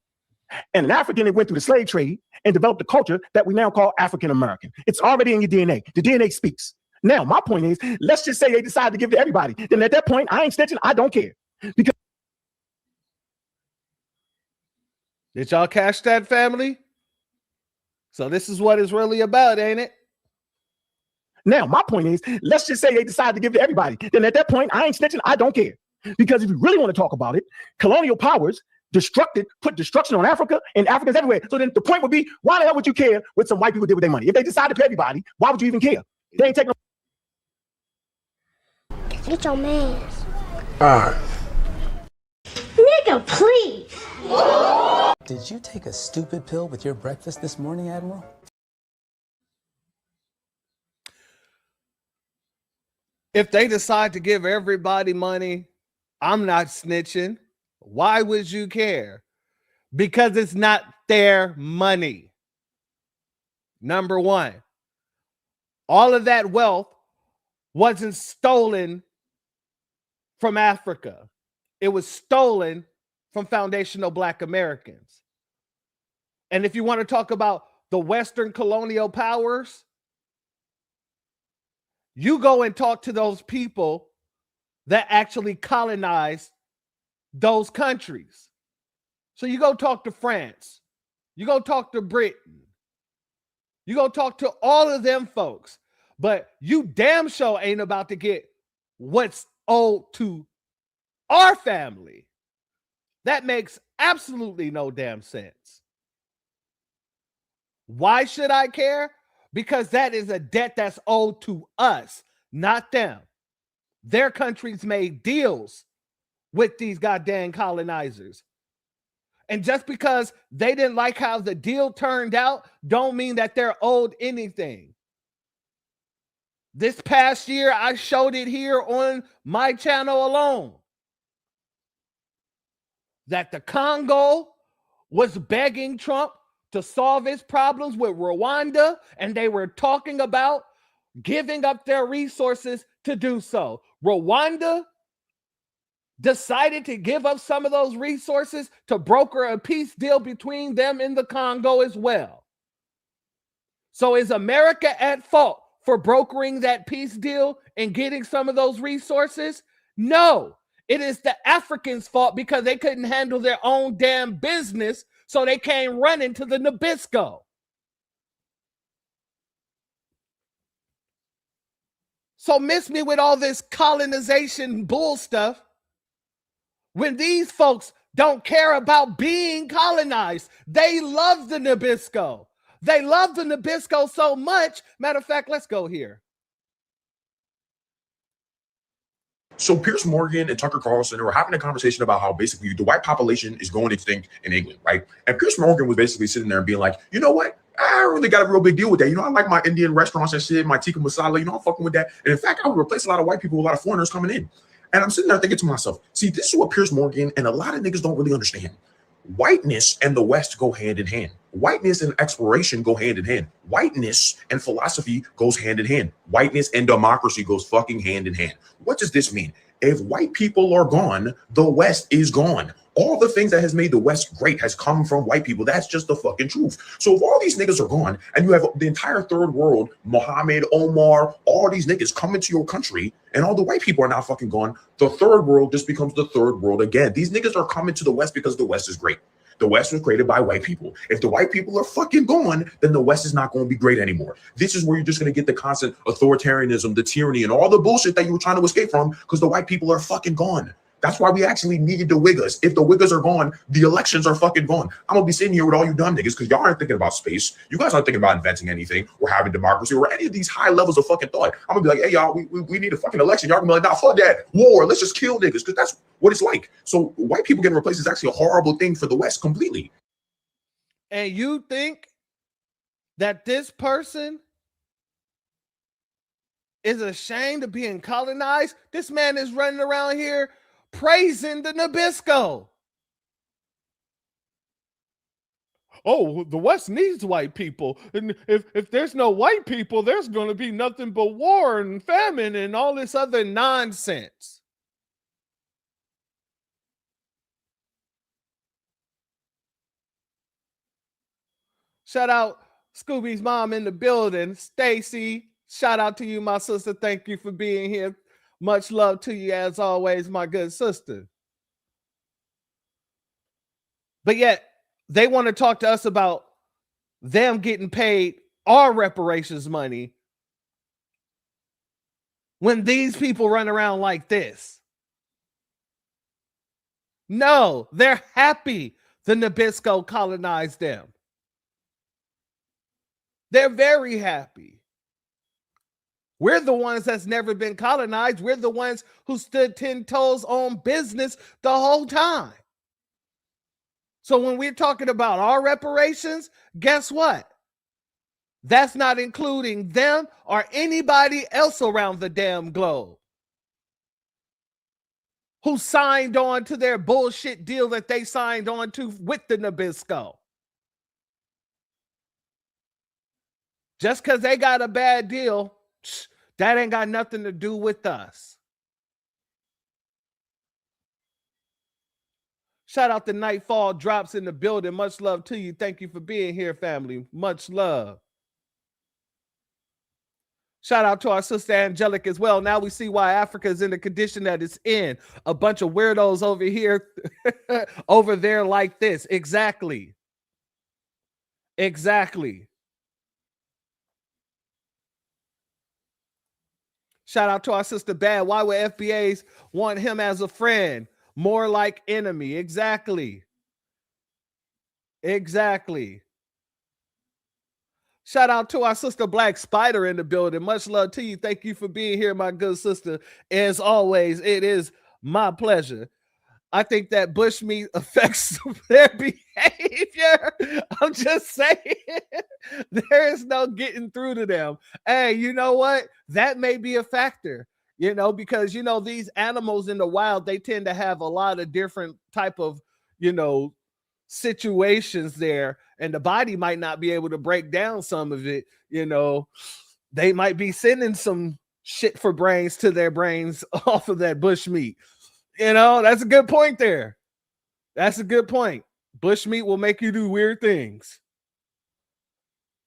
and an African that went through the slave trade and developed the culture that we now call African American. It's already in your DNA. The DNA speaks. Now, my point is, let's just say they decide to give it to everybody. Then at that point, I ain't snitching. I don't care. Because did y'all catch that, family? So this is what it's really about, ain't it? Now, my point is, let's just say they decide to give it to everybody. Then at that point, I ain't snitching. I don't care. Because if you really want to talk about it, colonial powers put destruction on Africa and Africans everywhere. So then the point would be, why the hell would you care what some white people did with their money? If they decide to pay everybody, why would you even care? They ain't taking no. Get your man. All right. Nigga, please. Did you take a stupid pill with your breakfast this morning, Admiral? If they decide to give everybody money, I'm not snitching. Why would you care? Because it's not their money. Number one, all of that wealth wasn't stolen from Africa. It was stolen from foundational Black Americans. And if you want to talk about the Western colonial powers, you go and talk to those people that actually colonized those countries. So you go talk to France, you go talk to Britain, you go talk to all of them folks, but you damn sure ain't about to get what's owed to our family. That makes absolutely no damn sense. Why should I care? Because that is a debt that's owed to us, not them. Their countries made deals with these goddamn colonizers. And just because they didn't like how the deal turned out, don't mean that they're owed anything. This past year, I showed it here on my channel alone, that the Congo was begging Trump to solve its problems with Rwanda, and they were talking about giving up their resources to do so. Rwanda decided to give up some of those resources to broker a peace deal between them and the Congo as well. So is America at fault for brokering that peace deal and getting some of those resources? No. It is the Africans' fault because they couldn't handle their own damn business, so they came running to the Nabisco. So miss me with all this colonization bull stuff when these folks don't care about being colonized. They love the Nabisco. They love the Nabisco so much. Matter of fact, let's go here. So Piers Morgan and Tucker Carlson were having a conversation about how basically the white population is going extinct in England, right? And Piers Morgan was basically sitting there and being like, you know what? I really got a real big deal with that. You know, I like my Indian restaurants and shit, my tikka masala, you know, I'm fucking with that. And in fact, I would replace a lot of white people with a lot of foreigners coming in. And I'm sitting there thinking to myself, see, this is what Piers Morgan and a lot of niggas don't really understand. Whiteness and the West go hand in hand. Whiteness and exploration go hand in hand. Whiteness and philosophy goes hand in hand. Whiteness and democracy goes fucking hand in hand. What does this mean? If white people are gone, the West is gone. All the things that has made the West great has come from white people. That's just the fucking truth. So if all these niggas are gone and you have the entire third world, Muhammad, Omar, all these niggas come into your country and all the white people are now fucking gone, the third world just becomes the third world again. These niggas are coming to the West because the West is great. The West was created by white people. If the white people are fucking gone, then the West is not going to be great anymore. This is where you're just going to get the constant authoritarianism, the tyranny, and all the bullshit that you were trying to escape from because the white people are fucking gone. That's why we actually needed the Wiggers. If the Wiggers are gone, the elections are fucking gone. I'm gonna be sitting here with all you dumb niggas because y'all aren't thinking about space. You guys aren't thinking about inventing anything or having democracy or any of these high levels of fucking thought. I'm gonna be like, hey y'all, we need a fucking election. Y'all gonna be like, nah, fuck that. War. Let's just kill niggas because that's what it's like. So white people getting replaced is actually a horrible thing for the West completely. And you think that this person is ashamed of being colonized? This man is running around here praising the Nabisco. Oh, the West needs white people. And if there's no white people, there's going to be nothing but war and famine and all this other nonsense. Shout out Scooby's mom in the building, Stacy. Shout out to you, my sister. Thank you for being here. Much love to you as always, my good sister. But yet, they want to talk to us about them getting paid our reparations money when these people run around like this. No, they're happy the Nabisco colonized them. They're very happy. We're the ones that's never been colonized. We're the ones who stood 10 toes on business the whole time. So when we're talking about our reparations, guess what? That's not including them or anybody else around the damn globe who signed on to their bullshit deal that they signed on to with the Nabisco. Just because they got a bad deal, that ain't got nothing to do with us. Shout out to Nightfall Drops in the building. Much love to you. Thank you for being here, family. Much love. Shout out to our sister Angelic as well. Now we see why Africa is in the condition that it's in. A bunch of weirdos over here, over there like this. Exactly. Exactly. Shout out to our sister Bad. Why would FBAs want him as a friend? More like enemy. Exactly. Exactly. Shout out to our sister Black Spider in the building. Much love to you. Thank you for being here, my good sister. As always, it is my pleasure. I think that bushmeat affects their behavior. I'm just saying, there is no getting through to them. Hey, you know what? That may be a factor, because, these animals in the wild, they tend to have a lot of different type of, situations there. And the body might not be able to break down some of it. They might be sending some shit for brains to their brains off of that bushmeat. That's a good point there. That's a good point. Bushmeat will make you do weird things.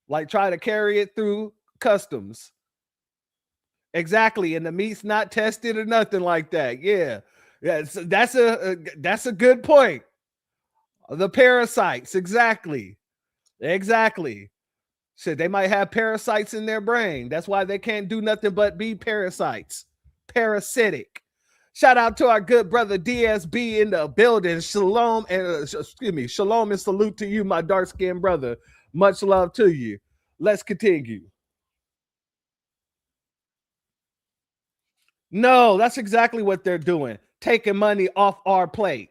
Like try to carry it through customs. Exactly. And the meat's not tested or nothing like that. Yeah. That's a good point. The parasites. Exactly. Exactly. So they might have parasites in their brain. That's why they can't do nothing but be parasites. Parasitic. Shout out to our good brother DSB in the building. Shalom and shalom and salute to you, my dark-skinned brother. Much love to you. Let's continue. No, that's exactly what they're doing. Taking money off our plate.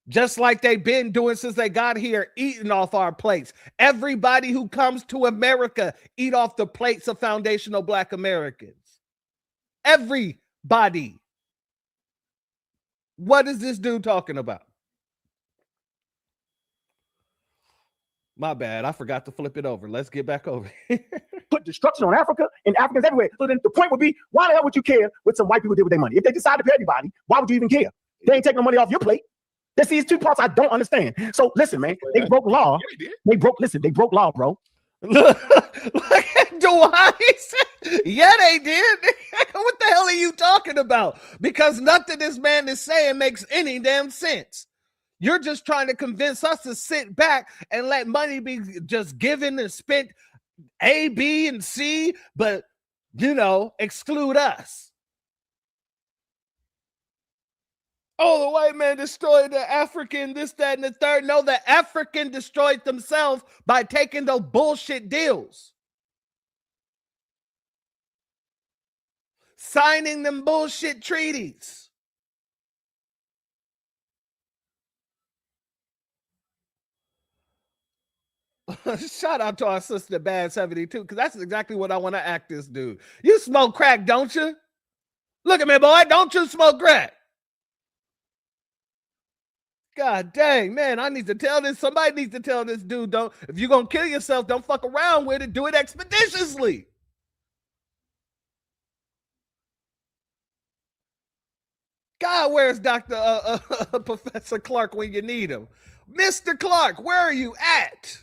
Just like they've been doing since they got here, eating off our plates. Everybody who comes to America eat off the plates of foundational Black Americans. Everybody. What is this dude talking about? My bad. I forgot to flip it over. Let's get back over here. Put destruction on Africa and Africans everywhere. So then the point would be, why the hell would you care what some white people did with their money? If they decide to pay everybody, why would you even care? They ain't taking no money off your plate. There's these two parts I don't understand. So listen, man, they broke law. They broke law, bro. Look at Dwight. Yeah, they did. What the hell are you talking about? Because nothing this man is saying makes any damn sense. You're just trying to convince us to sit back and let money be just given and spent A, B, and C, but, exclude us. Oh, the white man destroyed the African, this, that, and the third. No, the African destroyed themselves by taking those bullshit deals. Signing them bullshit treaties. Shout out to our sister Bad 72, because that's exactly what I want to act this dude. You smoke crack, don't you? Look at me, boy. Don't you smoke crack? God dang, man, I need to tell this. Somebody needs to tell this dude, if you're going to kill yourself, don't fuck around with it. Do it expeditiously. God, where's Dr. Professor Clark when you need him? Mr. Clark, where are you at?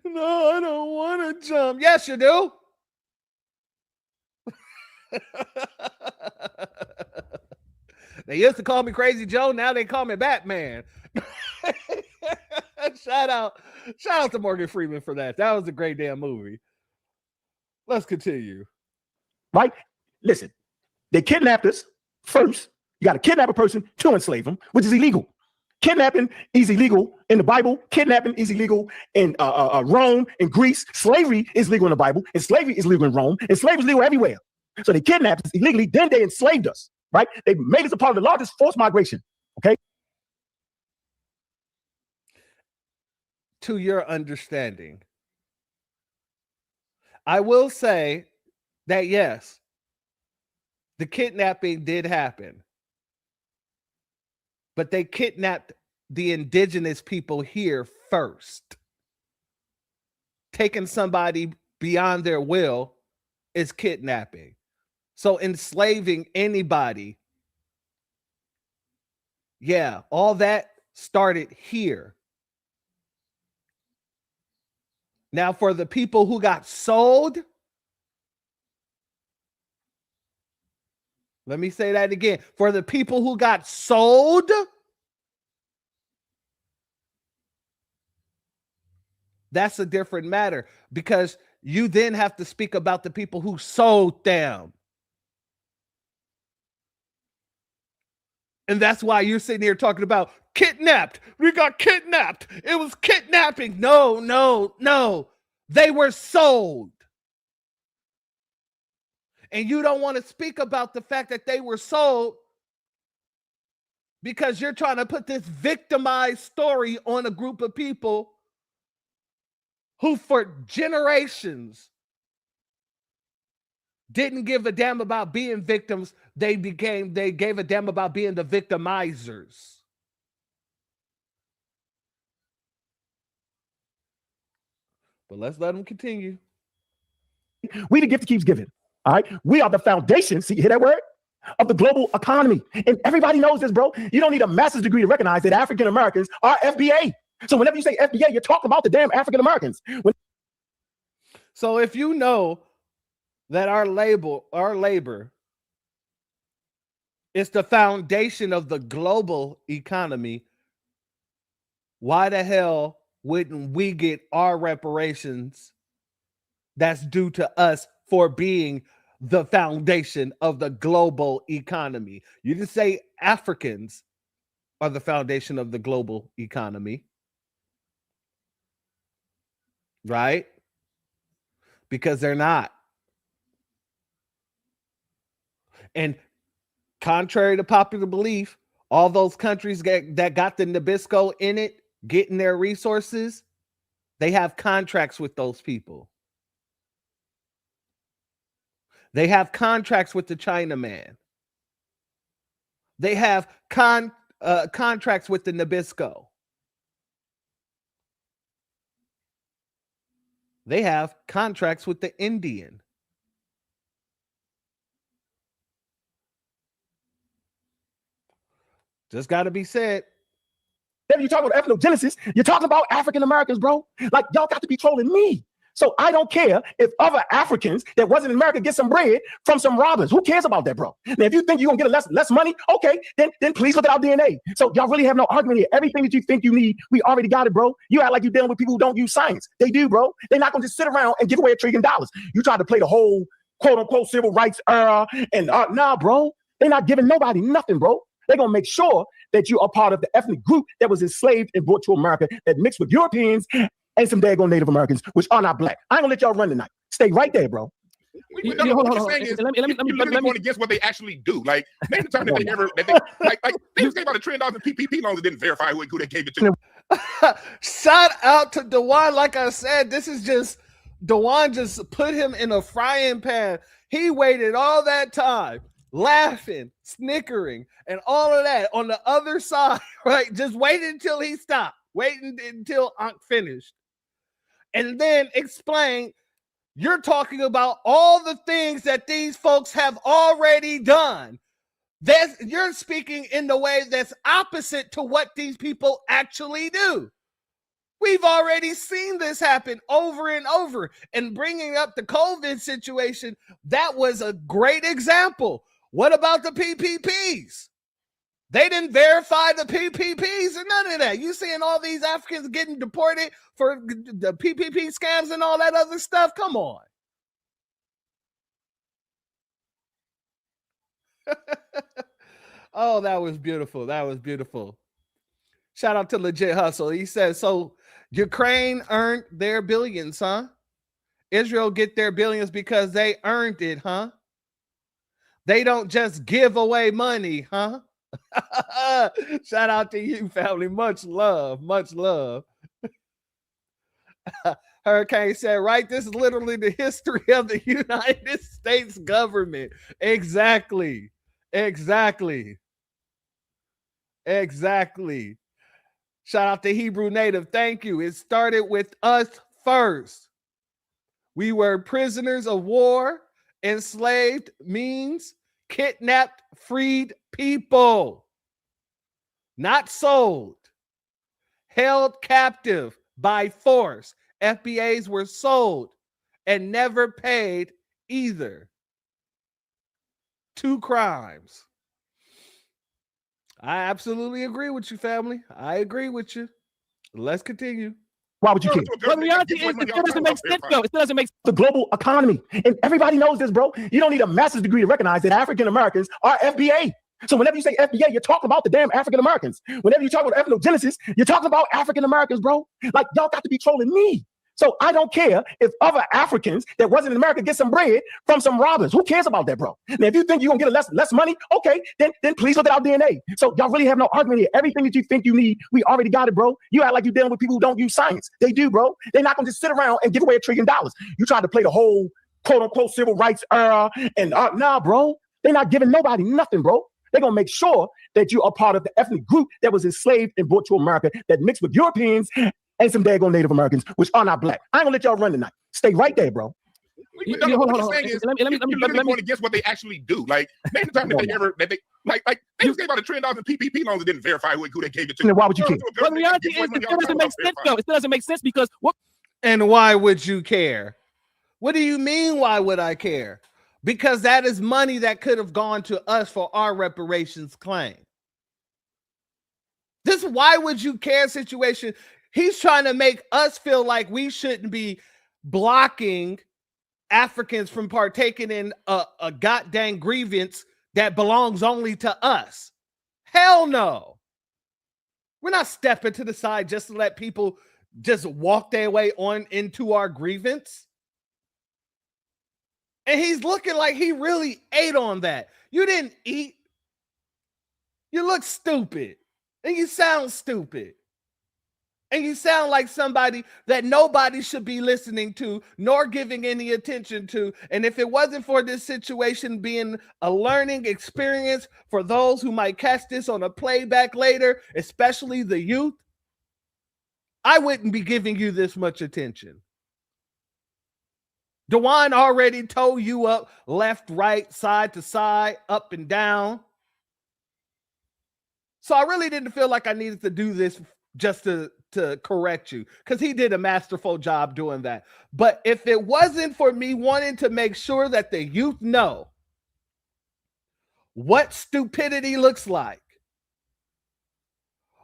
No, I don't want to jump. Yes, you do. They used to call me Crazy Joe. Now they call me Batman. Shout out to Morgan Freeman for that. That was a great damn movie. Let's continue. Right? Listen, they kidnapped us first. You got to kidnap a person to enslave them, which is illegal. Kidnapping is illegal in the Bible. Kidnapping is illegal in Rome, in Greece. Slavery is legal in the Bible, and slavery is legal in Rome, and slavery is legal everywhere. So they kidnapped us illegally, then they enslaved us, right? They made us a part of the largest forced migration, okay? To your understanding, I will say that, yes, the kidnapping did happen. But they kidnapped the indigenous people here first. Taking somebody beyond their will is kidnapping. So enslaving anybody, yeah, all that started here. Now, for the people who got sold, let me say that again. For the people who got sold, that's a different matter, because you then have to speak about the people who sold them. And that's why you're sitting here talking about kidnapped. We got kidnapped. It was kidnapping. No. They were sold. And you don't want to speak about the fact that they were sold because you're trying to put this victimized story on a group of people who for generations didn't give a damn about being victims. They gave a damn about being the victimizers. But let's let them continue. We the gift that keeps giving. All right. We are the foundation. See, you hear that word? Of the global economy. And everybody knows this, bro. You don't need a master's degree to recognize that African Americans are FBA. So whenever you say FBA, you're talking about the damn African Americans. So if you know that our labor is the foundation of the global economy, why the hell wouldn't we get our reparations that's due to us for being the foundation of the global economy? You didn't say Africans are the foundation of the global economy, right? Because they're not. And contrary to popular belief, all those countries that got the Nabisco in it, getting their resources, they have contracts with those people. They have contracts with the Chinaman. They have contracts with the Nabisco. They have contracts with the Indian. Just got to be said. Then you talk about ethnogenesis, you're talking about African Americans, bro. Like, y'all got to be trolling me. So I don't care if other Africans that wasn't in America get some bread from some robbers. Who cares about that, bro? Now, if you think you're gonna get less money, okay, then please look at our DNA. So y'all really have no argument here. Everything that you think you need, we already got it, bro. You act like you're dealing with people who don't use science. They do, bro. They're not gonna just sit around and give away $1 trillion. You try to play the whole quote unquote civil rights era and nah, bro. They're not giving nobody nothing, bro. They're gonna make sure that you are part of the ethnic group that was enslaved and brought to America that mixed with Europeans and some daggone Native Americans, which are not black. I ain't gonna let y'all run tonight. Stay right there, bro. What you're saying is you're literally going against what they actually do. Like, name the time that they ever, they just gave out $1 trillion in PPP loans and didn't verify who they gave it to. Shout out to Dewan. Like I said, this is just, Dewan just put him in a frying pan. He waited all that time, laughing, snickering, and all of that on the other side, right? Just waited until he stopped. Waiting until Ankh finished. And then explain, you're talking about all the things that these folks have already done. You're speaking in the way that's opposite to what these people actually do. We've already seen this happen over and over. And bringing up the COVID situation, that was a great example. What about the PPPs? They didn't verify the PPPs or none of that. You seeing all these Africans getting deported for the PPP scams and all that other stuff? Come on. Oh, that was beautiful. That was beautiful. Shout out to Legit Hustle. He says, so Ukraine earned their billions, huh? Israel get their billions because they earned it, huh? They don't just give away money, huh? Shout out to you, family. Much love. Much love. Hurricane said, right, this is literally the history of the United States government. Exactly. Exactly. Exactly. Shout out to Hebrew Native. Thank you. It started with us first. We were prisoners of war. Enslaved means kidnapped, freed people. Not sold. Held captive by force. FBAs were sold and never paid either. 2 crimes. I absolutely agree with you, family. I agree with you. Let's continue. Why would you care? Well, the reality is, it still doesn't make sense, though. It still doesn't make sense. The global economy. And everybody knows this, bro. You don't need a master's degree to recognize that African Americans are FBA. So whenever you say FBA, you're talking about the damn African Americans. Whenever you talk about ethnogenesis, you're talking about African Americans, bro. Like, y'all got to be trolling me. So I don't care if other Africans that wasn't in America get some bread from some robbers. Who cares about that, bro? Now, if you think you're gonna get less money, okay, then please look at our DNA. So y'all really have no argument here. Everything that you think you need, we already got it, bro. You act like you're dealing with people who don't use science. They do, bro. They're not gonna just sit around and give away $1 trillion. You try to play the whole quote unquote civil rights era and nah, bro. They're not giving nobody nothing, bro. They're gonna make sure that you are part of the ethnic group that was enslaved and brought to America that mixed with Europeans and some daggone Native Americans, which are not black. I ain't gonna let y'all run tonight. Stay right there, bro. What you're saying is you're literally going against what they actually do. Like, name the time that they ever, that they just gave out $1 trillion in PPP loans and didn't verify who they gave it to. And why would you care? Well, the reality is, it still doesn't make sense, though. It still doesn't make sense because what? And why would you care? What do you mean, why would I care? Because that is money that could have gone to us for our reparations claim. This why would you care situation. He's trying to make us feel like we shouldn't be blocking Africans from partaking in a goddamn grievance that belongs only to us. Hell no. We're not stepping to the side just to let people just walk their way on into our grievance. And he's looking like he really ate on that. You didn't eat. You look stupid. And you sound stupid. And you sound like somebody that nobody should be listening to, nor giving any attention to. And if it wasn't for this situation being a learning experience for those who might catch this on a playback later, especially the youth, I wouldn't be giving you this much attention. Dewan already towed you up left, right, side to side, up and down. So I really didn't feel like I needed to do this just to correct you, because he did a masterful job doing that. But if it wasn't for me wanting to make sure that the youth know what stupidity looks like,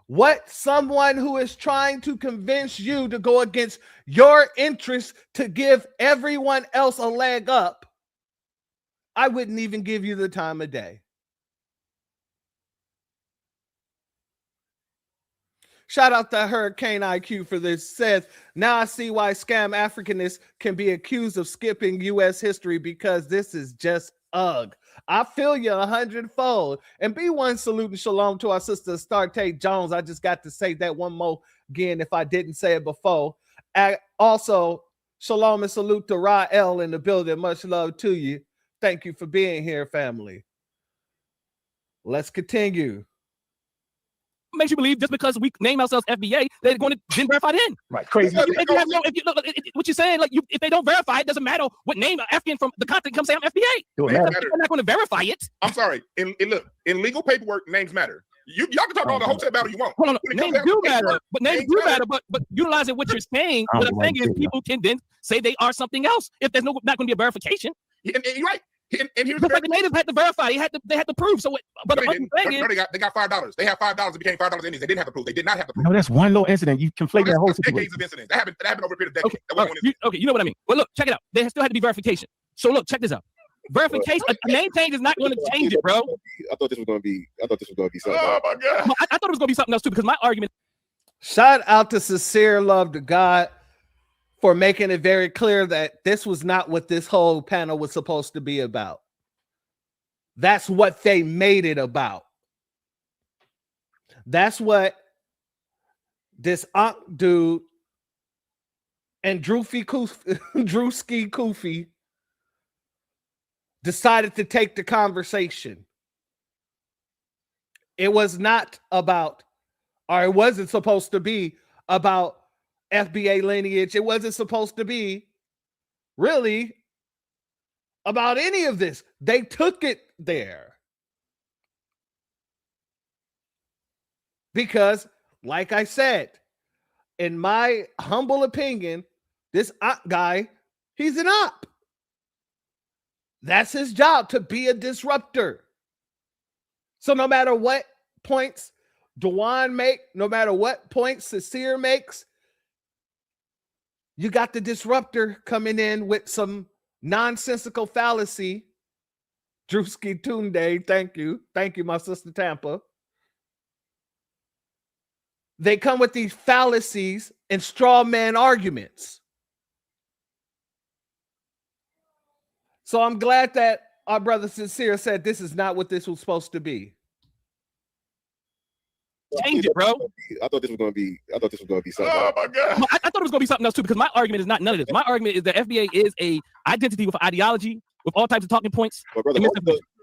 what someone who is trying to convince you to go against your interests to give everyone else a leg up, I wouldn't even give you the time of day. Shout out to Hurricane IQ for this. Says, now I see why scam Africanists can be accused of skipping U.S. history, because this is just ugh. I feel you 100-fold. And B1 salute and shalom to our sister Starte Jones. I just got to say that one more again if I didn't say it before. Also, shalom and salute to Rael in the building. Much love to you. Thank you for being here, family. Let's continue. Makes you believe just because we name ourselves FBA, they're going to then verify it in. Right. Crazy. What you're saying, like, if they don't verify it, doesn't matter what name African from the continent comes say I'm FBA. They're not going to verify it. I'm sorry. In legal paperwork, names matter. Y'all can talk all the hotel battle you want. Hold on, names do matter, but names do matter. But utilizing what you're saying, what I'm saying is people can then say they are something else if there's not going to be a verification. And you're right. And here's the natives had to verify. They had to prove. So, but they got $5. They had $5. It became $5 Indians. They didn't have to prove. They did not have to prove. No, that's one little incident. You conflate that whole situation. Decades of incidents. That happened over a period of decades. Okay, you know what I mean. Well, look, check it out. There still had to be verification. So look, check this out. Verification, a name change is not going to change it, bro. I thought this was going to be something. Oh my God. I thought it was going to be something else too, because my argument. Shout out to sincere love to God for making it very clear that this was not what this whole panel was supposed to be about. That's what they made it about. That's what this dude and Drewski Koofy decided to take the conversation. It was not about, or it wasn't supposed to be about FBA lineage. It wasn't supposed to be really about any of this. They took it there because, like I said, in my humble opinion, this guy, he's an op. That's his job, to be a disruptor. So no matter what points Dewan make, no matter what points Sincere makes, you got the disruptor coming in with some nonsensical fallacy. Drewski Tunde, thank you, my sister Tampa. They come with these fallacies and straw man arguments. So I'm glad that our brother Sincere said this is not what this was supposed to be. Change it, bro. I thought this was going to be something. Oh my God. I thought it was going to be something else too, because my argument is not none of this. My argument is that FBA is a identity with ideology, with all types of talking points. But brother,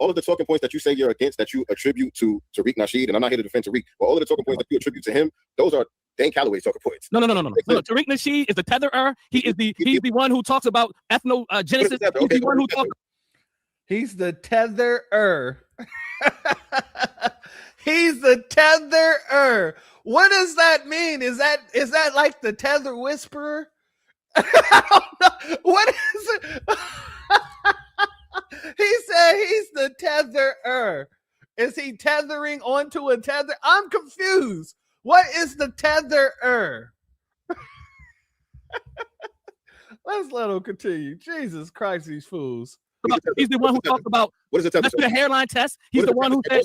all of the talking points that you say you're against, that you attribute to Tariq Nasheed, and I'm not here to defend Tariq, but all of the talking points that you attribute to him, those are Dane Calloway's talking points. No. Tariq Nasheed is the tetherer. He's the one who talks about ethnogenesis. He's the one who talks. He's the tetherer. He's the tetherer. What does that mean? Is that like the tether whisperer? I don't know. What is it? He said he's the tetherer. Is he tethering onto a tether? I'm confused. What is the tetherer? Let's let him continue. Jesus Christ, these fools. He's the one who talks about what is a tether? Let's do the hairline test. He's the one who said.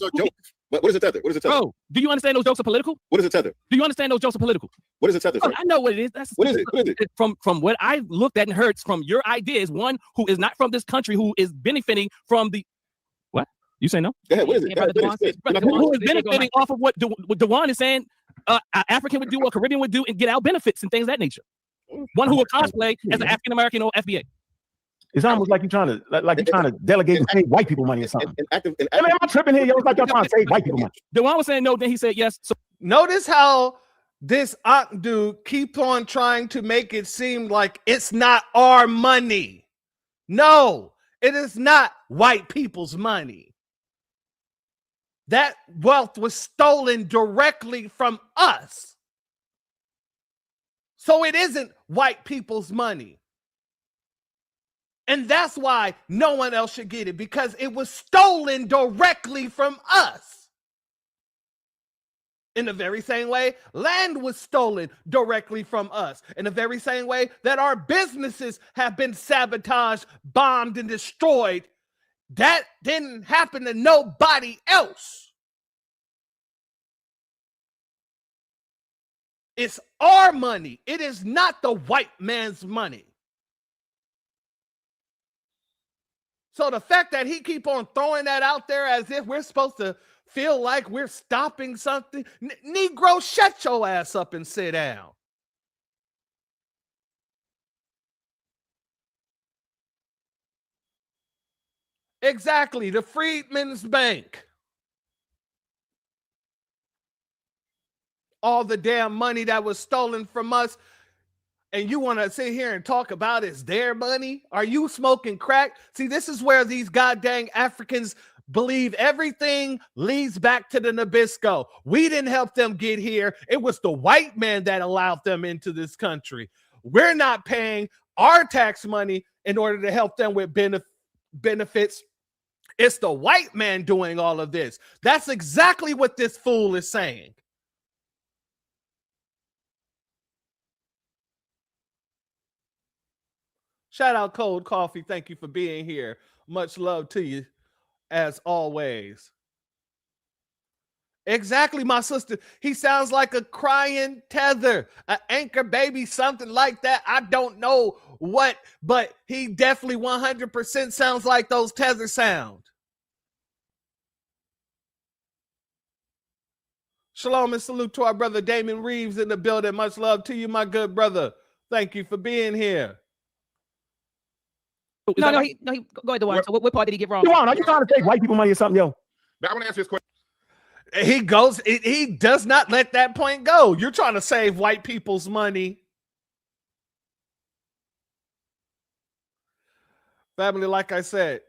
What is a tether? What is a tether? Bro, do you understand those jokes are political? What is a tether? Do you understand those jokes are political? What is a tether? Oh, I know what it is. What is it? From what I've looked at and heard from your ideas, one who is not from this country, who is benefiting from the what? You say no? Go ahead. What is it? Who is benefiting off of what Dewan is saying African would do or Caribbean would do and get out benefits and things of that nature. One who will cosplay as an African American or FBA. It's almost like you're trying to delegate and save white people money or something. I mean, am I tripping here? Yo, it's like y'all trying to save white people money. Dewan was saying no, then he said yes. So notice how this dude keeps on trying to make it seem like it's not our money. No, it is not white people's money. That wealth was stolen directly from us. So it isn't white people's money. And that's why no one else should get it, because it was stolen directly from us. In the very same way, land was stolen directly from us. In the very same way that our businesses have been sabotaged, bombed, and destroyed, that didn't happen to nobody else. It's our money. It is not the white man's money. So the fact that he keep on throwing that out there as if we're supposed to feel like we're stopping something, Negro, shut your ass up and sit down. Exactly, the Freedmen's Bank. All the damn money that was stolen from us, and you want to sit here and talk about it's their money? Are you smoking crack? See, this is where these goddamn Africans believe everything leads back to the Nabisco. We didn't help them get here. It was the white man that allowed them into this country. We're not paying our tax money in order to help them with benefits. It's the white man doing all of this. That's exactly what this fool is saying. Shout out Cold Coffee. Thank you for being here. Much love to you, as always. Exactly, my sister. He sounds like a crying tether, an anchor baby, something like that. I don't know what, but he definitely 100% sounds like those tether sound. Shalom and salute to our brother Damon Reeves in the building. Much love to you, my good brother. Thank you for being here. No, go ahead, Dewan. So what part did he get wrong? Dewan, are you trying to take white people money or something, yo? I want to answer this question. He does not let that point go. You're trying to save white people's money. Family, like I said,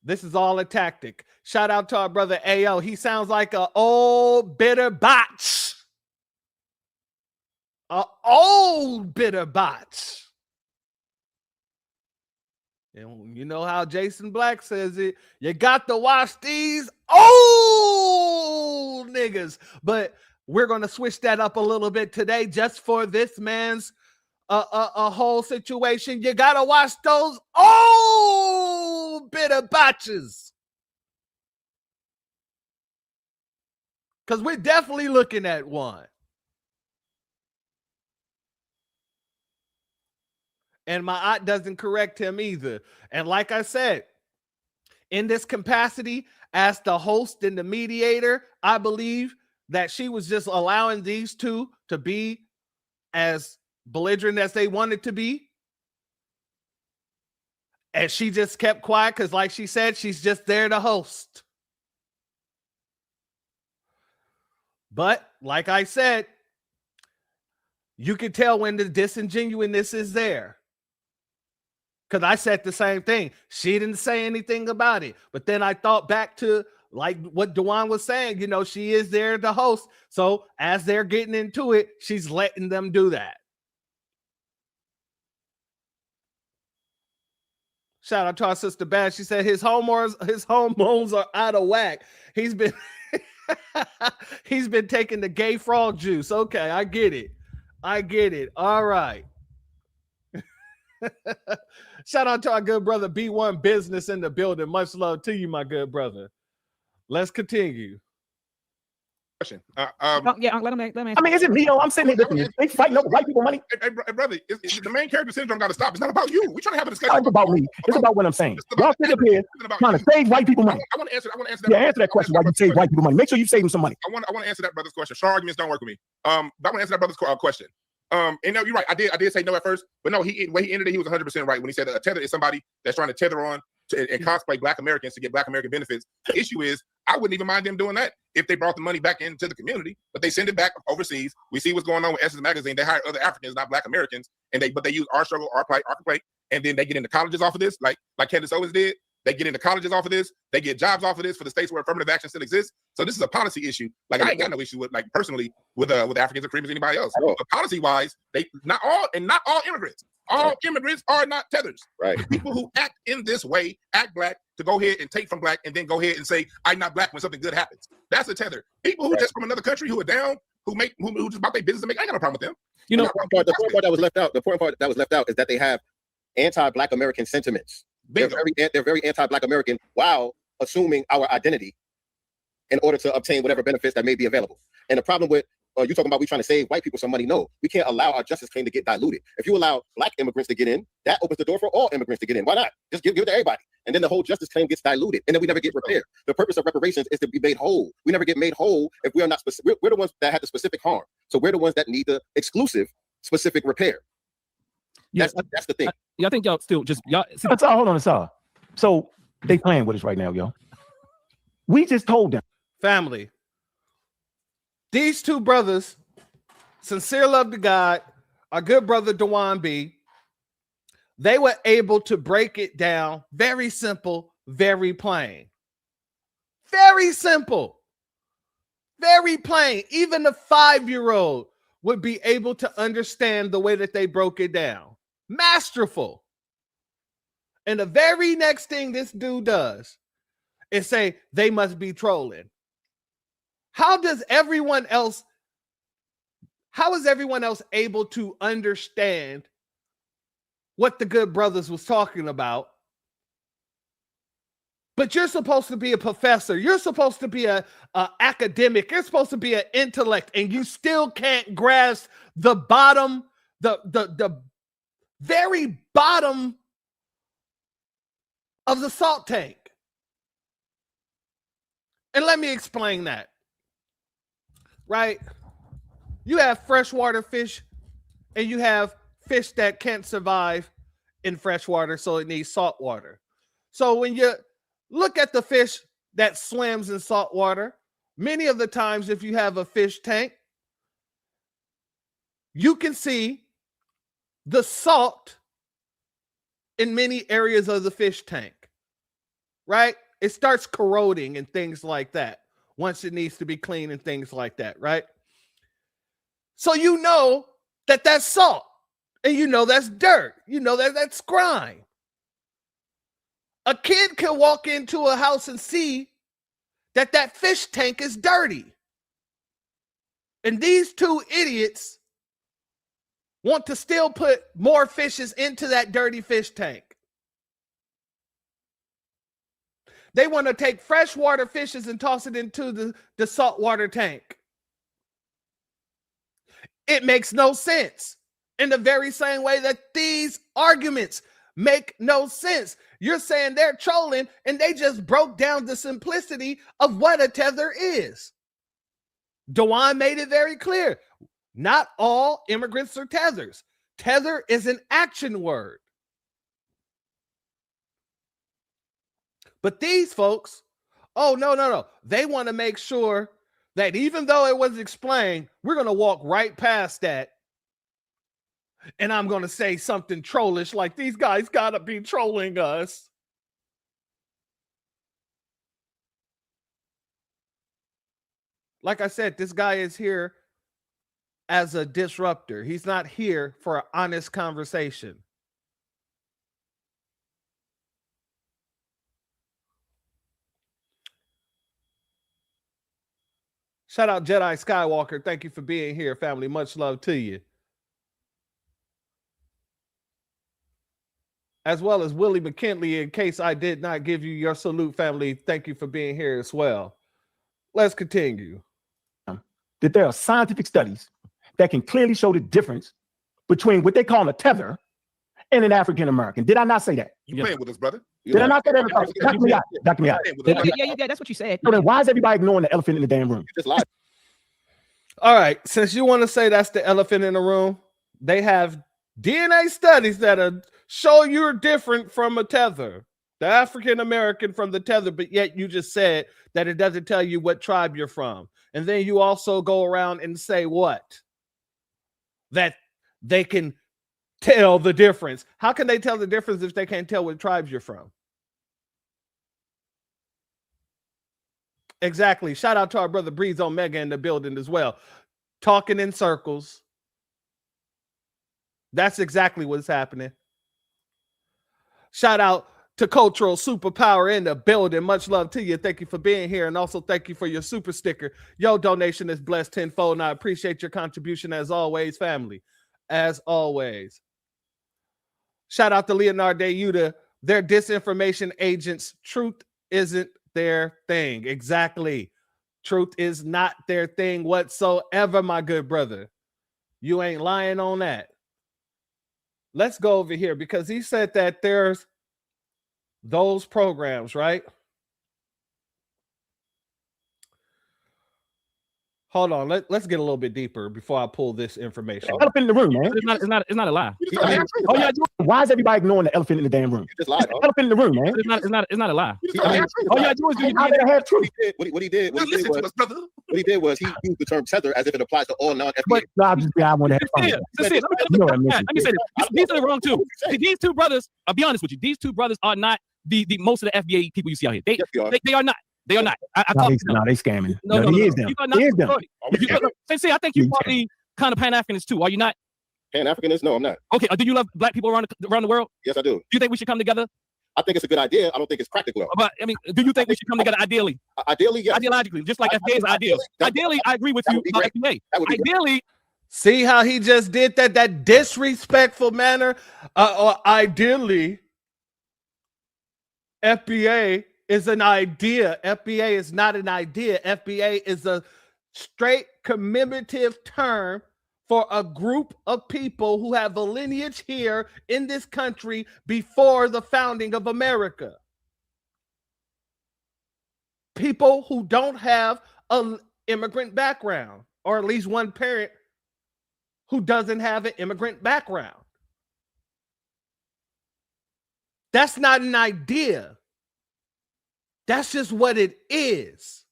this is all a tactic. Shout out to our brother AO. He sounds like an old bitter botch. An old bitter botch. And you know how Jason Black says it. You got to watch these old niggas. But we're going to switch that up a little bit today just for this man's a whole situation. You got to watch those old bitter botches. Because we're definitely looking at one. And my aunt doesn't correct him either. And like I said, in this capacity as the host and the mediator, I believe that she was just allowing these two to be as belligerent as they wanted to be. And she just kept quiet because, like she said, she's just there to host. But like I said, you can tell when the disingenuousness is there. Because I said the same thing. She didn't say anything about it. But then I thought back to like what Dewan was saying. You know, she is there to host. So as they're getting into it, she's letting them do that. Shout out to our sister Bash. She said his hormones are out of whack. He's been he's been taking the gay frog juice. Okay, I get it. All right. Shout out to our good brother B1 Business in the building. Much love to you, my good brother. Let's continue. Question. Let him answer. I mean, is it me? I'm sitting here listening. They fighting over white people money. Hey, brother, the main character syndrome got to stop. It's not about you. We're trying to have a discussion. It's about me. It's about what I'm saying. Y'all sit up here trying to save white people money. I want to answer that. Yeah, answer that question. Why you save white people money? Make sure you save them some money. I want to answer that brother's question. Strong arguments don't work with me. But I want to answer that brother's question. And no, you're right. I did say no at first, but no, when he ended it, he was 100% right when he said a tether is somebody that's trying to tether on and cosplay Black Americans to get Black American benefits. The issue is, I wouldn't even mind them doing that if they brought the money back into the community, but they send it back overseas. We see what's going on with Essence Magazine. They hire other Africans, not Black Americans, but they use our struggle, our plight, our complaint, and then they get into colleges off of this, like Candace Owens did. They get into colleges off of this. They get jobs off of this for the states where affirmative action still exists. So this is a policy issue. Like I ain't got no issue with, like personally, with Africans or Caribbeans, anybody else. But policy wise, they not all immigrants. All immigrants are not tethers. Right. The people who act in this way, act black, to go ahead and take from black, and then go ahead and say I'm not black when something good happens. That's a tether. People who just from another country who are down, who just about their business to make, I ain't got no problem with them. You know, the important part that was left out. The important part that was left out is that they have anti-Black American sentiments. They're very anti-Black American while assuming our identity in order to obtain whatever benefits that may be available. And the problem with you talking about we trying to save white people some money. No, we can't allow our justice claim to get diluted. If you allow Black immigrants to get in, that opens the door for all immigrants to get in. Why not? Just give it to everybody. And then the whole justice claim gets diluted, and then we never get repaired. The purpose of reparations is to be made whole. We never get made whole if we are not specific. We're the ones that had the specific harm. So we're the ones that need the exclusive specific repair. That's the thing. I think y'all still just y'all. Hold on, Asar. So they playing with us right now, yo. We just told them, family. These two brothers, sincere love to God, our good brother Dewan B. They were able to break it down very simple, very plain. Very simple, very plain. Even a 5-year-old would be able to understand the way that they broke it down. Masterful. And the very next thing this dude does is say they must be trolling. How is everyone else able to understand what the good brothers was talking about? But you're supposed to be a professor. You're supposed to be a academic. You're supposed to be an intellect, and you still can't grasp the bottom, the very bottom of the salt tank. And let me explain that. Right? You have freshwater fish, and you have fish that can't survive in freshwater, so it needs salt water. So when you look at the fish that swims in salt water, many of the times if you have a fish tank, you can see the salt in many areas of the fish tank, right? It starts corroding and things like that once it needs to be cleaned and things like that, right? So you know that that's salt, and you know that's dirt. You know that that's grime. A kid can walk into a house and see that that fish tank is dirty. And these two idiots want to still put more fishes into that dirty fish tank. They want to take freshwater fishes and toss it into the saltwater tank. It makes no sense. In the very same way that these arguments make no sense. You're saying they're trolling, and they just broke down the simplicity of what a tether is. Dewan made it very clear. Not all immigrants are tethers. Tether is an action word. But these folks, oh, no. They want to make sure that even though it was explained, we're going to walk right past that. And I'm going to say something trollish like these guys got to be trolling us. Like I said, this guy is here as a disruptor. He's not here for an honest conversation. Shout out Jedi Skywalker. Thank you for being here, family. Much love to you. As well as Willie McKinley, in case I did not give you your salute, family. Thank you for being here as well. Let's continue. That there are scientific studies that can clearly show the difference between what they call a tether and an African American. Did I not say that? You playing with us, brother? Did I not say that? Knock me out. Knock me out. Yeah, you did. That's what you said. So then why is everybody ignoring the elephant in the damn room? Just lied. All right. Since you want to say that's the elephant in the room, they have DNA studies that show you're different from a tether, the African American from the tether, but yet you just said that it doesn't tell you what tribe you're from. And then you also go around and say what? That they can tell the difference. How can they tell the difference if they can't tell what tribes you're from? Exactly. Shout out to our brother Breeze Omega in the building as well. Talking in circles. That's exactly what's happening. Shout out to Cultural Superpower in the building. Much love to you. Thank you for being here. And also thank you for your super sticker. Your donation is blessed tenfold. And I appreciate your contribution as always, family. As always. Shout out to Leonardo Yuta. They're disinformation agents. Truth isn't their thing. Exactly. Truth is not their thing whatsoever, my good brother. You ain't lying on that. Let's go over here because he said that there's those programs, right? Hold on, let's get a little bit deeper before I pull this information. Elephant in the room, man. It's not a lie. Why is everybody ignoring the elephant in the damn room? Just lied. Elephant in the room, man. It's not a lie. All you do is have truth. What he did was he used the term tether as if it applies to all non-FBI. I want to have fun. Let me say this. These are the wrong two. These two brothers, I'll be honest with you, these two brothers are not the most of the FBA people you see out here. They are not. They are not. No, they scamming. No, he is them. He is them. Sensei, I think you probably kind of Pan-Africanist too. Are you not? Pan-Africanist? No, I'm not. Okay. Do you love black people around the world? Yes, I do. Do you think we should come together? I think it's a good idea. I don't think it's practical. But I mean, do you think we should come together ideally? Ideally, yes. Ideologically, just like FBA is ideal. Ideally, I agree with you about FBA. Ideally. See how he just did that disrespectful manner? Or ideally, FBA is an idea. FBA is not an idea. FBA is a straight commemorative term for a group of people who have a lineage here in this country before the founding of America. People who don't have an immigrant background, or at least one parent who doesn't have an immigrant background. That's not an idea. That's just what it is.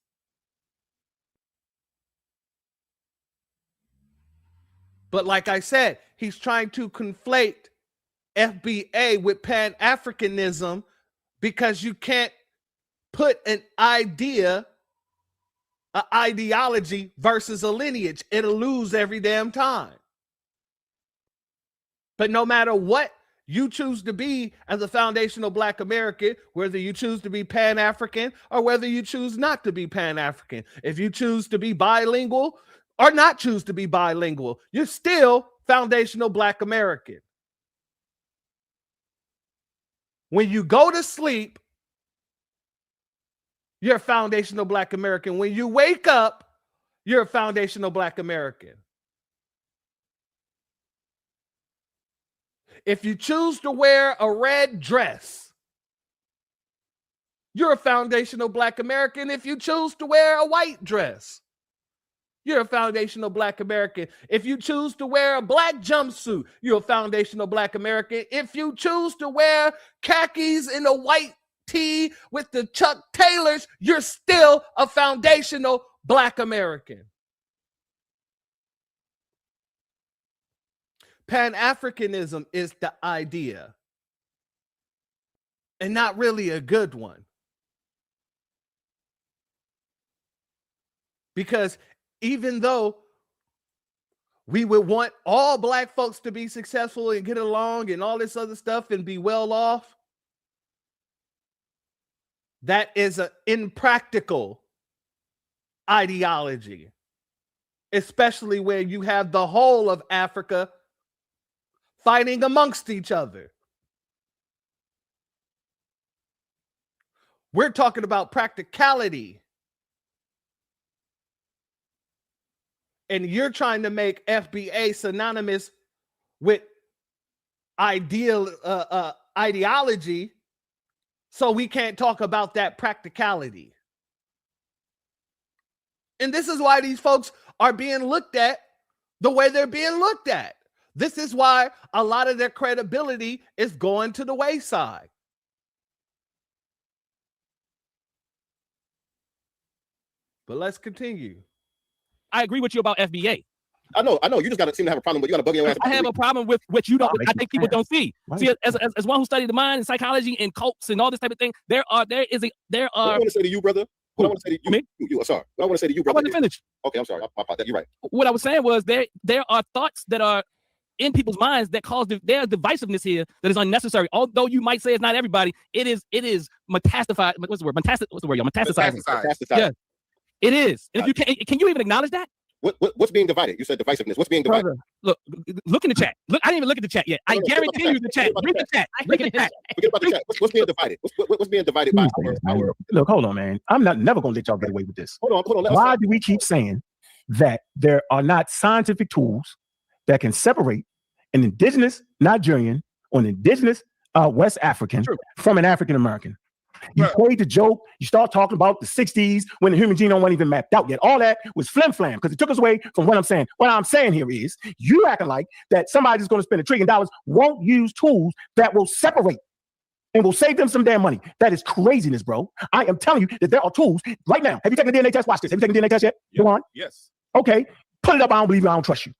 But like I said, he's trying to conflate FBA with Pan-Africanism because you can't put an idea, an ideology versus a lineage. It'll lose every damn time. But no matter what you choose to be as a foundational Black American, whether you choose to be Pan-African or whether you choose not to be Pan-African, if you choose to be bilingual or not choose to be bilingual, you're still foundational Black American. When you go to sleep, you're a foundational Black American. When you wake up, you're a foundational Black American. If you choose to wear a red dress, you're a foundational Black American. If you choose to wear a white dress, you're a foundational Black American. If you choose to wear a black jumpsuit, you're a foundational Black American. If you choose to wear khakis and a white tee with the Chuck Taylors, you're still a foundational Black American. Pan-Africanism is the idea, and not really a good one. Because even though we would want all Black folks to be successful and get along and all this other stuff and be well off, that is an impractical ideology, especially where you have the whole of Africa fighting amongst each other. We're talking about practicality. And you're trying to make FBA synonymous with ideology, so we can't talk about that practicality. And this is why these folks are being looked at the way they're being looked at. This is why a lot of their credibility is going to the wayside. But let's continue. I agree with you about FBA. I know. You just gotta seem to have a problem, but you gotta bug your ass. I have a problem with what you don't. I think people don't see. See, as one who studied the mind and psychology and cults and all this type of thing, there are. What do you want to say to you, brother? What I want to say to you, sorry. What I want to say to you, brother. I wasn't finished. Okay, I'm sorry. You're right. What I was saying was there are thoughts that are in people's minds that cause there's divisiveness here that is unnecessary. Although you might say it's not everybody, it is metastasized. What's the word? What's the word? Y'all metastasizing. Yeah, it is. And if you can you even acknowledge that? What's being divided? You said divisiveness. What's being divided? Brother, look in the chat. Look, I didn't even look at the chat yet. I guarantee you the chat. Read the chat. Read the chat. Forget about the chat. What's being divided? What's being divided by our Look, hold on, man. I'm never gonna let y'all get away with this. Hold on. Why do we keep saying that there are not scientific tools that can separate an indigenous Nigerian or an indigenous West African from an African American? You played the joke. You start talking about the 60s when the human genome wasn't even mapped out yet. All that was flim flam because it took us away from what I'm saying. What I'm saying here is you acting like that somebody's going to spend $1 trillion won't use tools that will separate and will save them some damn money. That is craziness, bro. I am telling you that there are tools right now. Have you taken a DNA test? Watch this. Have you taken a DNA test yet? Go on. Yes. Okay. Put it up. I don't believe you. I don't trust you.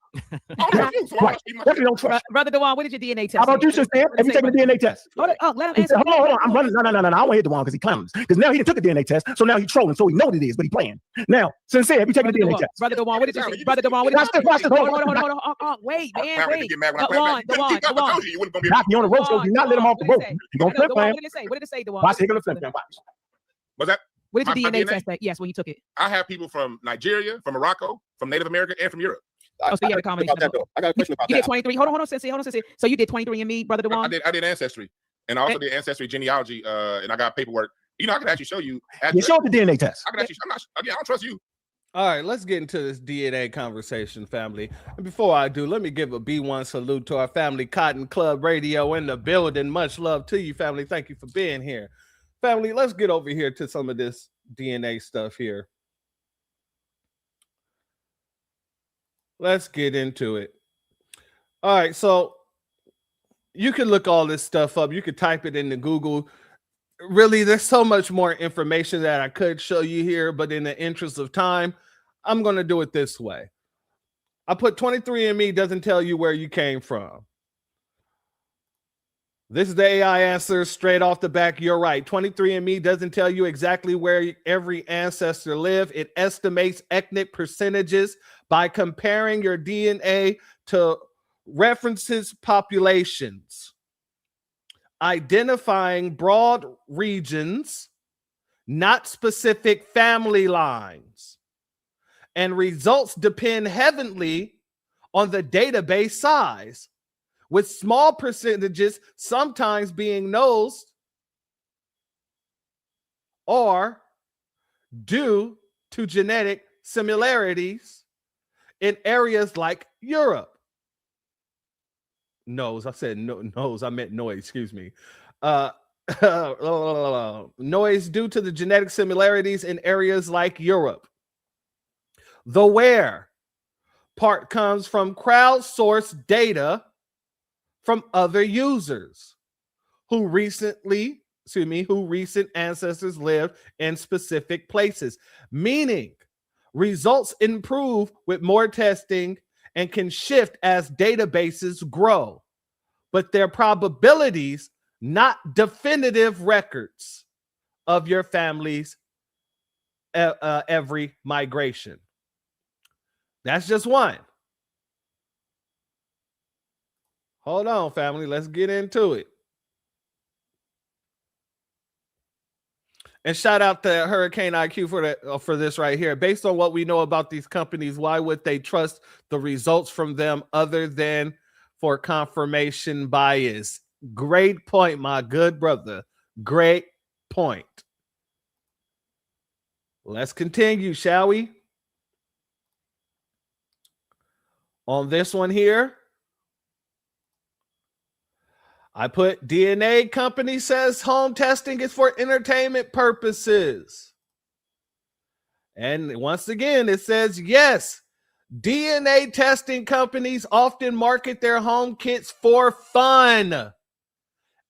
Right. Definitely don't trust you. Brother Dewan, what did your DNA test? How about you, sister? Have you taken a DNA test? Let him answer. Hold on. I'm running. No. I don't want to hit Dewan because he clowns. Because now he done took a DNA test, so now he's trolling, so he know what it is, but he playing. Now, sincere, have you taken a DNA test? Brother Dewan, what did you say? Brother Dewan, what did you say? Watch this. Hold on. Wait, man, wait. Dewan. Not you on the road, so do not let him off the road. You gonna flip plan? What did it say? What did it say, Dewan? Watch, he gonna flip plan. Watch. What's that? What did your DNA test say? Yes, when you took it. I have people from Nigeria, from Morocco, from Native America, and from Europe. Oh, so you had a combination. I got a question about you that. did 23. Hold on, Sensei. So you did 23andMe, Brother Dewan? I did Ancestry, and I also did Ancestry genealogy, and I got paperwork. You know, I can actually show you. You showed the DNA test. I can actually. I don't trust you. All right, let's get into this DNA conversation, family. And before I do, let me give a B1 salute to our family, Cotton Club Radio in the building. Much love to you, family. Thank you for being here. Family, let's get over here to some of this DNA stuff here. Let's get into it. All right, so you can look all this stuff up. You could type it into Google. Really, there's so much more information that I could show you here, but in the interest of time, I'm going to do it this way. I put 23andMe doesn't tell you where you came from. This is the AI answer straight off the back. You're right. 23andMe doesn't tell you exactly where every ancestor lived. It estimates ethnic percentages by comparing your DNA to references populations, identifying broad regions, not specific family lines, and results depend heavily on the database size, with small percentages sometimes being nosed or due to genetic similarities in areas like Europe. Nose, I said nose, I meant noise, excuse me. Noise due to the genetic similarities in areas like Europe. The where part comes from crowdsourced data from other users who recent ancestors lived in specific places, meaning results improve with more testing and can shift as databases grow, but their probabilities, not definitive records of your family's every migration. That's just one. Hold on, family. Let's get into it. And shout out to Hurricane IQ for this right here. Based on what we know about these companies, why would they trust the results from them other than for confirmation bias? Great point, my good brother. Great point. Let's continue, shall we? On this one here, I put DNA company says home testing is for entertainment purposes. And once again, it says, yes, DNA testing companies often market their home kits for fun,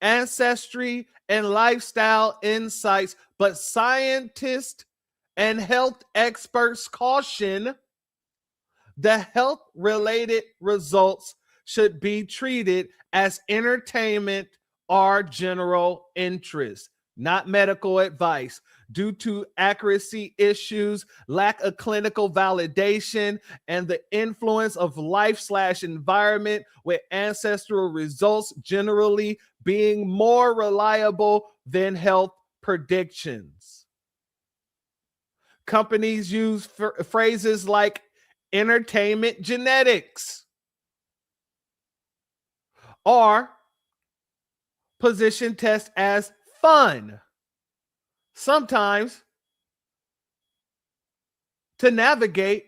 ancestry, and lifestyle insights. But scientists and health experts caution the health-related results should be treated as entertainment or general interest, not medical advice. due to accuracy issues, lack of clinical validation, and the influence of life/environment, with ancestral results generally being more reliable than health predictions. Companies use phrases like entertainment genetics or position tests as fun, sometimes to navigate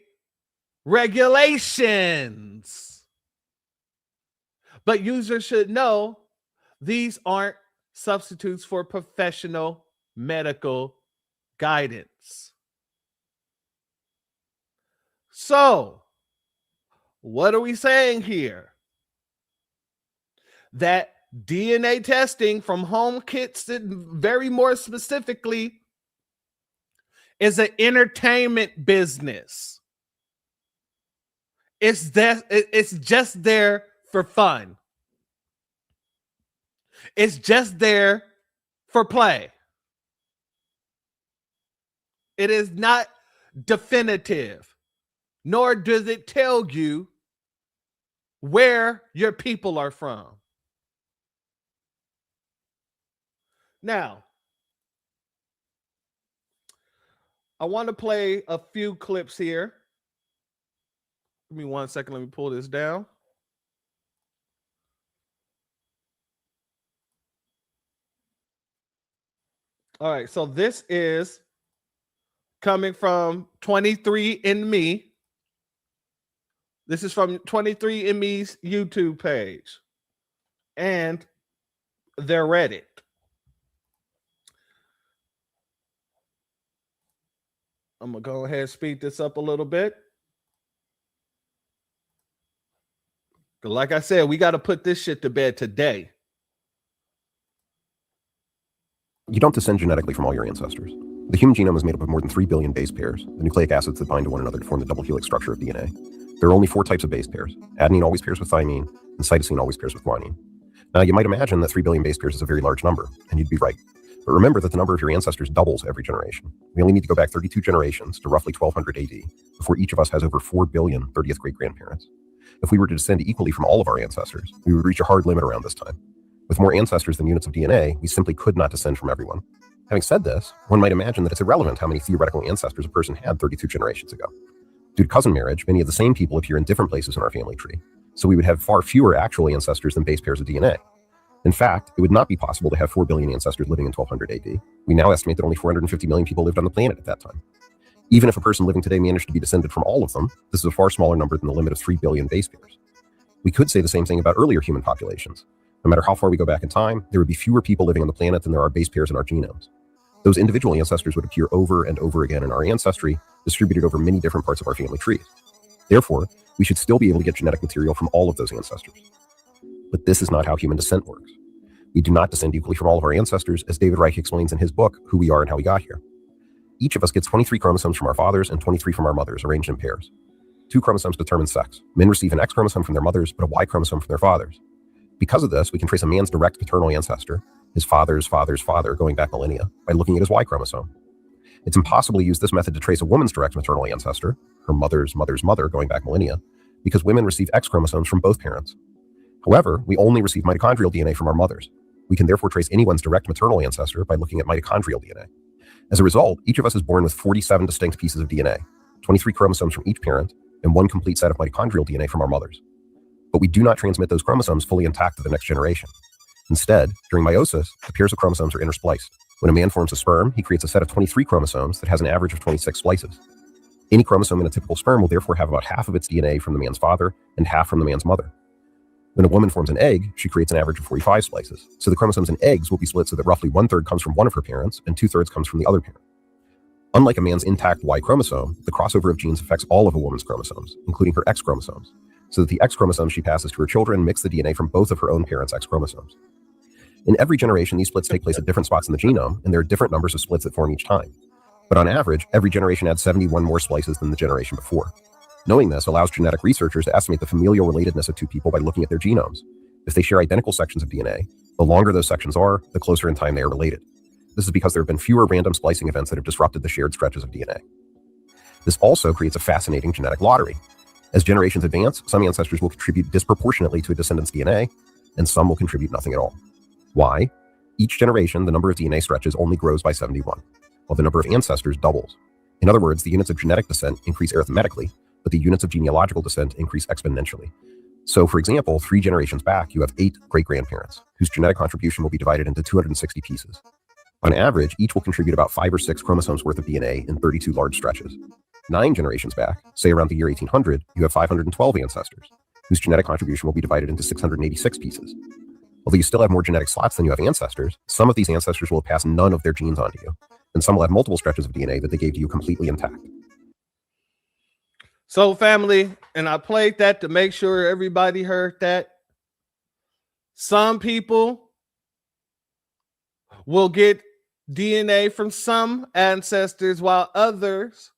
regulations. But users should know these aren't substitutes for professional medical guidance. So, what are we saying here? That DNA testing from home kits, very more specifically, is an entertainment business. It's just there for fun. It's just there for play. It is not definitive, nor does it tell you where your people are from. Now, I want to play a few clips here. Give me 1 second. Let me pull this down. All right, so this is coming from 23andMe. This is from 23andMe's YouTube page and their Reddit. I'm going to go ahead and speed this up a little bit. Like I said, we got to put this shit to bed today. You don't descend genetically from all your ancestors. The human genome is made up of more than 3 billion base pairs, the nucleic acids that bind to one another to form the double helix structure of DNA. There are only 4 types of base pairs. Adenine always pairs with thymine, and cytosine always pairs with guanine. Now, you might imagine that 3 billion base pairs is a very large number, and you'd be right. But remember that the number of your ancestors doubles every generation. We only need to go back 32 generations to roughly 1200 AD before each of us has over 4 billion 30th great-grandparents. If we were to descend equally from all of our ancestors, we would reach a hard limit around this time. With more ancestors than units of DNA, we simply could not descend from everyone. Having said this, one might imagine that it's irrelevant how many theoretical ancestors a person had 32 generations ago. Due to cousin marriage, many of the same people appear in different places in our family tree, so we would have far fewer actual ancestors than base pairs of DNA. In fact, it would not be possible to have 4 billion ancestors living in 1200 AD. We now estimate that only 450 million people lived on the planet at that time. Even if a person living today managed to be descended from all of them, this is a far smaller number than the limit of 3 billion base pairs. We could say the same thing about earlier human populations. No matter how far we go back in time, there would be fewer people living on the planet than there are base pairs in our genomes. Those individual ancestors would appear over and over again in our ancestry, distributed over many different parts of our family trees. Therefore, we should still be able to get genetic material from all of those ancestors. But this is not how human descent works. We do not descend equally from all of our ancestors, as David Reich explains in his book, Who We Are and How We Got Here. Each of us gets 23 chromosomes from our fathers and 23 from our mothers, arranged in pairs. 2 chromosomes determine sex. Men receive an X chromosome from their mothers, but a Y chromosome from their fathers. Because of this, we can trace a man's direct paternal ancestor, his father's father's father, going back millennia, by looking at his Y chromosome. It's impossible to use this method to trace a woman's direct maternal ancestor, her mother's mother's mother, going back millennia, because women receive X chromosomes from both parents. However, we only receive mitochondrial DNA from our mothers. We can therefore trace anyone's direct maternal ancestor by looking at mitochondrial DNA. As a result, each of us is born with 47 distinct pieces of DNA, 23 chromosomes from each parent, and 1 complete set of mitochondrial DNA from our mothers. But we do not transmit those chromosomes fully intact to the next generation. Instead, during meiosis, the pairs of chromosomes are interspliced. When a man forms a sperm, he creates a set of 23 chromosomes that has an average of 26 splices. Any chromosome in a typical sperm will therefore have about half of its DNA from the man's father and half from the man's mother. When a woman forms an egg, she creates an average of 45 splices. So the chromosomes in eggs will be split so that roughly 1/3 comes from one of her parents and 2/3 comes from the other parent. Unlike a man's intact Y chromosome, the crossover of genes affects all of a woman's chromosomes, including her X chromosomes, so that the X chromosomes she passes to her children mix the DNA from both of her own parents' X chromosomes. In every generation, these splits take place at different spots in the genome, and there are different numbers of splits that form each time. But on average, every generation adds 71 more splices than the generation before. Knowing this allows genetic researchers to estimate the familial relatedness of 2 people by looking at their genomes. If they share identical sections of DNA, the longer those sections are, the closer in time they are related. This is because there have been fewer random splicing events that have disrupted the shared stretches of DNA. This also creates a fascinating genetic lottery. As generations advance, some ancestors will contribute disproportionately to a descendant's DNA, and some will contribute nothing at all. Why? Each generation, the number of DNA stretches only grows by 71, while the number of ancestors doubles. In other words, the units of genetic descent increase arithmetically, but the units of genealogical descent increase exponentially. So, for example, 3 generations back, you have 8 great-grandparents, whose genetic contribution will be divided into 260 pieces. On average, each will contribute about 5 or 6 chromosomes worth of DNA in 32 large stretches. 9 generations back, say around the year 1800, you have 512 ancestors, whose genetic contribution will be divided into 686 pieces. Although you still have more genetic slots than you have ancestors, some of these ancestors will have passed none of their genes onto you, and some will have multiple stretches of DNA that they gave to you completely intact. So, family, and I played that to make sure everybody heard that. Some people will get DNA from some ancestors, while others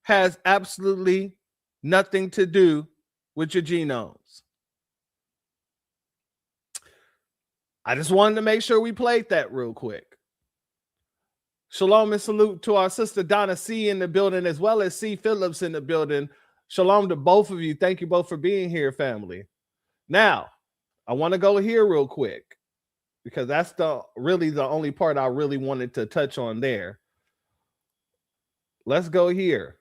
has absolutely nothing to do with your genomes. I just wanted to make sure we played that real quick. Shalom and salute to our sister Donna C in the building, as well as C Phillips in the building. Shalom to both of you. Thank you both for being here, family. Now, I want to go here real quick, because that's really the only part I really wanted to touch on there. Let's go here.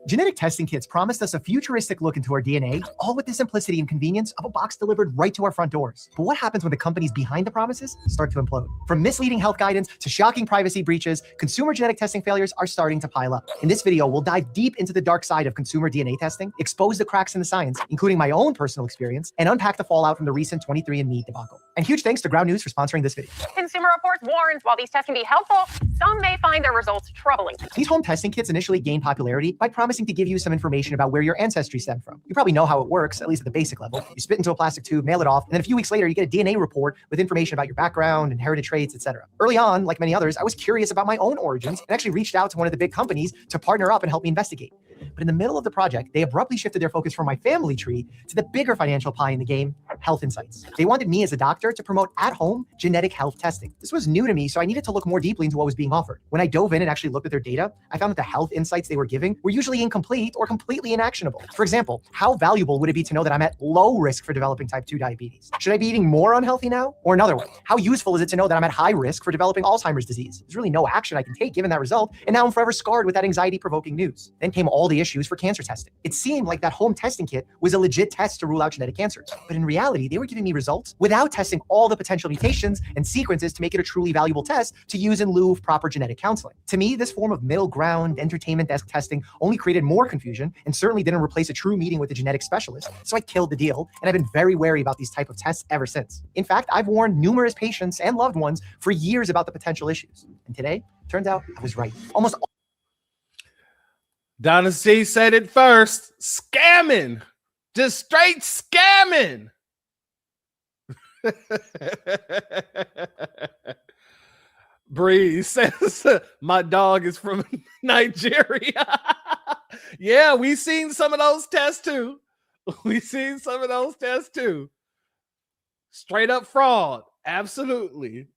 Genetic testing kits promised us a futuristic look into our DNA, all with the simplicity and convenience of a box delivered right to our front doors. But what happens when the companies behind the promises start to implode? From misleading health guidance to shocking privacy breaches, consumer genetic testing failures are starting to pile up. In this video, we'll dive deep into the dark side of consumer DNA testing, expose the cracks in the science, including my own personal experience, and unpack the fallout from the recent 23andMe debacle. And huge thanks to Ground News for sponsoring this video. Consumer Reports warns while these tests can be helpful, some may find their results troubling. These home testing kits initially gained popularity by promising to give you some information about where your ancestry stemmed from. You probably know how it works, at least at the basic level. You spit into a plastic tube, mail it off, and then a few weeks later, you get a DNA report with information about your background, inherited traits, etc. Early on, like many others, I was curious about my own origins and actually reached out to one of the big companies to partner up and help me investigate. But in the middle of the project, they abruptly shifted their focus from my family tree to the bigger financial pie in the game, health insights. They wanted me as a doctor to promote at-home genetic health testing. This was new to me, so I needed to look more deeply into what was being offered. When I dove in and actually looked at their data, I found that the health insights they were giving were usually incomplete or completely inactionable. For example, how valuable would it be to know that I'm at low risk for developing type 2 diabetes? Should I be eating more unhealthy now? Or another way, how useful is it to know that I'm at high risk for developing Alzheimer's disease? There's really no action I can take given that result, and now I'm forever scarred with that anxiety-provoking news. Then came all the issues for cancer testing. It seemed like that home testing kit was a legit test to rule out genetic cancers. But in reality, they were giving me results without testing all the potential mutations and sequences to make it a truly valuable test to use in lieu of proper genetic counseling. To me, this form of middle ground entertainment desk testing only created more confusion and certainly didn't replace a true meeting with a genetic specialist. So I killed the deal, and I've been very wary about these type of tests ever since. In fact, I've warned numerous patients and loved ones for years about the potential issues. And today, turns out I was right. Almost all Donna C said it first. Scamming. Just straight scamming. Breeze says my dog is from Nigeria. Yeah, we've seen some of those tests too. Straight up fraud. Absolutely.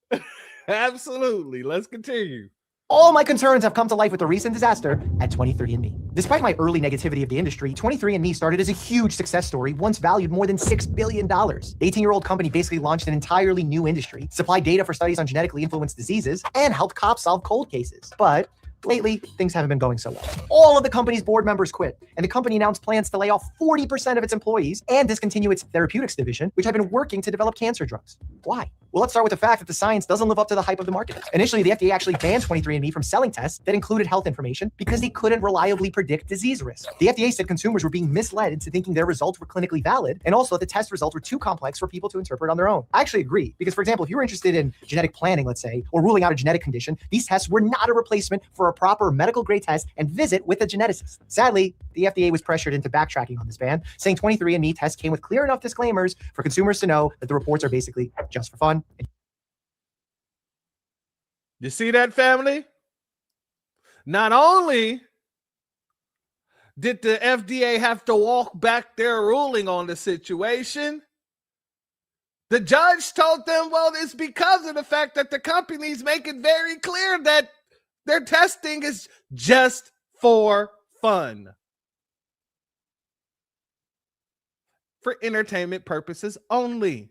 Absolutely. Let's continue. All my concerns have come to life with the recent disaster at 23andMe. Despite my early negativity of the industry, 23andMe started as a huge success story, once valued more than $6 billion. The 18-year-old company basically launched an entirely new industry, supplied data for studies on genetically influenced diseases, and helped cops solve cold cases. But lately, things haven't been going so well. All of the company's board members quit, and the company announced plans to lay off 40% of its employees and discontinue its therapeutics division, which had been working to develop cancer drugs. Why? Well, let's start with the fact that the science doesn't live up to the hype of the market. Initially, the FDA actually banned 23andMe from selling tests that included health information because they couldn't reliably predict disease risk. The FDA said consumers were being misled into thinking their results were clinically valid, and also that the test results were too complex for people to interpret on their own. I actually agree, because for example, if you were interested in genetic planning, let's say, or ruling out a genetic condition, these tests were not a replacement for a proper medical grade test and visit with a geneticist. Sadly, the FDA was pressured into backtracking on this ban, saying 23andMe tests came with clear enough disclaimers for consumers to know that the reports are basically just for fun. You see that, family? Not only did the FDA have to walk back their ruling on the situation, The judge told them, well, it's because of the fact that the companies make it very clear that their testing is just for fun. For entertainment purposes only.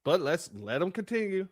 But let's let them continue.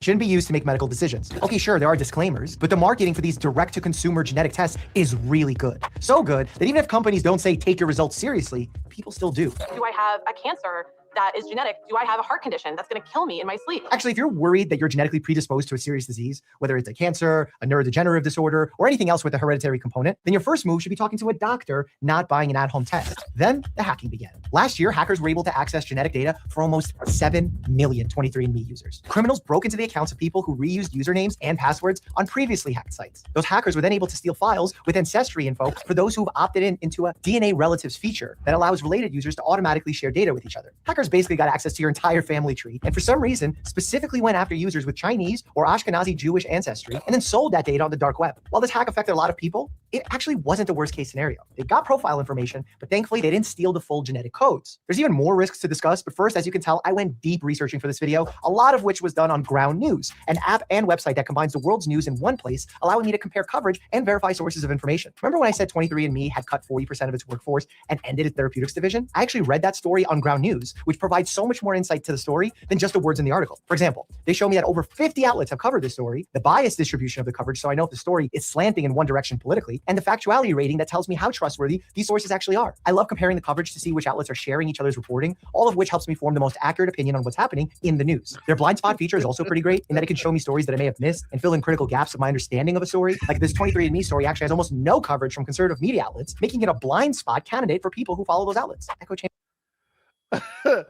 Shouldn't be used to make medical decisions. Okay, sure, there are disclaimers, but the marketing for these direct-to-consumer genetic tests is really good. So good that even if companies don't say take your results seriously, people still do. Do I have a cancer that is genetic? Do I have a heart condition that's going to kill me in my sleep? Actually, if you're worried that you're genetically predisposed to a serious disease, whether it's a cancer, a neurodegenerative disorder, or anything else with a hereditary component, then your first move should be talking to a doctor, not buying an at-home test. Then the hacking began. Last year, hackers were able to access genetic data for almost 7 million 23andMe users. Criminals broke into the accounts of people who reused usernames and passwords on previously hacked sites. Those hackers were then able to steal files with ancestry info for those who've opted into a DNA relatives feature that allows related users to automatically share data with each other. Hackers basically got access to your entire family tree, and for some reason, specifically went after users with Chinese or Ashkenazi Jewish ancestry, and then sold that data on the dark web. While this hack affected a lot of people, it actually wasn't the worst case scenario. They got profile information, but thankfully they didn't steal the full genetic codes. There's even more risks to discuss, but first, as you can tell, I went deep researching for this video, a lot of which was done on Ground News, an app and website that combines the world's news in one place, allowing me to compare coverage and verify sources of information. Remember when I said 23andMe had cut 40% of its workforce and ended its therapeutics division? I actually read that story on Ground News, which provides so much more insight to the story than just the words in the article. For example, they show me that over 50 outlets have covered this story, the bias distribution of the coverage so I know if the story is slanting in one direction politically, and the factuality rating that tells me how trustworthy these sources actually are. I love comparing the coverage to see which outlets are sharing each other's reporting, all of which helps me form the most accurate opinion on what's happening in the news. Their blind spot feature is also pretty great in that it can show me stories that I may have missed and fill in critical gaps of my understanding of a story. Like this 23andMe story actually has almost no coverage from conservative media outlets, making it a blind spot candidate for people who follow those outlets. Echo chamber.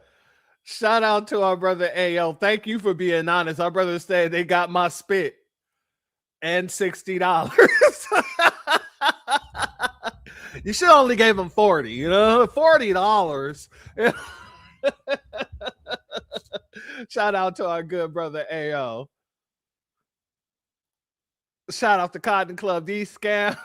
Shout out to our brother Ayo. Thank you for being honest. Our brother said they got my spit and $60. You should only gave him 40, $40. Shout out to our good brother Ayo. Shout out to Cotton Club. These scam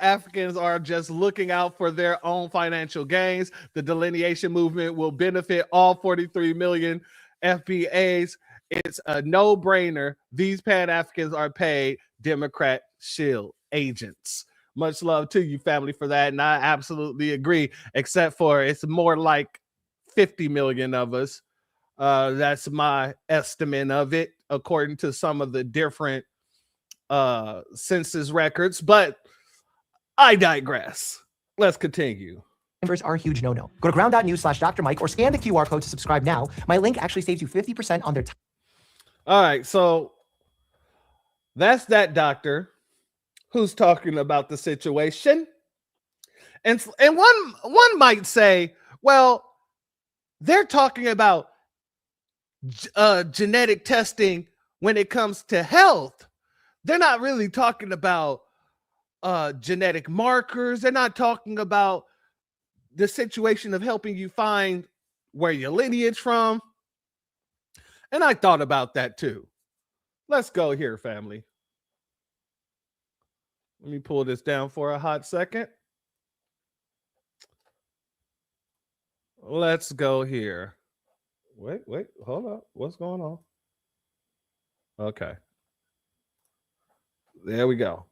Africans are just looking out for their own financial gains. The delineation movement will benefit all 43 million FBAs. It's a no-brainer. These Pan-Africans are paid Democrat shield agents. Much love to you, family, for that. And I absolutely agree, except for it's more like 50 million of us. That's my estimate of it, according to some of the different census records. But I digress. Let's continue. Members are a huge no-no. Go to ground.news/Dr. Mike or scan the QR code to subscribe now. My link actually saves you 50% on their time. All right, so that's that doctor who's talking about the situation. And one might say, well, they're talking about genetic testing when it comes to health. They're not really talking about genetic markers. They're not talking about the situation of helping you find where your lineage from. And I thought about that too. Let's go here, family. Let me pull this down for a hot second. Let's go here. Wait, hold up. What's going on? Okay. There we go.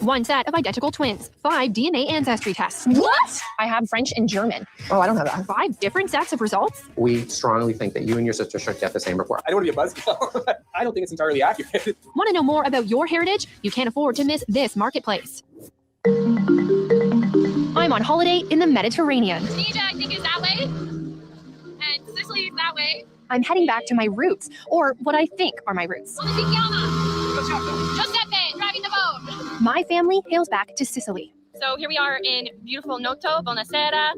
1 set of identical twins, 5 DNA ancestry tests. What? I have French and German. Oh, I don't have that. 5 different sets of results. We strongly think that you and your sister should get the same report. I don't want to be a buzzkill. I don't think it's entirely accurate. Want to know more about your heritage? You can't afford to miss this marketplace. I'm on holiday in the Mediterranean. Tunisia, I think, is that way. And Sicily is that way. I'm heading back to my roots, or what I think are my roots. Giuseppe, driving the boat. My family hails back to Sicily. So here we are in beautiful Noto, Buonasera.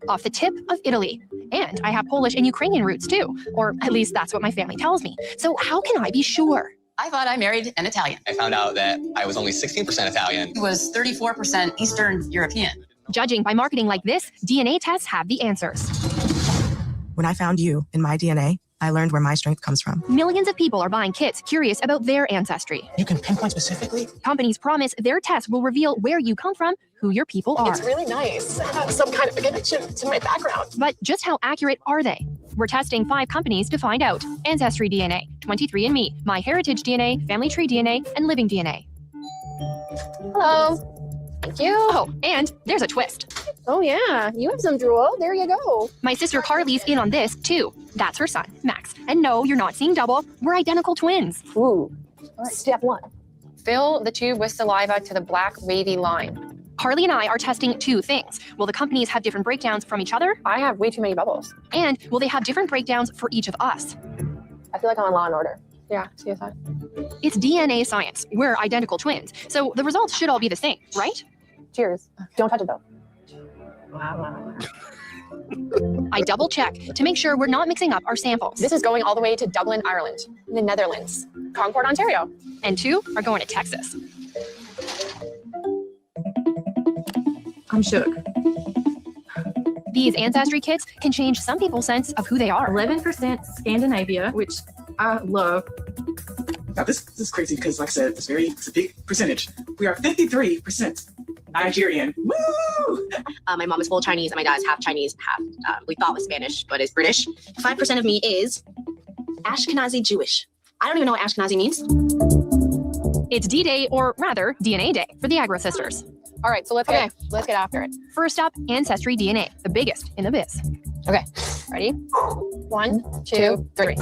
Off the tip of Italy. And I have Polish and Ukrainian roots too, or at least that's what my family tells me. So how can I be sure? I thought I married an Italian. I found out that I was only 16% Italian. He was 34% Eastern European. Judging by marketing like this, DNA tests have the answers. When I found you in my DNA, I learned where my strength comes from. Millions of people are buying kits curious about their ancestry. You can pinpoint specifically? Companies promise their tests will reveal where you come from, who your people are. It's really nice. I have some kind of a connection to my background. But just how accurate are they? We're testing 5 companies to find out. Ancestry DNA, 23andMe, MyHeritage DNA, Family Tree DNA, and Living DNA. Hello. Thank you. Oh, and there's a twist. Oh yeah, you have some drool. There you go. My sister Carly's in on this too. That's her son, Max. And no, you're not seeing double. We're identical twins. Ooh. All right, step 1. Fill the tube with saliva to the black wavy line. Carly and I are testing 2 things. Will the companies have different breakdowns from each other? I have way too many bubbles. And will they have different breakdowns for each of us? I feel like I'm on Law and Order. Yeah, CSI. It's DNA science. We're identical twins. So the results should all be the same, right? Cheers. Don't touch it though. I double check to make sure we're not mixing up our samples. This is going all the way to Dublin, Ireland, the Netherlands, Concord, Ontario. And 2 are going to Texas. I'm shook. These ancestry kits can change some people's sense of who they are. 11% Scandinavia, which I love. Now this is crazy because, like I said, it's a big percentage. We are 53% Nigerian. Woo! My mom is full Chinese and my dad is half Chinese, half we thought was Spanish, but is British. 5% of me is Ashkenazi Jewish. I don't even know what Ashkenazi means. It's D-Day, or rather DNA Day, for the Agro Sisters. All right, so let's get after it. First up, Ancestry DNA, the biggest in the biz. Okay, ready? 1, 2, 3.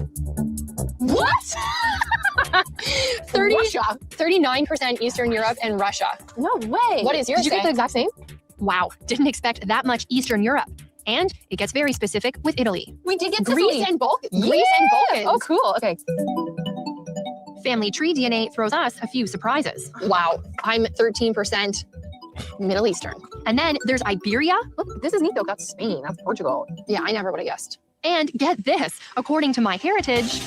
What? 39% Eastern Europe and Russia. No way. What is yours? Did you get the exact same? Wow, didn't expect that much Eastern Europe. And it gets very specific with Italy. We did get Greece and Balkans. Greece and Balkans. Oh, cool. Okay. Family Tree DNA throws us a few surprises. Wow, I'm 13% Middle Eastern. And then there's Iberia. Look, this is neat though. That's Spain. That's Portugal. Yeah, I never would have guessed. And get this, according to MyHeritage,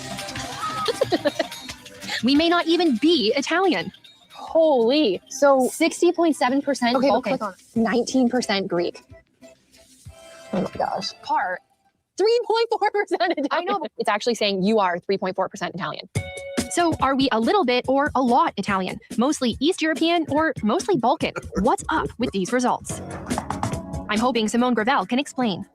we may not even be Italian. Holy. So 60.7% Okay, Balkan, click on 19% Greek. Oh my gosh. Part 3.4% Italian. I know, but it's actually saying you are 3.4% Italian. So are we a little bit or a lot Italian? Mostly East European or mostly Balkan? What's up with these results? I'm hoping Simone Gravel can explain.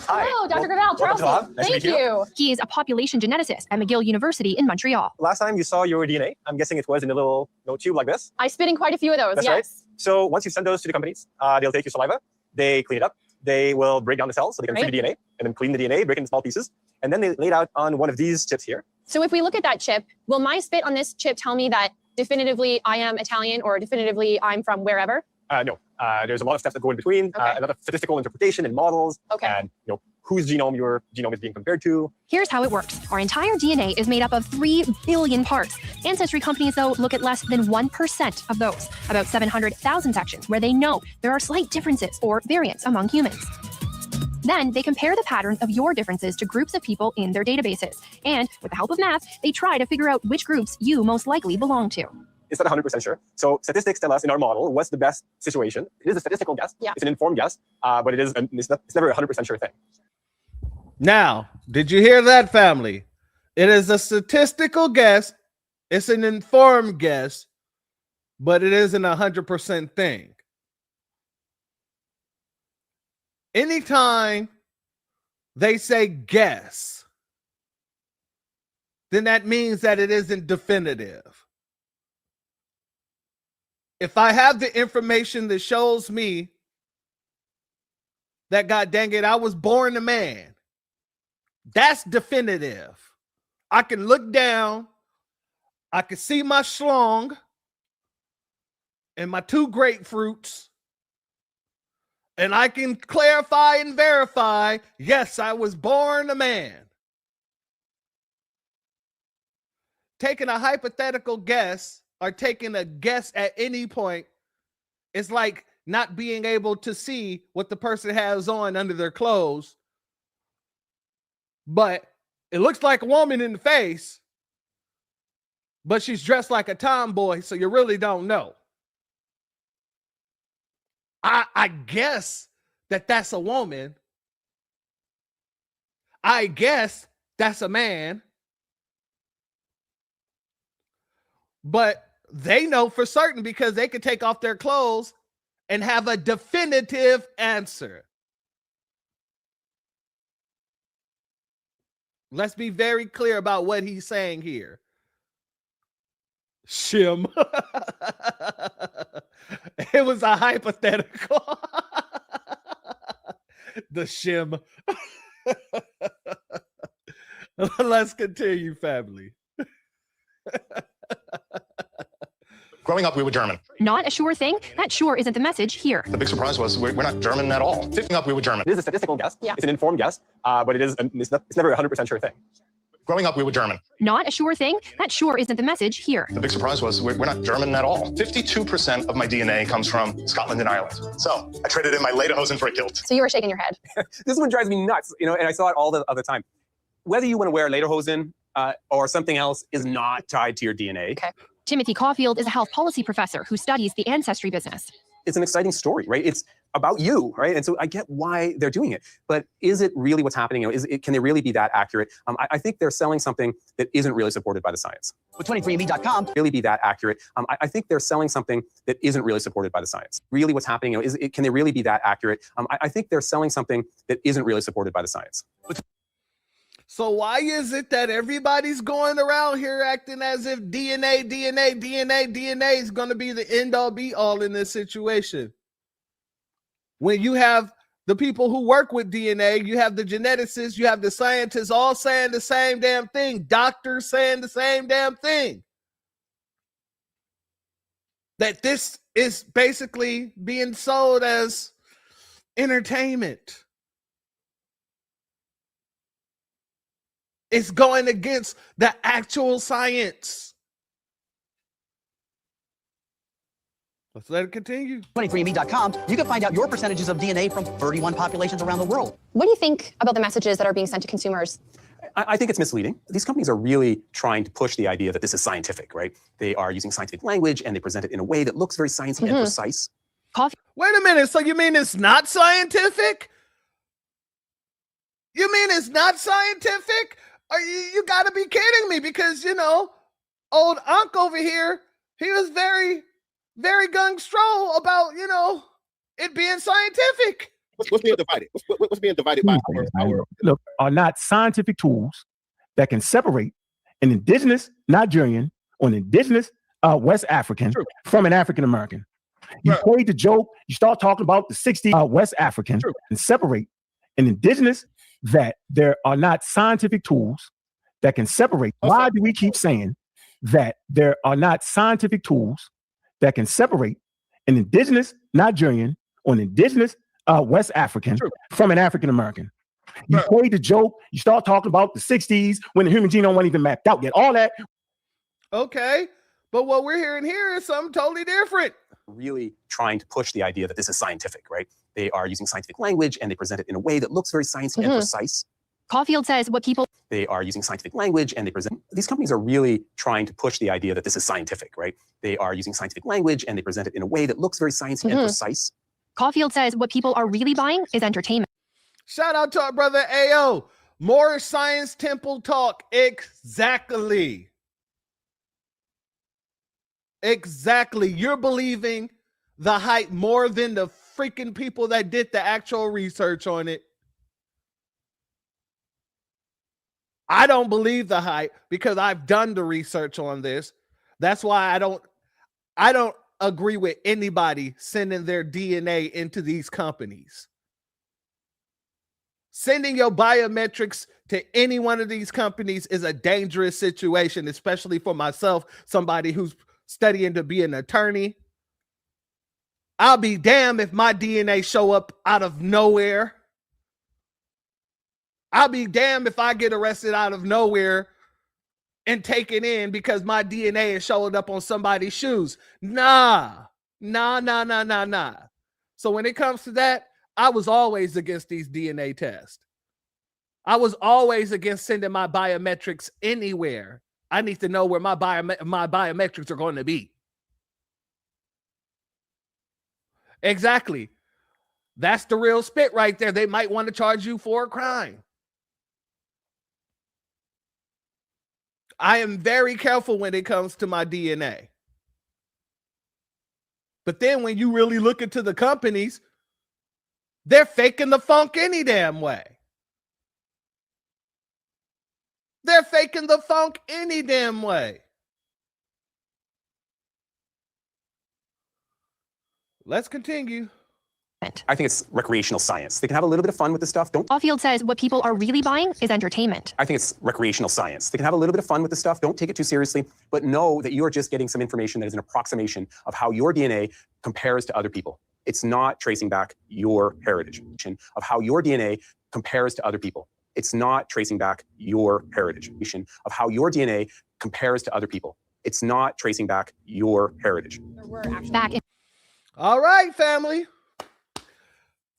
Hi. Hello, Dr. Gravel. Charles. Nice Thank you. He is a population geneticist at McGill University in Montreal. Last time you saw your DNA, I'm guessing it was in a little tube like this. I spit in quite a few of those, That's yes. right. So once you send those to the companies, they'll take your saliva, they clean it up, they will break down the cells so they can Right. treat the DNA, and then clean the DNA, break it into small pieces, and then they lay it out on one of these chips here. So if we look at that chip, will my spit on this chip tell me that definitively I am Italian or definitively I'm from wherever? No, there's a lot of steps that go in between, a lot of statistical interpretation and models, and whose genome your genome is being compared to. Here's how it works. Our entire DNA is made up of 3 billion parts. Ancestry companies, though, look at less than 1% of those, about 700,000 sections, where they know there are slight differences or variants among humans. Then they compare the patterns of your differences to groups of people in their databases. And with the help of math, they try to figure out which groups you most likely belong to. It's not 100% sure. So statistics tell us in our model what's the best situation. It is a statistical guess. Yeah. It's an informed guess, but it's never a 100% sure thing. Now, did you hear that, family? It is a statistical guess. It's an informed guess, but it isn't 100% thing. Anytime they say guess, then that means that it isn't definitive. If I have the information that shows me that, God dang it, I was born a man, that's definitive. I can look down, I can see my schlong and my 2 grapefruits, and I can clarify and verify, yes, I was born a man. Taking a hypothetical guess or taking a guess at any point is like not being able to see what the person has on under their clothes, but it looks like a woman in the face, but she's dressed like a tomboy, so you really don't know. I guess that that's a woman. I guess that's a man. But they know for certain because they could take off their clothes and have a definitive answer. Let's be very clear about what he's saying here. Shim. It was a hypothetical. The shim. Let's continue, family. Growing up, we were German. Not a sure thing? That sure isn't the message here. The big surprise was we're not German at all. Growing up, we were German. It is a statistical guess. Yeah. It's an informed guess, but it's never a 100% sure thing. Growing up, we were German. Not a sure thing? That sure isn't the message here. The big surprise was we're not German at all. 52% of my DNA comes from Scotland and Ireland. So I traded in my lederhosen for a kilt. So you were shaking your head. This one drives me nuts, and I saw it all the other time. Whether you want to wear lederhosen or something else is not tied to your DNA. Okay. Timothy Caulfield is a health policy professor who studies the ancestry business. It's an exciting story, right? It's about you, right? And so I get why they're doing it, but is it really what's happening? Can they really be that accurate? I think they're selling something that isn't really supported by the science. With 23andMe.com. Really be that accurate? I think they're selling something that isn't really supported by the science. Really what's happening? Can they really be that accurate? I think they're selling something that isn't really supported by the science. So why is it that everybody's going around here acting as if DNA is going to be the end all be all in this situation? When you have the people who work with DNA, you have the geneticists, you have the scientists all saying the same damn thing, doctors saying the same damn thing. That this is basically being sold as entertainment. It's going against the actual science. Let's let it continue. 23andMe.com. You can find out your percentages of DNA from 31 populations around the world. What do you think about the messages that are being sent to consumers? I think it's misleading. These companies are really trying to push the idea that this is scientific, right? They are using scientific language and they present it in a way that looks very sciencey and precise. Wait a minute. So you mean it's not scientific? You mean it's not scientific? You got to be kidding me, because, old Unc over here, he was very, very gung-stro about, it being scientific. What's being divided? What's being divided by our Look, are not scientific tools that can separate an indigenous Nigerian or an indigenous West African from an African American. You played the joke, you start talking about the 60 West African and separate an indigenous that there are not scientific tools that can separate. Why do we keep saying that there are not scientific tools that can separate an indigenous Nigerian or an indigenous West African from an African American? You played the joke, you start talking about the 60s when the human genome wasn't even mapped out yet. All that. Okay, but what we're hearing here is something totally different. Really trying to push the idea that this is scientific, right? They are using scientific language and they present it in a way that looks very sciencey and precise. Caulfield says what people... They are using scientific language and they present... These companies are really trying to push the idea that this is scientific, right? They are using scientific language and they present it in a way that looks very sciencey and precise. Caulfield says what people are really buying is entertainment. Shout out to our brother AO. More Science Temple talk. Exactly. Exactly. You're believing the hype more than the freaking people that did the actual research on it. I don't believe the hype because I've done the research on this. That's why I don't agree with anybody sending their DNA into these companies. Sending your biometrics to any one of these companies is a dangerous situation, especially for myself, somebody who's studying to be an attorney. I'll be damned if my DNA show up out of nowhere. I'll be damned if I get arrested out of nowhere and taken in because my DNA is showing up on somebody's shoes. Nah. So when it comes to that, I was always against these DNA tests. I was always against sending my biometrics anywhere. I need to know where my biometrics are going to be. Exactly. That's the real spit right there. They might want to charge you for a crime. I am very careful when it comes to my DNA. But then when you really look into the companies, they're faking the funk any damn way. They're faking the funk any damn way. Let's continue. I think it's recreational science. They can have a little bit of fun with this stuff. Don't. Caulfield says what people are really buying is entertainment. I think it's recreational science. They can have a little bit of fun with this stuff. Don't take it too seriously, but know that you are just getting some information that is an approximation of how your DNA compares to other people. It's not tracing back your heritage of how your DNA compares to other people. It's not tracing back your heritage of how your DNA compares to other people. It's not tracing back your heritage. Back in All right, family.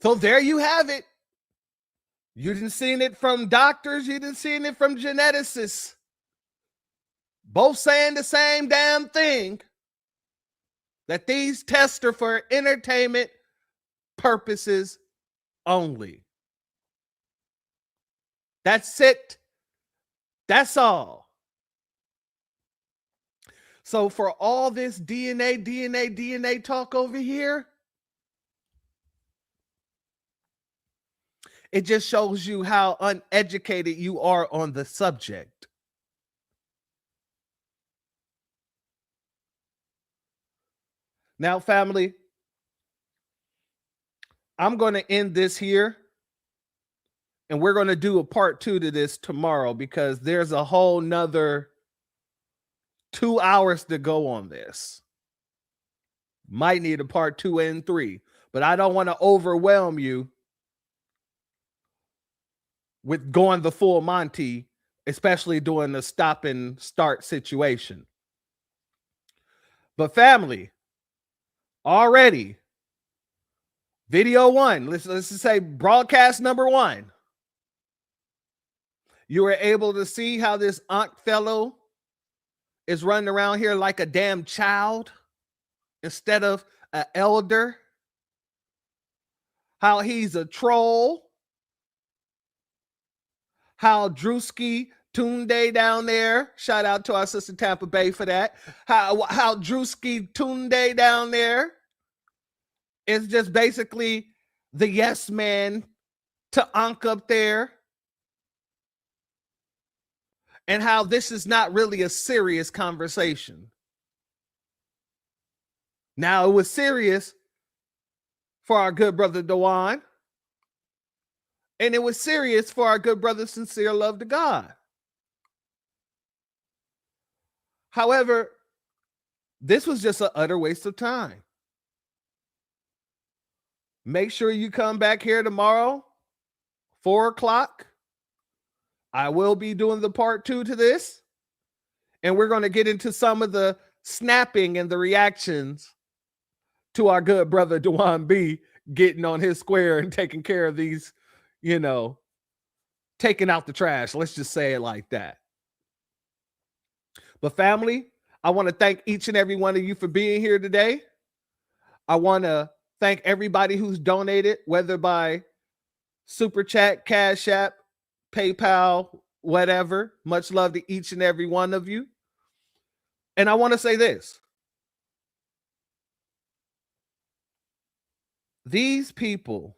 So there you have it. You didn't seen it from doctors. You didn't seen it from geneticists. Both saying the same damn thing. That these tests are for entertainment purposes only. That's it. That's all. So for all this DNA talk over here, it just shows you how uneducated you are on the subject. Now, family, I'm going to end this here. And we're going to do a part 2 to this tomorrow because there's a whole nother 2 hours to go on this. Might need a part 2 and 3, but I don't want to overwhelm you with going the full Monty, especially doing the stop and start situation. But family, already, video 1, let's just say broadcast number 1. You were able to see how this Ankh fellow is running around here like a damn child instead of an elder. How he's a troll. How Drewski Tunde down there, shout out to our sister Tampa Bay for that. How Drewski Tunde down there is just basically the yes man to Ankh up there. And how this is not really a serious conversation. Now, it was serious for our good brother Dewan. And it was serious for our good brother Sincere Love to God. However, this was just an utter waste of time. Make sure you come back here tomorrow, 4 o'clock. I will be doing the part 2 to this. And we're going to get into some of the snapping and the reactions to our good brother Dewan B getting on his square and taking care of these, taking out the trash. Let's just say it like that. But family, I want to thank each and every one of you for being here today. I want to thank everybody who's donated, whether by Super Chat, Cash App, PayPal, whatever. Much love to each and every one of you. And I want to say this. These people,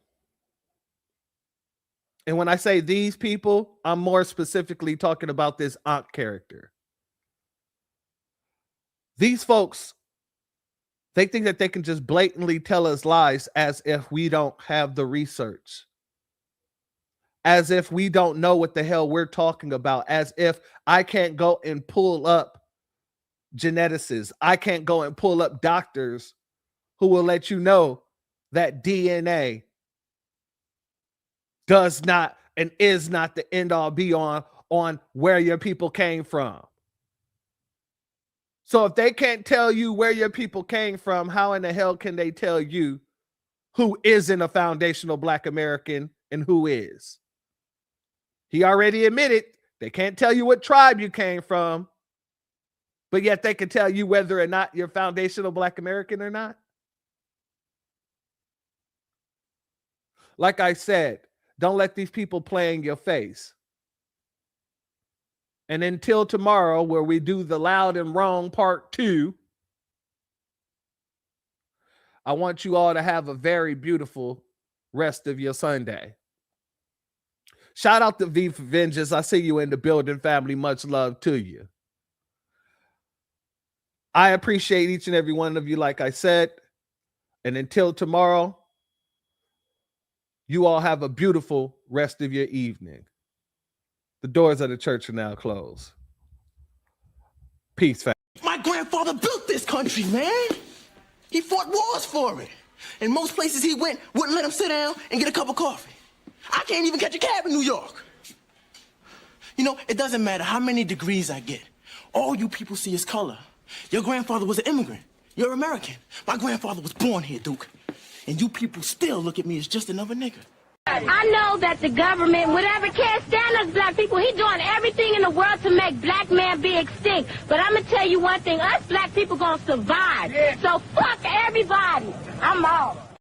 and when I say these people, I'm more specifically talking about this Ankh character. These folks, they think that they can just blatantly tell us lies as if we don't have the research. As if we don't know what the hell we're talking about. As if I can't go and pull up geneticists. I can't go and pull up doctors who will let you know that DNA does not and is not the end all be on where your people came from. So if they can't tell you where your people came from, how in the hell can they tell you who isn't a foundational Black American and who is? He already admitted they can't tell you what tribe you came from, but yet they can tell you whether or not you're foundational Black American or not. Like I said, don't let these people play in your face. And until tomorrow, where we do the loud and wrong part 2, I want you all to have a very beautiful rest of your Sunday. Shout out to V for Vengeance. I see you in the building, family. Much love to you. I appreciate each and every one of you, like I said. And until tomorrow, you all have a beautiful rest of your evening. The doors of the church are now closed. Peace, family. My grandfather built this country, man. He fought wars for it. And most places he went wouldn't let him sit down and get a cup of coffee. I can't even catch a cab in New York. You know, it doesn't matter how many degrees I get. All you people see is color. Your grandfather was an immigrant. You're American. My grandfather was born here, Duke. And you people still look at me as just another nigga. I know that the government, whatever, can't stand us black people. He's doing everything in the world to make black man be extinct. But I'm going to tell you one thing. Us black people going to survive. Yeah. So fuck everybody. I'm off.